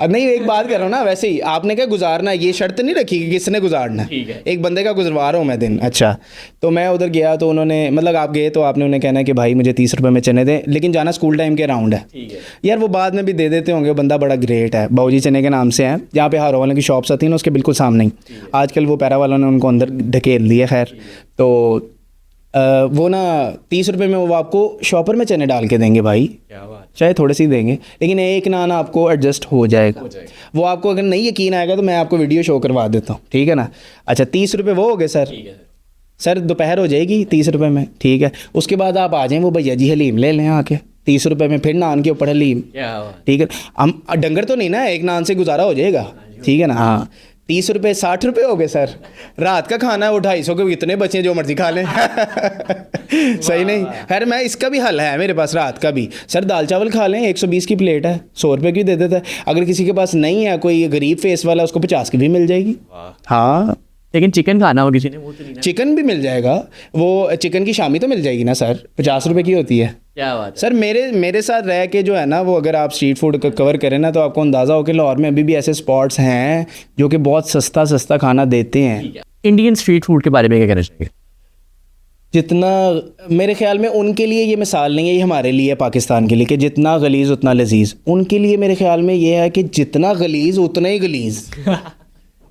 नहीं, एक बात कर रहा हूँ ना, वैसे ही आपने क्या गुजारना है, ये शर्त नहीं रखी कि किसने गुजारना है, ठीक है। एक बंदे का गुजरवा रहा हूँ मैं दिन। अच्छा, तो मैं उधर गया तो उन्होंने मतलब आप गए तो आपने उन्हें कहना है कि भाई मुझे 30 रुपये में चने दें, लेकिन जाना स्कूल टाइम के अराउंड है। ठीक है। यार वो बाद में भी दे देते होंगे, वो बंदा बड़ा ग्रेट है, बाबूजी चने के नाम से है, जहाँ पे हारों वालों की शॉप्स आती है ना उसके बिल्कुल सामने ही। आजकल वो पैरा वालों ने उनको अंदर ढकेल दिया। खैर तो वो ना 30 रुपये में वो आपको शॉपर में चने डाल के देंगे भाई, क्या बात। चाहे थोड़े से ही देंगे, लेकिन एक नान आपको एडजस्ट हो जाएगा। वो आपको अगर नहीं यकीन आएगा तो मैं आपको वीडियो शो करवा देता हूँ, ठीक है ना। अच्छा 30 रुपये वो हो गए सर। ठीक है सर दोपहर हो जाएगी 30 रुपये में, ठीक है। उसके बाद आप आ जाएं, वो भैया जी हलीम ले लें आके 30 रुपये में, फिर नान के ऊपर हलीम, क्या बात। ठीक है। हम डंगर तो नहीं ना, एक नान से गुजारा हो जाएगा, ठीक है ना। हाँ 30 रुपये 60 रुपये हो गए सर। रात का खाना है वो 250 के, इतने बचे जो मर्जी खा लें। सही नहीं। खैर मैं इसका भी हल है मेरे पास रात का भी। सर दाल चावल खा लें, 120 की प्लेट है, 100 रुपये की दे देता है। अगर किसी के पास नहीं है, कोई गरीब फेस वाला, उसको 50 की भी मिल जाएगी। हाँ लेकिन चिकन खाना हो किसी ने, वो तो नहीं ना। चिकन भी मिल जाएगा, वो चिकन की शामी तो मिल जाएगी ना सर, 50 रुपये की होती है। क्या बात है। सर मेरे साथ रह के जो है ना, वो अगर आप स्ट्रीट फूड कवर करें ना, तो आपको अंदाज़ा हो कि लाहौर में अभी भी ऐसे स्पॉट्स हैं जो कि बहुत सस्ता खाना देते हैं। इंडियन स्ट्रीट फूड के बारे में क्या कहना चाहिए? जितना मेरे ख्याल में उनके लिए ये मिसाल नहीं है, ये हमारे लिए है, पाकिस्तान के लिए, कि जितना गलीज़ उतना लजीज। उनके लिए मेरे ख्याल में ये है कि जितना गलीज़ उतना ही गलीज़,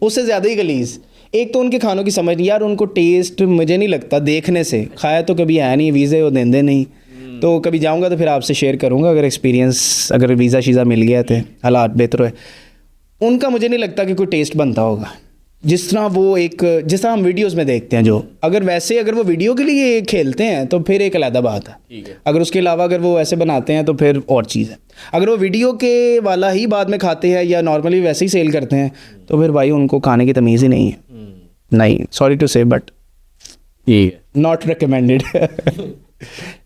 उससे ज़्यादा ही गलीज़। एक तो उनके खानों की समझ नहीं यार, उनको टेस्ट मुझे नहीं लगता, देखने से खाया तो कभी आया नहीं, वीज़े वो देंदे नहीं, तो कभी जाऊंगा तो फिर आपसे शेयर करूंगा अगर एक्सपीरियंस, अगर वीज़ा शीज़ा मिल गया तो हालात बेहतर है। उनका मुझे नहीं लगता कि कोई टेस्ट बनता होगा जिस तरह हम वीडियोस में देखते हैं। जो अगर वो वीडियो के लिए खेलते हैं तो फिर एक अलग बात है। अगर उसके अलावा अगर वो ऐसे बनाते हैं तो फिर और चीज़ है। अगर वो वीडियो के वाला ही बाद में खाते हैं या नॉर्मली वैसे ही सेल करते हैं तो फिर भाई उनको खाने की तमीज़ ही नहीं है। नहीं, सॉरी टू से, बट नॉट रिकमेंडेड।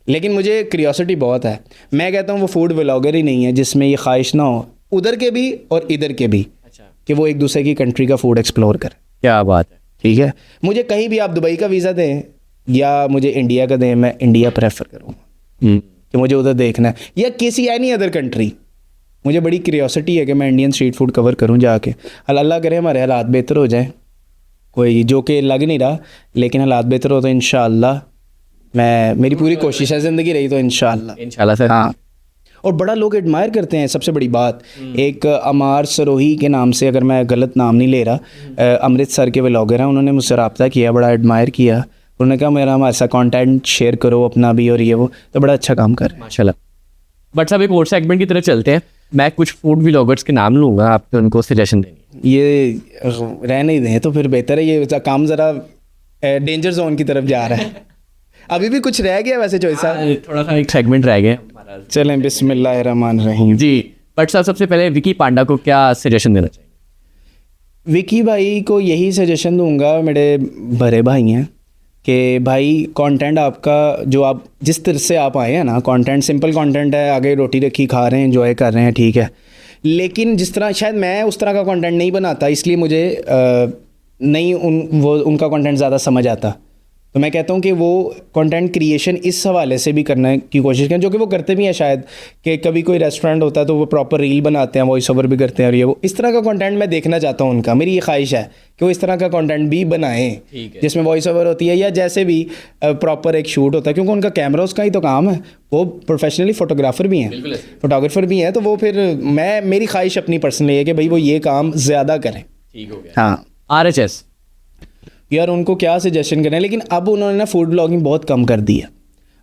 लेकिन मुझे क्यूरियोसिटी बहुत है। मैं कहता हूँ वो फूड व्लॉगर ही नहीं है जिसमें ये ख्वाहिश ना हो, उधर के भी और इधर के भी, कि वो एक दूसरे की कंट्री का फूड एक्सप्लोर करें। क्या बात है। ठीक है, मुझे कहीं भी आप दुबई का वीज़ा दें या मुझे इंडिया का दें, मैं इंडिया प्रेफर करूँगा कि मुझे उधर देखना है, या किसी एनी अदर कंट्री। मुझे बड़ी क्यूरियोसिटी है कि मैं इंडियन स्ट्रीट फूड कवर करूँ जाके। अल्लाह करे हमारे हालात बेहतर हो जाए, कोई जो कि लग नहीं रहा, लेकिन हालात बेहतर हो तो इंशाअल्लाह मेरी पूरी कोशिश है, ज़िंदगी रही तो इंशाअल्लाह सर। हाँ, और बड़ा लोग एडमायर करते हैं। सबसे बड़ी बात, एक अमार सरोही के नाम से, अगर मैं गलत नाम नहीं ले रहा, अमृतसर के व्लॉगर हैं, उन्होंने मुझसे रब्ता किया, बड़ा एडमायर किया। उन्होंने कहा मेरा हमारे साथ कंटेंट शेयर करो अपना भी, और ये वो, तो बड़ा अच्छा काम कर रहे हैं माशाल्लाह। बट साहब एक और सेगमेंट की तरफ चलते हैं। मैं कुछ फूड व्लॉगर्स के नाम लूँगा, आप तो उनको सजेशन देंगे। ये रहने ही दें तो फिर बेहतर है, ये काम ज़रा डेंजर जोन की तरफ जा रहा है। अभी भी कुछ रह गया वैसे चॉइस साहब? थोड़ा सा एक सेगमेंट रह गया हमारा। चलें, बिस्मिल्लाहिर्रहमानिर्रहीम जी। बट साहब सबसे पहले विकी पांडा को क्या सजेशन देना चाहिए? विकी भाई को यही सजेशन दूंगा, मेरे बड़े भाई हैं, कि भाई कंटेंट आपका, जो आप जिस तरह से आप आए हैं ना, कंटेंट सिंपल कंटेंट है, आगे रोटी रखी खा रहे हैं, एंजॉय कर रहे हैं, ठीक है। लेकिन जिस तरह शायद मैं उस तरह का कंटेंट नहीं बनाता, इसलिए मुझे नहीं उनका कंटेंट ज़्यादा समझ आता। तो मैं कहता हूँ कि वो कंटेंट क्रिएशन इस हवाले से भी करने की कोशिश करें, जो कि वो करते भी हैं शायद, कि कभी कोई रेस्टोरेंट होता है तो वो प्रॉपर रील बनाते हैं, वॉइस ओवर भी करते हैं, और ये वो इस तरह का कंटेंट मैं देखना चाहता हूँ उनका। मेरी ये ख्वाहिश है कि वो इस तरह का कंटेंट भी बनाएं जिसमें वॉइस ओवर होती है, या जैसे भी प्रॉपर एक शूट होता है, क्योंकि उनका कैमरा उसका ही तो काम है। वो प्रोफेशनली फोटोग्राफर भी हैं, फोटोग्राफर भी हैं, तो वो फिर मेरी ख्वाहिश अपनी पर्सनली है कि भाई वो ये काम ज़्यादा करें। ठीक हो गया। हाँ, RHS यार उनको क्या सजेशन करें, लेकिन अब उन्होंने ना फूड ब्लॉगिंग बहुत कम कर दी है।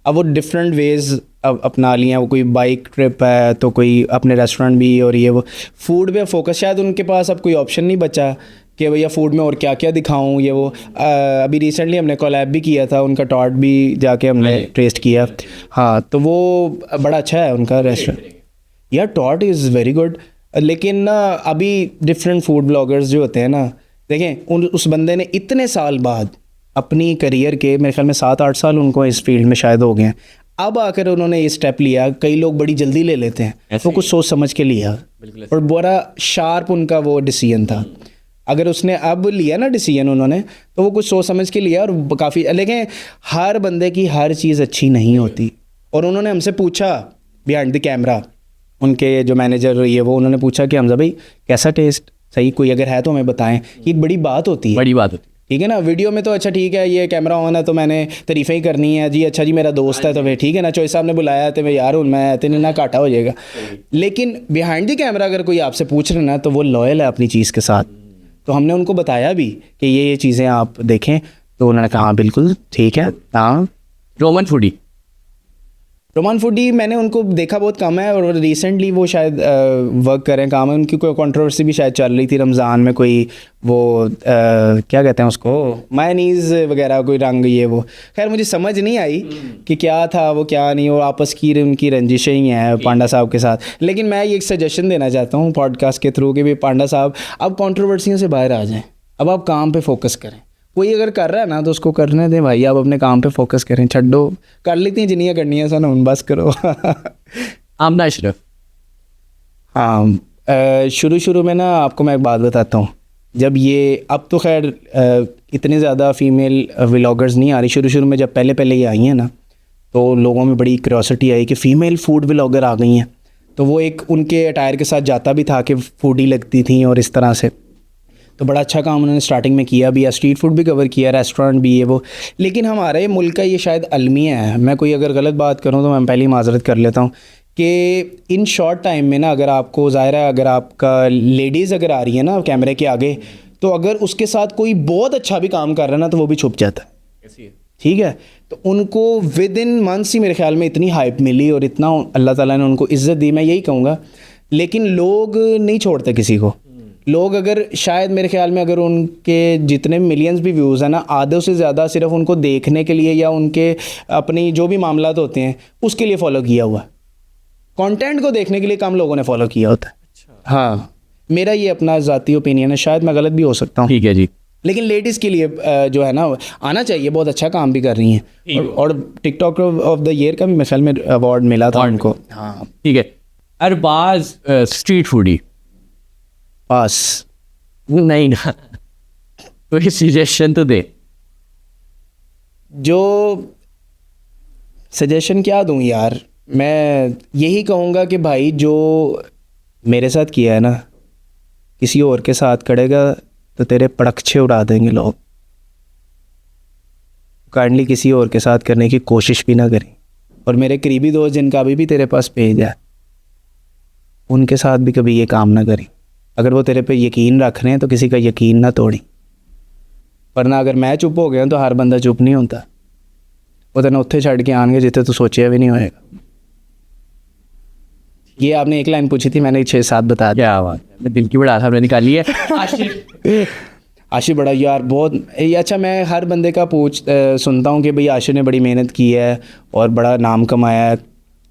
अब वो डिफरेंट वेज़ अब अपना लिए हैं। वो कोई बाइक ट्रिप है तो कोई अपने रेस्टोरेंट भी, और ये वो फूड पे फोकस। शायद उनके पास अब कोई ऑप्शन नहीं बचा कि भैया फूड में और क्या क्या दिखाऊं, ये वो। अभी रिसेंटली हमने कोलैब भी किया था, उनका टॉट भी जाके हमने टेस्ट किया। हाँ, तो वो बड़ा अच्छा है उनका रेस्टोरेंट। यार टॉट इज़ वेरी गुड। लेकिन ना अभी डिफरेंट फूड ब्लॉगर्स जो होते हैं ना, देखें उस बंदे ने इतने साल बाद अपनी करियर के, मेरे ख्याल में 7-8 साल उनको इस फील्ड में शायद हो गए हैं, अब आकर उन्होंने ये स्टेप लिया। कई लोग बड़ी जल्दी ले लेते हैं, तो कुछ सोच समझ के लिया, और बड़ा शार्प उनका वो डिसीजन था। अगर उसने अब लिया ना डिसीजन उन्होंने, तो वो कुछ सोच समझ के लिया और काफ़ी, लेकिन हर बंदे की हर चीज़ अच्छी नहीं होती। और उन्होंने हमसे पूछा बिहाइंड द कैमरा, उनके जो मैनेजर रही है वो, उन्होंने पूछा कि हमजा भाई कैसा टेस्ट, सही कोई अगर है तो हमें बताएं। ये एक बड़ी बात होती है, बड़ी बात होती है। ठीक है ना। वीडियो में तो अच्छा ठीक है, ये कैमरा ऑन है तो मैंने तारीफ़ें ही करनी है जी, अच्छा जी मेरा दोस्त है तो फिर ठीक है ना, चोई साहब ने बुलाया तो मैं यार मैं तेने ना काटा हो जाएगा। लेकिन बिहाइंड द कैमरा अगर कोई आपसे पूछ रहे ना, तो वो लॉयल है अपनी चीज़ के साथ। तो हमने उनको बताया भी कि ये चीज़ें आप देखें, तो उन्होंने कहा हाँ बिल्कुल ठीक है। हाँ, रोमान फूडी मैंने उनको देखा बहुत कम है, और रिसेंटली वो शायद वर्क करें काम है उनकी, कोई कंट्रोवर्सी भी शायद चल रही थी रमज़ान में, कोई वो क्या कहते हैं उसको, मायनीज़ वगैरह कोई रंग, ये वो, खैर मुझे समझ नहीं आई कि क्या था वो क्या नहीं, और आपस की उनकी रंजिशें ही हैं पांडा साहब के साथ। लेकिन मैं ये एक सजेशन देना चाहता हूँ पॉडकास्ट के थ्रू कि भी पांडा साहब अब कंट्रोवर्सियों से बाहर आ जाएँ, अब आप काम पे फोकस करें। कोई अगर कर रहा है ना तो उसको करने दें भाई, आप अपने काम पे फोकस करें, छड्डो कर लेती हैं जिन्नियाँ करनी है सन, बस करो। आमना अशरफ, हाँ, शुरू में ना आपको मैं एक बात बताता हूँ, जब ये अब तो खैर इतने ज़्यादा फीमेल व्लॉगर्स नहीं आ रही, शुरू में जब पहले ये आई हैं ना, तो लोगों में बड़ी क्यूरियोसिटी आई कि फ़ीमेल फूड व्लॉगर आ गई हैं। तो वो एक उनके अटायर के साथ जाता भी था कि फूडी लगती थी और इस तरह से, तो बड़ा अच्छा काम उन्होंने स्टार्टिंग में किया भी है, स्ट्रीट फूड भी कवर किया, रेस्टोरेंट भी, ये वो। लेकिन हमारे मुल्क का ये शायद अलमिया है, मैं कोई अगर गलत बात करूँ तो मैं पहली माजरत कर लेता हूँ, कि इन शॉर्ट टाइम में ना अगर आपको ज़ाहिर है, अगर आपका लेडीज़ अगर आ रही है ना कैमरे के आगे, तो अगर उसके साथ कोई बहुत अच्छा भी काम कर रहा है ना, तो वो भी छुप जाता है, ठीक है। तो उनको विद इन मंथ्स ही मेरे ख्याल में इतनी हाइप मिली और इतना अल्लाह ताला ने उनको इज़्ज़त दी, मैं यही कहूँगा। लेकिन लोग नहीं छोड़ते किसी को। लोग अगर शायद मेरे ख्याल में अगर उनके जितने मिलियंस भी व्यूज़ हैं ना, आधे से ज़्यादा सिर्फ उनको देखने के लिए या उनके अपनी जो भी मामलात होते हैं उसके लिए फॉलो किया हुआ, कंटेंट को देखने के लिए कम लोगों ने फॉलो किया होता है। अच्छा। हाँ, मेरा ये अपना ज़ाती ओपिनियन है, शायद मैं गलत भी हो सकता हूँ, ठीक है जी। लेकिन लेडीज़ के लिए जो है ना आना चाहिए, बहुत अच्छा काम भी कर रही हैं, और टिकटॉक ऑफ द ईयर का भी मिसाल में अवार्ड मिला था उनको। हाँ ठीक है। अरबाज स्ट्रीट फूडी पास नहीं ना, कोई सजेशन तो दे। जो सजेशन क्या दूं यार, मैं यही कहूँगा कि भाई जो मेरे साथ किया है ना, किसी और के साथ करेगा तो तेरे पड़क्षे उड़ा देंगे लोग। काइंडली किसी और के साथ करने की कोशिश भी ना करें। और मेरे करीबी दोस्त जिनका अभी भी तेरे पास पेज है, उनके साथ भी कभी ये काम ना करें। अगर वो तेरे पे यकीन रख रहे हैं तो किसी का यकीन ना तोड़ी, वरना अगर मैं चुप हो गया तो हर बंदा चुप नहीं होता, वो तेने उत्थे छड़ के आएंगे जितने तो सोचा भी नहीं होएगा। ये आपने एक लाइन पूछी थी, मैंने 6-7 बता दिया। क्या बात है, मैं दिल की बड़ा हमने निकाली है। आशिफ बड़ा यार बहुत अच्छा, मैं हर बंदे का सुनता हूँ कि भाई आशिफ ने बड़ी मेहनत की है और बड़ा नाम कमाया है,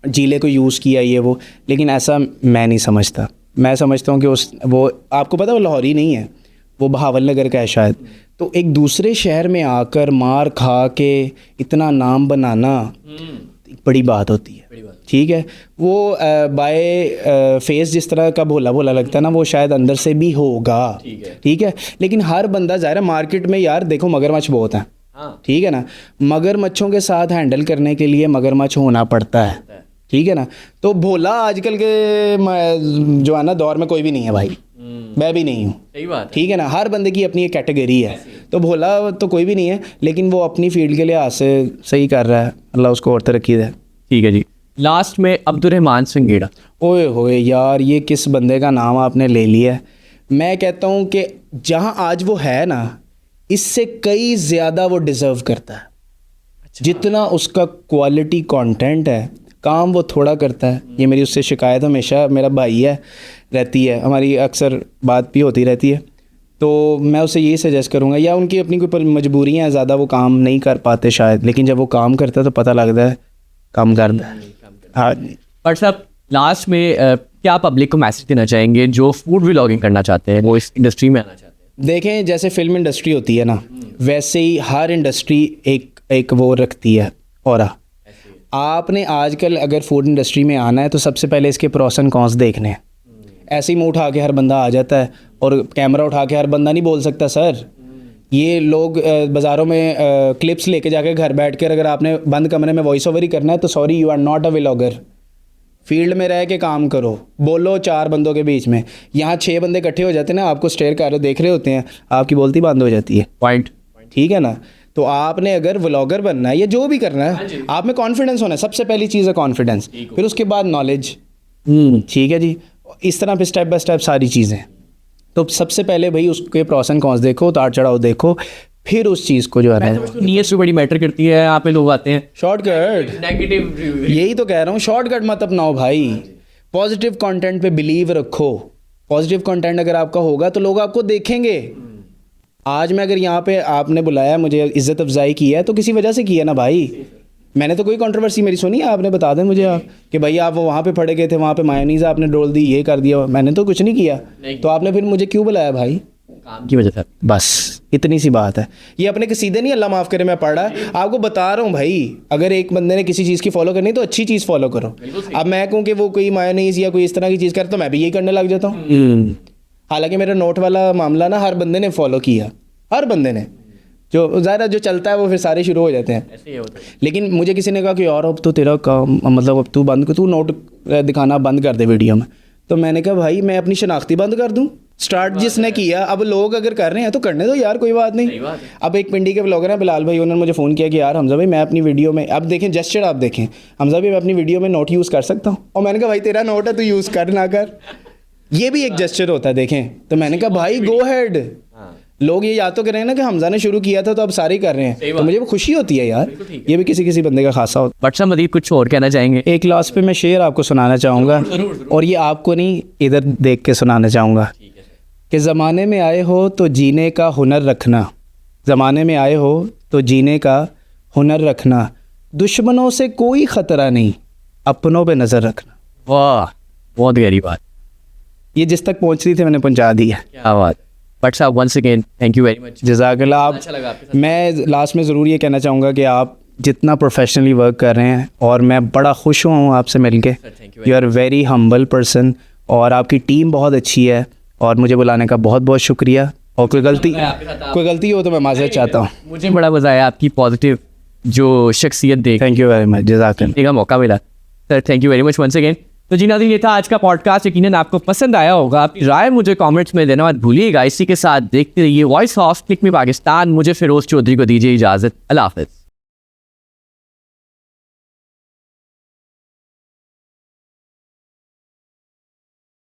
जीले को यूज़ किया ये वो, लेकिन ऐसा मैं नहीं समझता। मैं समझता हूँ कि वो आपको पता है वो लाहौरी नहीं है, वो बहावल नगर का है शायद। तो एक दूसरे शहर में आकर मार खा के इतना नाम बनाना बड़ी बात होती है, ठीक है। वो बाय फेस जिस तरह का भोला भोला लगता है ना, वो शायद अंदर से भी होगा, ठीक है। लेकिन हर बंदा ज़ाहिर है मार्केट में यार देखो मगरमच्छ बहुत हैं, ठीक है ना। मगरमच्छों के साथ हैंडल करने के लिए मगरमच्छ होना पड़ता है, ठीक है ना। तो भोला आजकल के जो है ना दौर में कोई भी नहीं है भाई, मैं भी नहीं हूँ, सही बात है, ठीक है ना। हर बंदे की अपनी एक कैटेगरी है, तो भोला तो कोई भी नहीं है, लेकिन वो अपनी फील्ड के लिहाज से सही कर रहा है, अल्लाह उसको और तरक्की दे। ठीक है जी। लास्ट में अब्दुर्रहमान संगेड़ा। ओए होए यार, ये किस बंदे का नाम आपने ले लिया है। मैं कहता हूँ कि जहाँ आज वो है ना, इससे कई ज़्यादा वो डिज़र्व करता है। जितना उसका क्वालिटी कंटेंट है, काम वो थोड़ा करता है। ये मेरी उससे शिकायत हमेशा, मेरा भाई है, रहती है, हमारी अक्सर बात भी होती रहती है। तो मैं उसे यही सजेस्ट करूँगा, या उनकी अपनी कोई मजबूरियाँ हैं, ज़्यादा वो काम नहीं कर पाते शायद, लेकिन जब वो काम करता है तो पता लगता है काम करता है। हाँ, बट साहब लास्ट में क्या पब्लिक को मैसेज देना चाहेंगे जो फूड व्लॉगिंग करना चाहते हैं, वो इस इंडस्ट्री में आना चाहते हैं? देखें, जैसे फिल्म इंडस्ट्री होती है ना, वैसे ही हर इंडस्ट्री एक वो रखती है और आपने आजकल अगर फूड इंडस्ट्री में आना है तो सबसे पहले इसके प्रोस एंड कॉन्स देखने हैं। ऐसे ही मुँह उठा के हर बंदा आ जाता है और कैमरा उठा के हर बंदा नहीं बोल सकता सर। ये लोग बाज़ारों में क्लिप्स लेके जाके घर बैठ कर अगर आपने बंद कमरे में वॉइस ओवर ही करना है तो sorry, you are not a vlogger. Field में रह के काम करो, बोलो 4 बंदों के बीच में। यहाँ 6 बंदे इकट्ठे हो जाते हैं ना, आपको स्टेयर कर रहे देख रहे होते हैं, आपकी बोलती बंद हो जाती है। पॉइंट। ठीक है ना। तो आपने अगर व्लॉगर बनना है या जो भी करना है, आप में कॉन्फिडेंस होना है। सबसे पहली चीज़ है कॉन्फिडेंस, फिर उसके बाद नॉलेज। ठीक है जी, इस तरह पे स्टेप बाय स्टेप सारी चीज़ें। तो सबसे पहले भाई उसके प्रॉस एंड कॉन्स देखो, उतार चढ़ाव देखो, फिर उस चीज़ को जो है ना, नीयत से बड़ी मैटर करती है। यहाँ पे लोग आते हैं शॉर्टकट, नेगेटिव, यही तो कह रहा हूँ, शॉर्टकट मत अपनाओ भाई। पॉजिटिव कंटेंट पे बिलीव रखो। पॉजिटिव कंटेंट अगर आपका होगा तो लोग आपको देखेंगे। आज मैं अगर यहाँ पे आपने बुलाया, मुझे इज्जत अफजाई की है, तो किसी वजह से किया ना भाई। मैंने तो कोई कंट्रोवर्सी मेरी सुनी है आपने, बता दें मुझे आप कि भाई आप वहाँ पे पड़े गए थे, वहाँ पे मायोनीज़ आपने डोल दी, ये कर दिया। मैंने तो कुछ नहीं किया, तो आपने फिर मुझे क्यों बुलाया भाई? काम की वजह से। बस इतनी सी बात है। ये अपने के सीधे नहीं, अल्लाह माफ़ करे मैं पढ़ रहा, आपको बता रहा हूँ भाई। अगर एक बंदे ने किसी चीज़ की फॉलो करनी तो अच्छी चीज़ फॉलो करो। अब मैं कहूँ कि वो कोई मायोनीज़ या कोई इस तरह की चीज़ करे तो मैं भी यही करने लग जाता हूँ। हालांकि मेरा नोट वाला मामला ना हर बंदे ने फॉलो किया, हर बंदे ने। जो ज़्यादा जो चलता है वो फिर सारे शुरू हो जाते हैं। लेकिन मुझे किसी ने कहा कि यार अब तो तेरा काम, मतलब अब तू बंद कर, तू नोट दिखाना बंद कर दे वीडियो में। तो मैंने कहा भाई मैं अपनी शनाख्ती बंद कर दूं? स्टार्ट जिसने किया, अब लोग अगर कर रहे हैं तो करने दो यार, कोई बात नहीं। अब एक पिंडी के ब्लॉगर हैं बिलाल भाई, उन्होंने मुझे फ़ोन किया कि यार हमजा भाई मैं अपनी वीडियो में, अब देखें जेस्चर आप देखें, हमजा भाई मैं अपनी वीडियो में नोट यूज़ कर सकता हूँ? और मैंने कहा भाई तेरा नोट है, तू यूज़ कर ना कर, ये भी एक जेस्चर होता है देखें। तो मैंने कहा भाई गो हैड। लोग ये याद तो कर रहे हैं ना कि हमजा ने शुरू किया था तो अब सारे कर रहे हैं, तो मुझे वो खुशी होती है यार। ये भी किसी किसी बंदे का खासा होता है। बट सर मजीद कुछ और कहना चाहेंगे? एक लास्ट पे मैं शेर आपको सुनाना चाहूँगा, और ये आपको नहीं, इधर देख के सुनाना चाहूँगा कि ज़माने में आए हो तो जीने का हुनर रखना, ज़माने में आए हो तो जीने का हुनर रखना, दुश्मनों से कोई ख़तरा नहीं, अपनों पे नज़र रखना। वाह, बहुत गहरी बात। ये जिस तक पहुँच रही थी मैंने पहुँचा दी है। क्या बात। बट साहब once again thank you very much. जज़ाकल्लाह। आप, मैं लास्ट में ज़रूर ये कहना चाहूँगा कि आप जितना प्रोफेशनली वर्क कर रहे हैं, और मैं बड़ा खुश हुआ हूँ आपसे मिलके। You are very humble person, और आपकी टीम बहुत अच्छी है, और मुझे बुलाने का बहुत बहुत शुक्रिया। और कोई गलती हो तो मैं माज़रत चाहता हूँ। मुझे बड़ा मज़ा आया आपकी पॉजिटिव जो शख्सियत देख। थैंक यू वेरी मच, जज़ाकल्लाह। का मौका मिला sir, thank you very much once again. तो जी नाज़रीन, ये था आज का पॉडकास्ट। यकीनन आपको पसंद आया होगा। अपनी राय मुझे कमेंट्स में देना मत भूलिएगा। इसी के साथ देखते रहिए वॉइस ऑफ क्लिक मी पाकिस्तान। मुझे फिरोज़ चौधरी को दीजिए इजाज़त। अल्लाह हाफ़िज़।